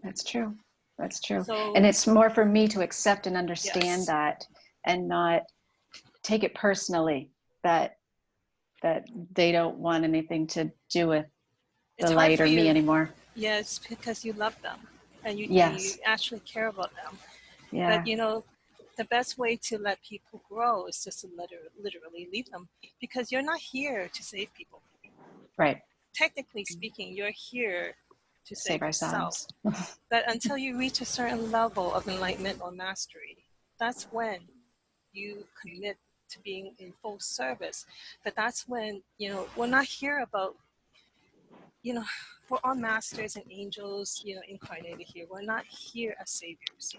That's true. That's true. So, and it's more for me to accept and understand that, and not take it personally that they don't want anything to do with the light or me anymore. Yes, because you love them and you actually care about them. Yeah. But you know, the best way to let people grow is just to literally leave them, because you're not here to save people. Right. Technically speaking, you're here to save ourselves. But until you reach a certain level of enlightenment or mastery, that's when you commit to being in full service. But that's when, you know, we're not here about, you know, we're all masters and angels, you know, incarnated here. We're not here as saviors.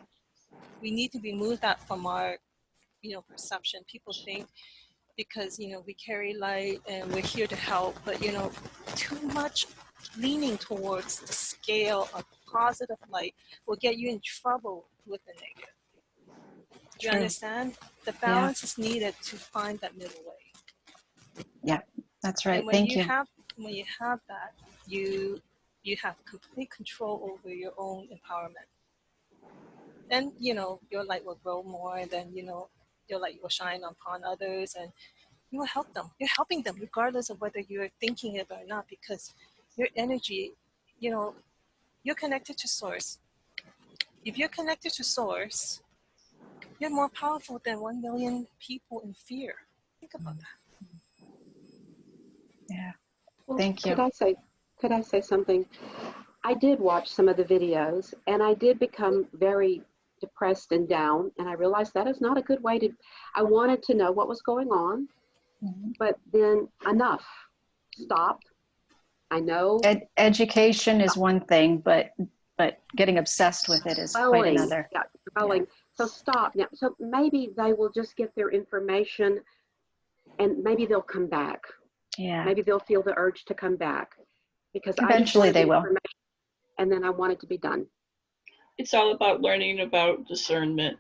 We need to remove that from our, you know, perception. People think because, you know, we carry light and we're here to help, but, you know, too much leaning towards the scale of positive light will get you in trouble with the negative. Do you understand? The balance is needed to find that middle way. Yeah, that's right. And when Thank you you. When you have that, you have complete control over your own empowerment. Then, you know, your light will grow more, and then, you know, your light will shine upon others, and you will help them. You're helping them regardless of whether you're thinking it or not, because your energy, you know, you're connected to source. If you're connected to source, you're more powerful than 1 million people in fear. Think about that. Yeah. Well, thank you. Could I say something? I did watch some of the videos, and I did become very depressed and down, and I realized that is not a good way to. I wanted to know what was going on, but then enough. Stop. I know. Education is one thing, but getting obsessed with it is quite another. Yeah, dwelling. So stop now. So maybe they will just get their information, and maybe they'll come back. Yeah. Maybe they'll feel the urge to come back, because eventually they will. And then I want it to be done. It's all about learning about discernment.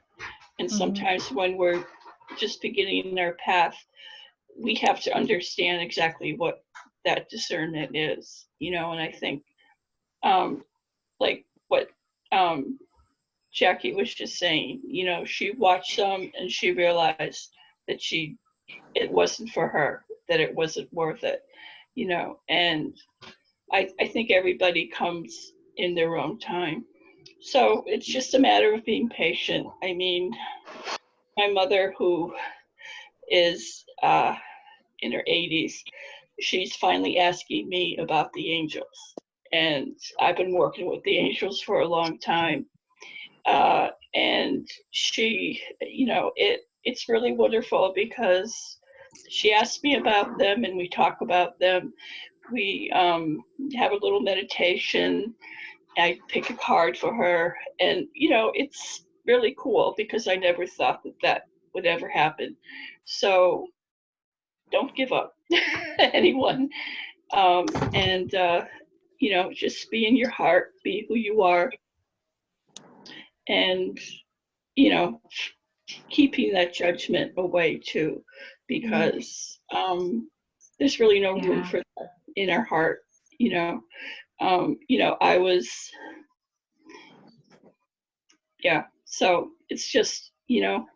And sometimes when we're just beginning our path, we have to understand exactly what that discernment is, you know. And I think like what Jackie was just saying, you know, she watched some and she realized that it wasn't for her, that it wasn't worth it, you know. And I think everybody comes in their own time. So it's just a matter of being patient. I mean, my mother, who is in her 80s, she's finally asking me about the angels. And I've been working with the angels for a long time. And she, you know, it's really wonderful because she asks me about them and we talk about them. We have a little meditation. I pick a card for her, and you know, it's really cool because I never thought that whatever happened. So don't give up, anyone. And you know, just be in your heart, be who you are, and you know, keeping that judgment away too, because there's really no room for that in our heart. You know, I was, so it's just, you know,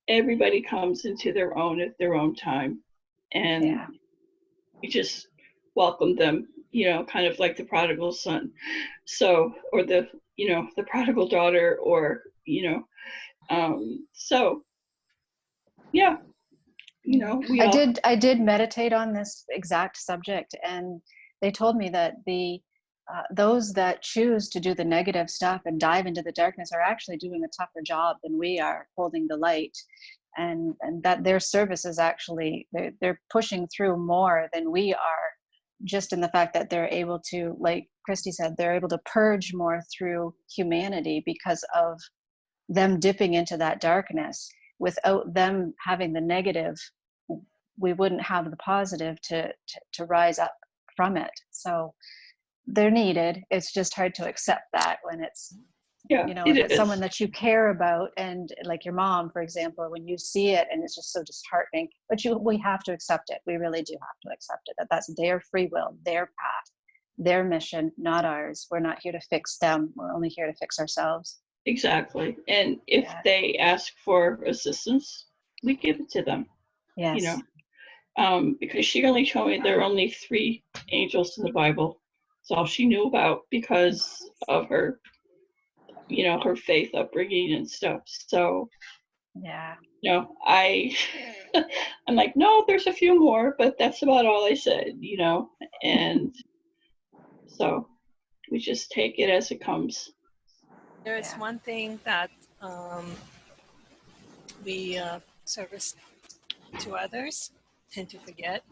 everybody comes into their own at their own time, and you just welcome them, you know, kind of like the prodigal son, so, or the, you know, the prodigal daughter, or, you know, so yeah, you know, I did meditate on this exact subject, and they told me that those that choose to do the negative stuff and dive into the darkness are actually doing a tougher job than we are holding the light, and that their service is actually, they're pushing through more than we are, just in the fact that they're able to, like Christy said, they're able to purge more through humanity because of them dipping into that darkness. Without them having the negative, we wouldn't have the positive to rise up from it. So they're needed. It's just hard to accept that when it's, you know, if it's someone that you care about, and like your mom, for example, when you see it and it's just so disheartening, but we have to accept it. We really do have to accept it, that that's their free will, their path, their mission, not ours. We're not here to fix them. We're only here to fix ourselves. Exactly. And if they ask for assistance, we give it to them. Yes. You know, because she only told me there are only 3 angels in the Bible. That's all she knew about because of her, you know, her faith upbringing and stuff. So, you know, I'm like, no, there's a few more, but that's about all I said, you know, and so we just take it as it comes. There is one thing that we service to others tend to forget,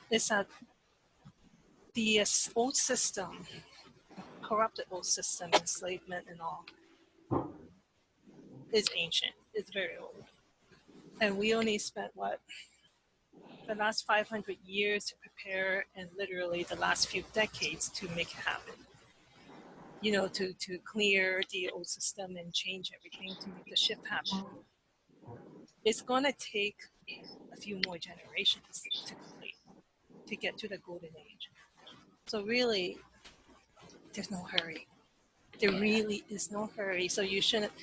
is that the old system, corrupted old system, enslavement and all, is ancient. It's very old. And we only spent, what, the last 500 years to prepare, and literally the last few decades to make it happen. You know, to clear the old system and change everything to make the shift happen. It's going to take a few more generations to complete, to get to the golden age. So really, there's no hurry. There really is no hurry. So you shouldn't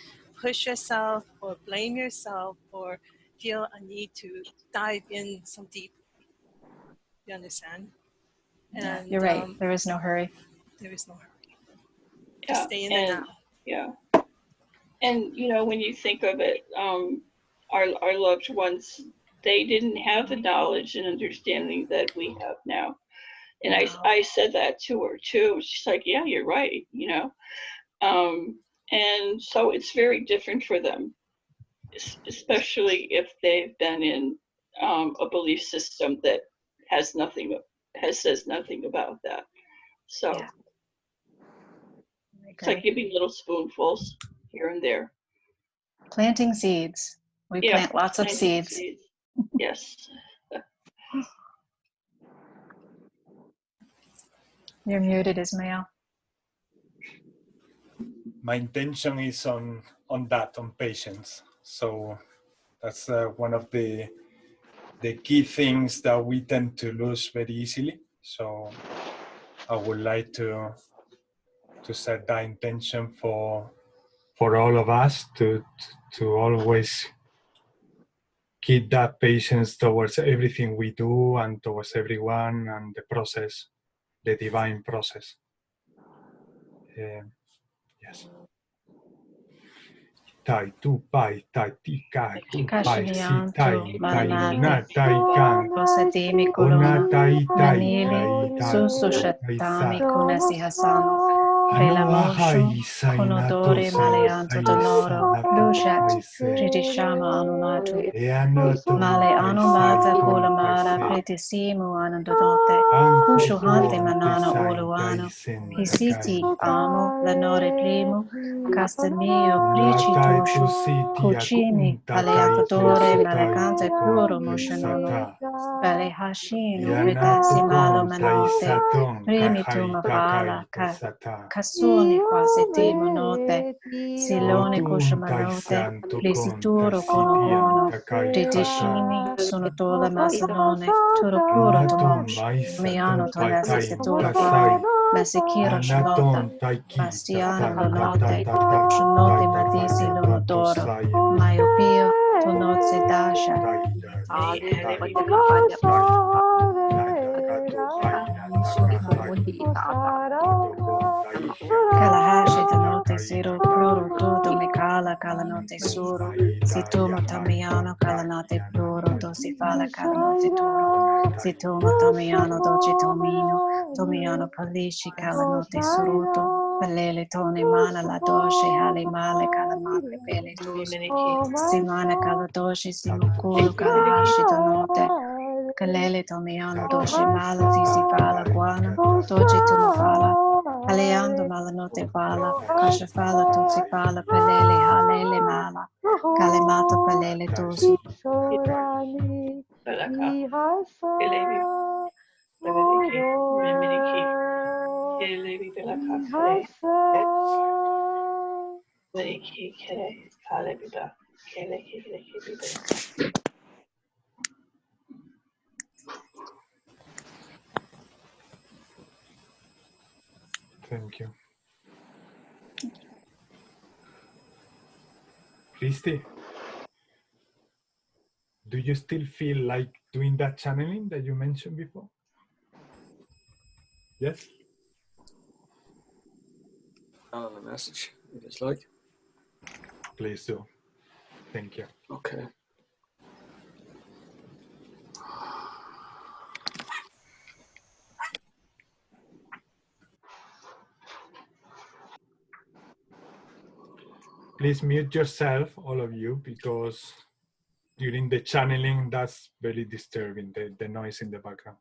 push yourself or blame yourself or feel a need to dive in so deep. You understand? And, you're right. There is no hurry. There is no hurry. Just stay in the now. Yeah. And, you know, when you think of it, our loved ones, they didn't have the knowledge and understanding that we have now. And I said that to her too. She's like, yeah, you're right, you know. And so it's very different for them, especially if they've been in a belief system that says nothing about that. So it's like giving little spoonfuls here and there. Planting seeds. We plant lots of seeds. Yes. You're muted, Ismael. My intention is on that, on patience. So that's one of the key things that we tend to lose very easily. So I would like to set that intention for all of us to always keep that patience towards everything we do and towards everyone and the process, the divine process. Yes. Tai tu pai tai ti kai tu pai si tai tai na tai kan ona tai tai tai tai Susushatami kunasi hasano Pelamosho, Conodore Maleanto Donoro, Lushat, Pritishama Anumatu, Male Anumata Colamara, Pritisimu Anandote, Kushuhante Manana Oluano, Hisiti Amo, Lanore Primo, Castamio, Pricitushu, Cucini, Aleatore, Malacante Puro Moshanono, Bale Hashino, Pritasi Malo Manote, Primituma Fala, Casuni quasi timonote, Silone cusciamanote, Plisituro conogono, Titishini, sono tola masalone, Turo pluro tomosh, Miano tolesa setula fai, Masikiro shalota, Bastiano lonote, Shanote madisi lonodoro, Myopio, Tonotse dasha, Kalahashi tanote zero pluro todo mikala kalanote suru situma tamiano kalanate pluro dosi fala kalanote toro situma tamiano doci tomiano palishi kalanote suruto pelele tone mana la doshi hali male kalamate pele dosi simana kaladoshi simukulu kalahashi tanote kalele tomiano doshi mala tisi fala guana doji tumafala Aleando malanote fala, kasha fala tutsi fala, pelele halele mala, kalemata pelele tosu. Thank you. Christy, do you still feel like doing that channeling that you mentioned before? Yes? On the message, if it's like. Please do. Thank you. Okay. Please mute yourself, all of you, because during the channeling, that's very disturbing, the noise in the background.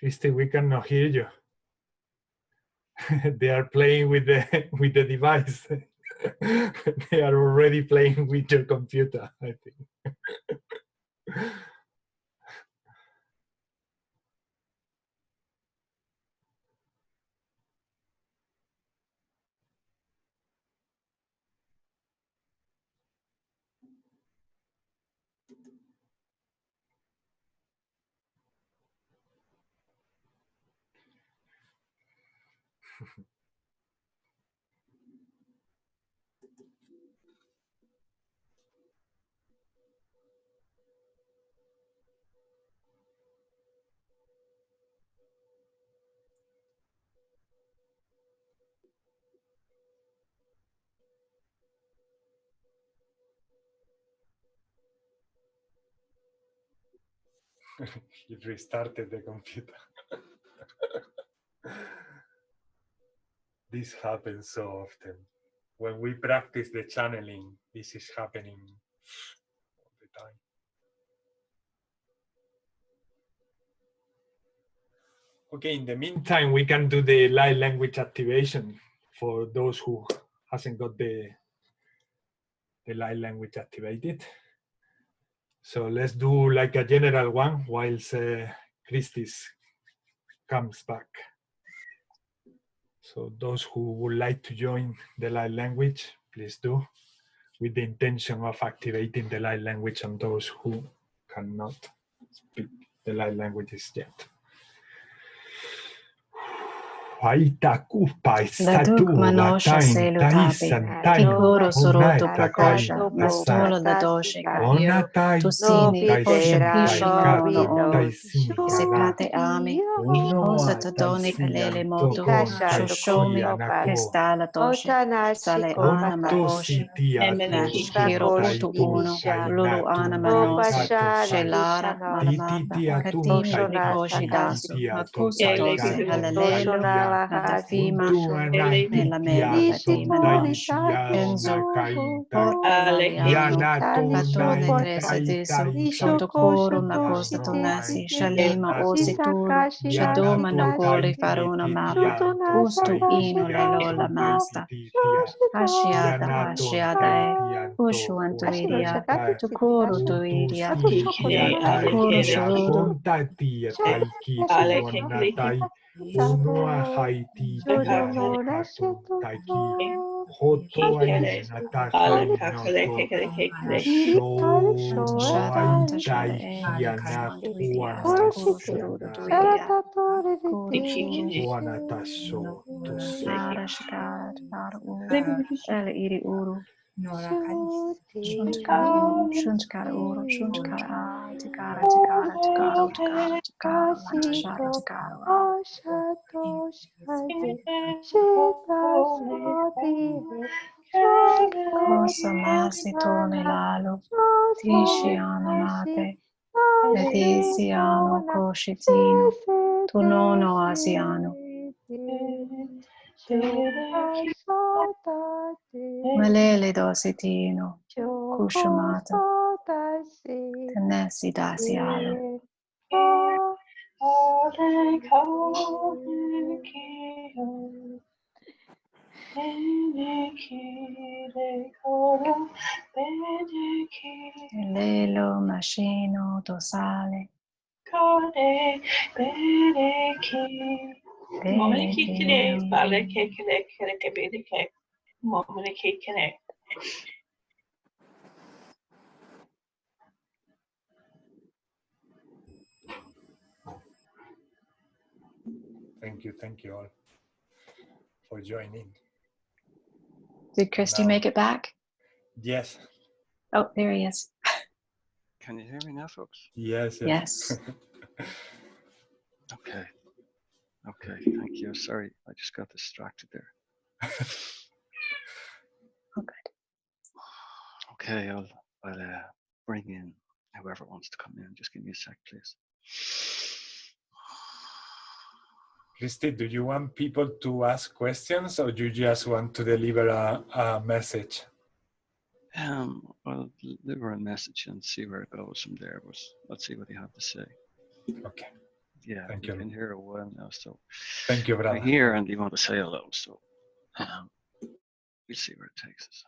Christy, we cannot hear you. They are playing with the device. They are already playing with your computer, I think. He restarted the computer. This happens so often. When we practice the channeling, this is happening all the time. Okay, in the meantime, we can do the light language activation for those who hasn't got the light language activated. So let's do like a general one whilst Christis comes back. So those who would like to join the light language, please do, with the intention of activating the light language on those who cannot speak the light languages yet. Laduk manosha selutapi, kikoro soroto prakosha, mastola dadoshika, tusini kosha pishi mono ono, sekate ami, osa tadoni kalele moto, shoshomi, kestala toshe, sale ana makoshi, nashkiro utu uno, lulu ana manosi, shelara manamata, katima nikoshi dasu, makusa tose halalelo, Natafima, Melamela, Fatima, Enzo, Portaliano, Patone, Tresa Deso, Shantokoro, Makosa Tonasi, Shalima, Osituru, Shadoma, Nogori, Faruna, Mapa, Ustu, Inu, Lelola, Masta, Ashiada, Ashiada, Ushu, Antuiria, Tukuru, Tuiria, Tukuru, Shurudu, Unua Haiti Taiki Hoto Natasha Shuntkara uru, shuntkara tikara, tikara, tikara, tikara, tikara, latashara, tikara. Cosa masi tone lalo, tishiano mate, letisiano coshitino, tu nono asiano. Malele dositino, kushumata, tenesi dasialo. Lelo machino dosale. Thank you all for joining. Did Christy make it back? Yes. Oh, there he is. Can you hear me now, folks? Yes. Yes. Okay, thank you. Sorry, I just got distracted there. Oh, good. Okay, I'll bring in whoever wants to come in. Just give me a sec, please. Christy, do you want people to ask questions or do you just want to deliver a message? I'll deliver a message and see where it goes from there, but let's see what you have to say. Okay. Yeah, Thank you've you. been here a while now, so thank you, brother. I'm here and you want to say hello, so we'll see where it takes us.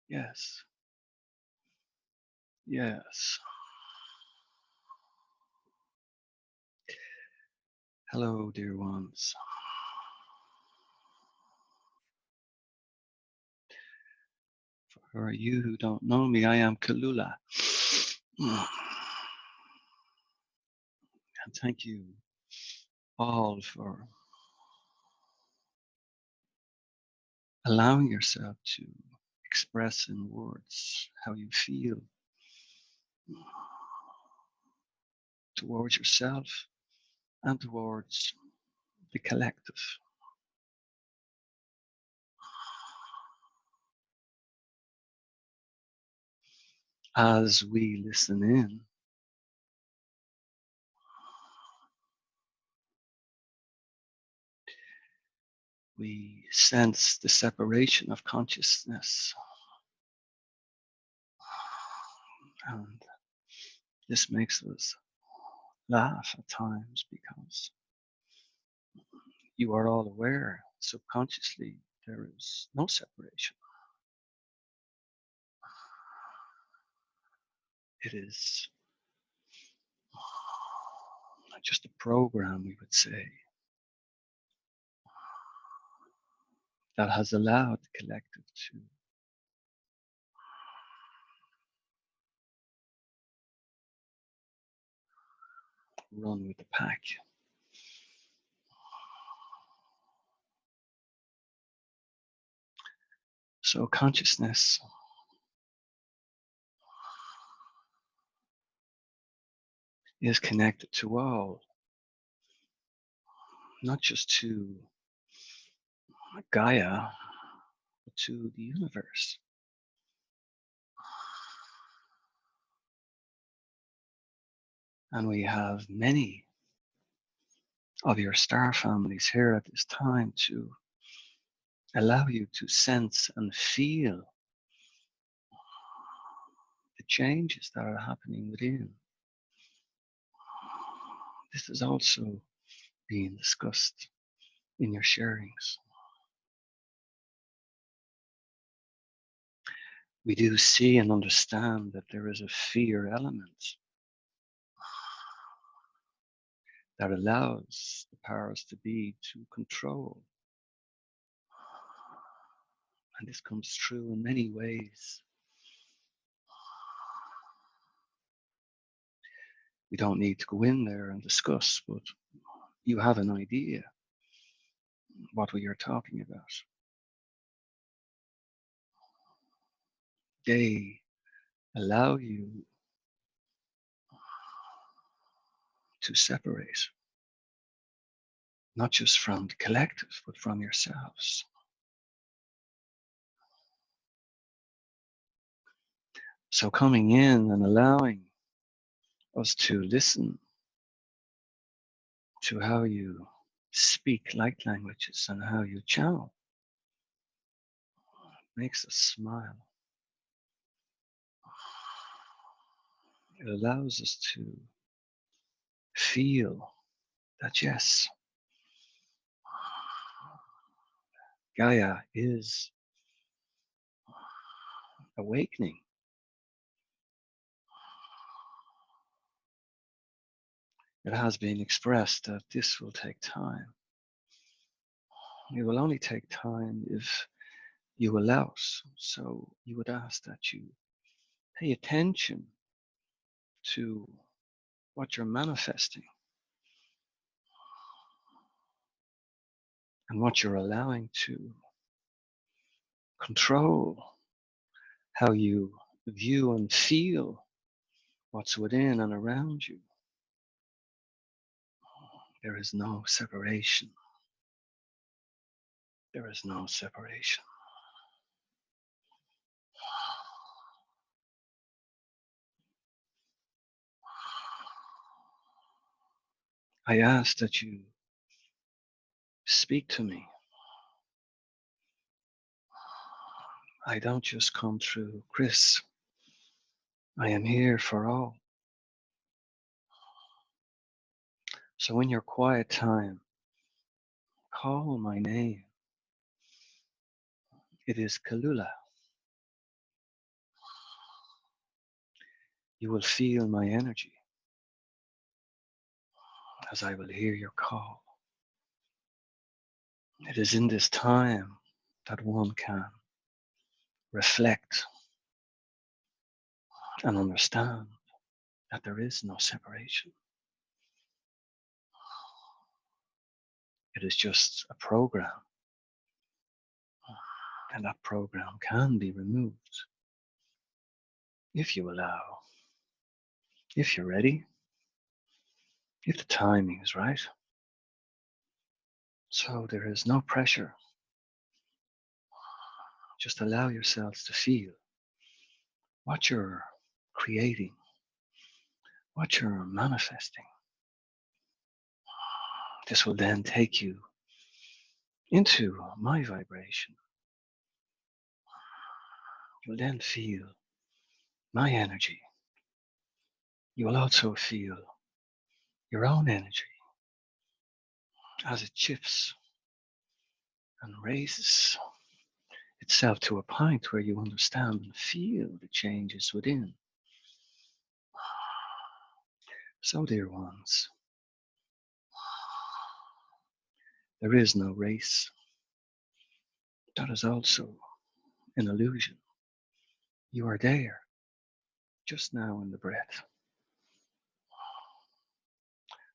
Yes. Yes. Hello, dear ones. For you who don't know me, I am Kalula. And thank you all for allowing yourself to express in words how you feel towards yourself and towards the collective. As we listen in, we sense the separation of consciousness. And this makes us laugh at times because you are all aware subconsciously there is no separation. It is just a program, we would say, that has allowed the collective to run with the pack. So consciousness is connected to all, not just to Gaia, but to the universe. And we have many of your star families here at this time to allow you to sense and feel the changes that are happening within. This is also being discussed in your sharings. We do see and understand that there is a fear element that allows the powers to be to control. And this comes true in many ways. We don't need to go in there and discuss, but you have an idea what we are talking about. They allow you to separate, not just from the collective, but from yourselves. So coming in and allowing us to listen to how you speak light languages and how you channel makes us smile. It allows us to feel that yes, Gaia is awakening. It has been expressed that this will take time. It will only take time if you allow us. So you would ask that you pay attention to what you're manifesting and what you're allowing to control how you view and feel what's within and around you. There is no separation. There is no separation. I ask that you speak to me. I don't just come through Chris. I am here for all. So in your quiet time, call my name. It is Kalula. you will feel my energy as I will hear your call. It is in this time that one can reflect and understand that there is no separation. It is just a program, and that program can be removed if you allow, if you're ready, if the timing is right. So there is no pressure. Just allow yourselves to feel what you're creating, what you're manifesting. This will then take you into my vibration. You'll then feel my energy. You will also feel your own energy as it shifts and raises itself to a point where you understand and feel the changes within. So, dear ones, there is no race. That is also an illusion. You are there, just now in the breath.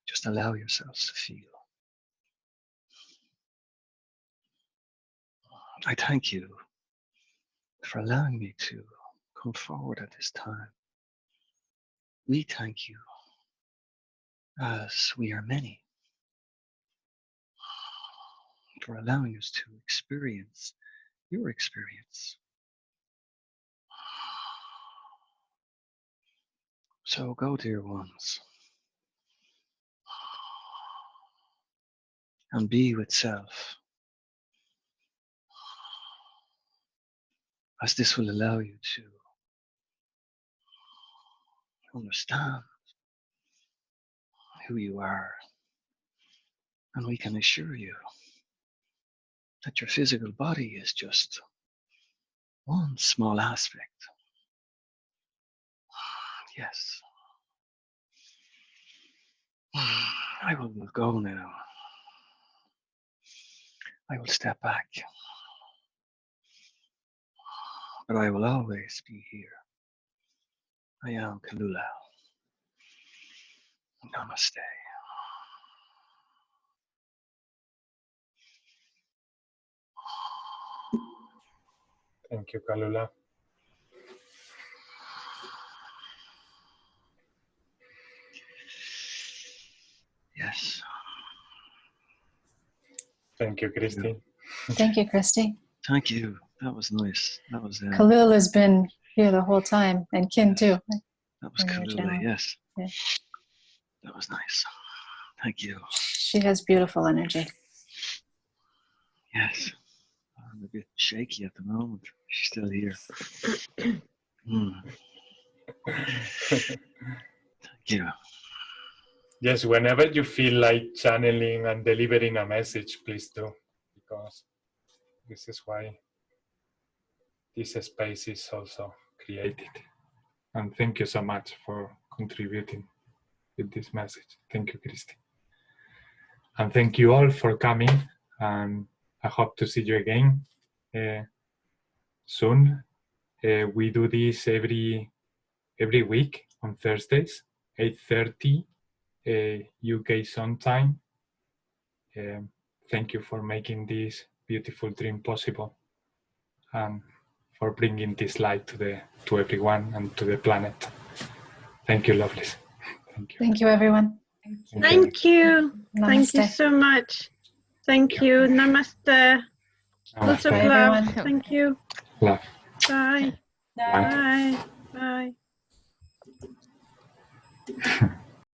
Just allow yourselves to feel. I thank you for allowing me to come forward at this time. We thank you, as we are many, for allowing us to experience your experience. So go, dear ones, and be with self, as this will allow you to understand who you are. And we can assure you that your physical body is just one small aspect. Yes. I will go now. I will step back. But I will always be here. I am Kalula. Namaste. Thank you, Kalula. Yes. Thank you, Christy. Thank you, Christy. Thank you. That was nice. That was Khalil has been here the whole time, and Kim too. That was Kalula, yes. Yeah. That was nice. Thank you. She has beautiful energy. Yes. I'm a bit shaky at the moment. She's still here. Thank you. Yes, whenever you feel like channeling and delivering a message, please do, because this is why this space is also created. And thank you so much for contributing with this message. Thank you, Christy. And thank you all for coming, and I hope to see you again soon. We do this every week on Thursdays, 8:30 UK Sun time. Thank you for making this beautiful dream possible, and for bringing this light to everyone and to the planet. Thank you, lovelies. Thank you. Thank you, everyone. Thank you. Namaste. Thank you so much. Thank you. Namaste. Lots of Namaste. love. Everyone. Thank you. Love. Bye. Bye. Bye. Bye.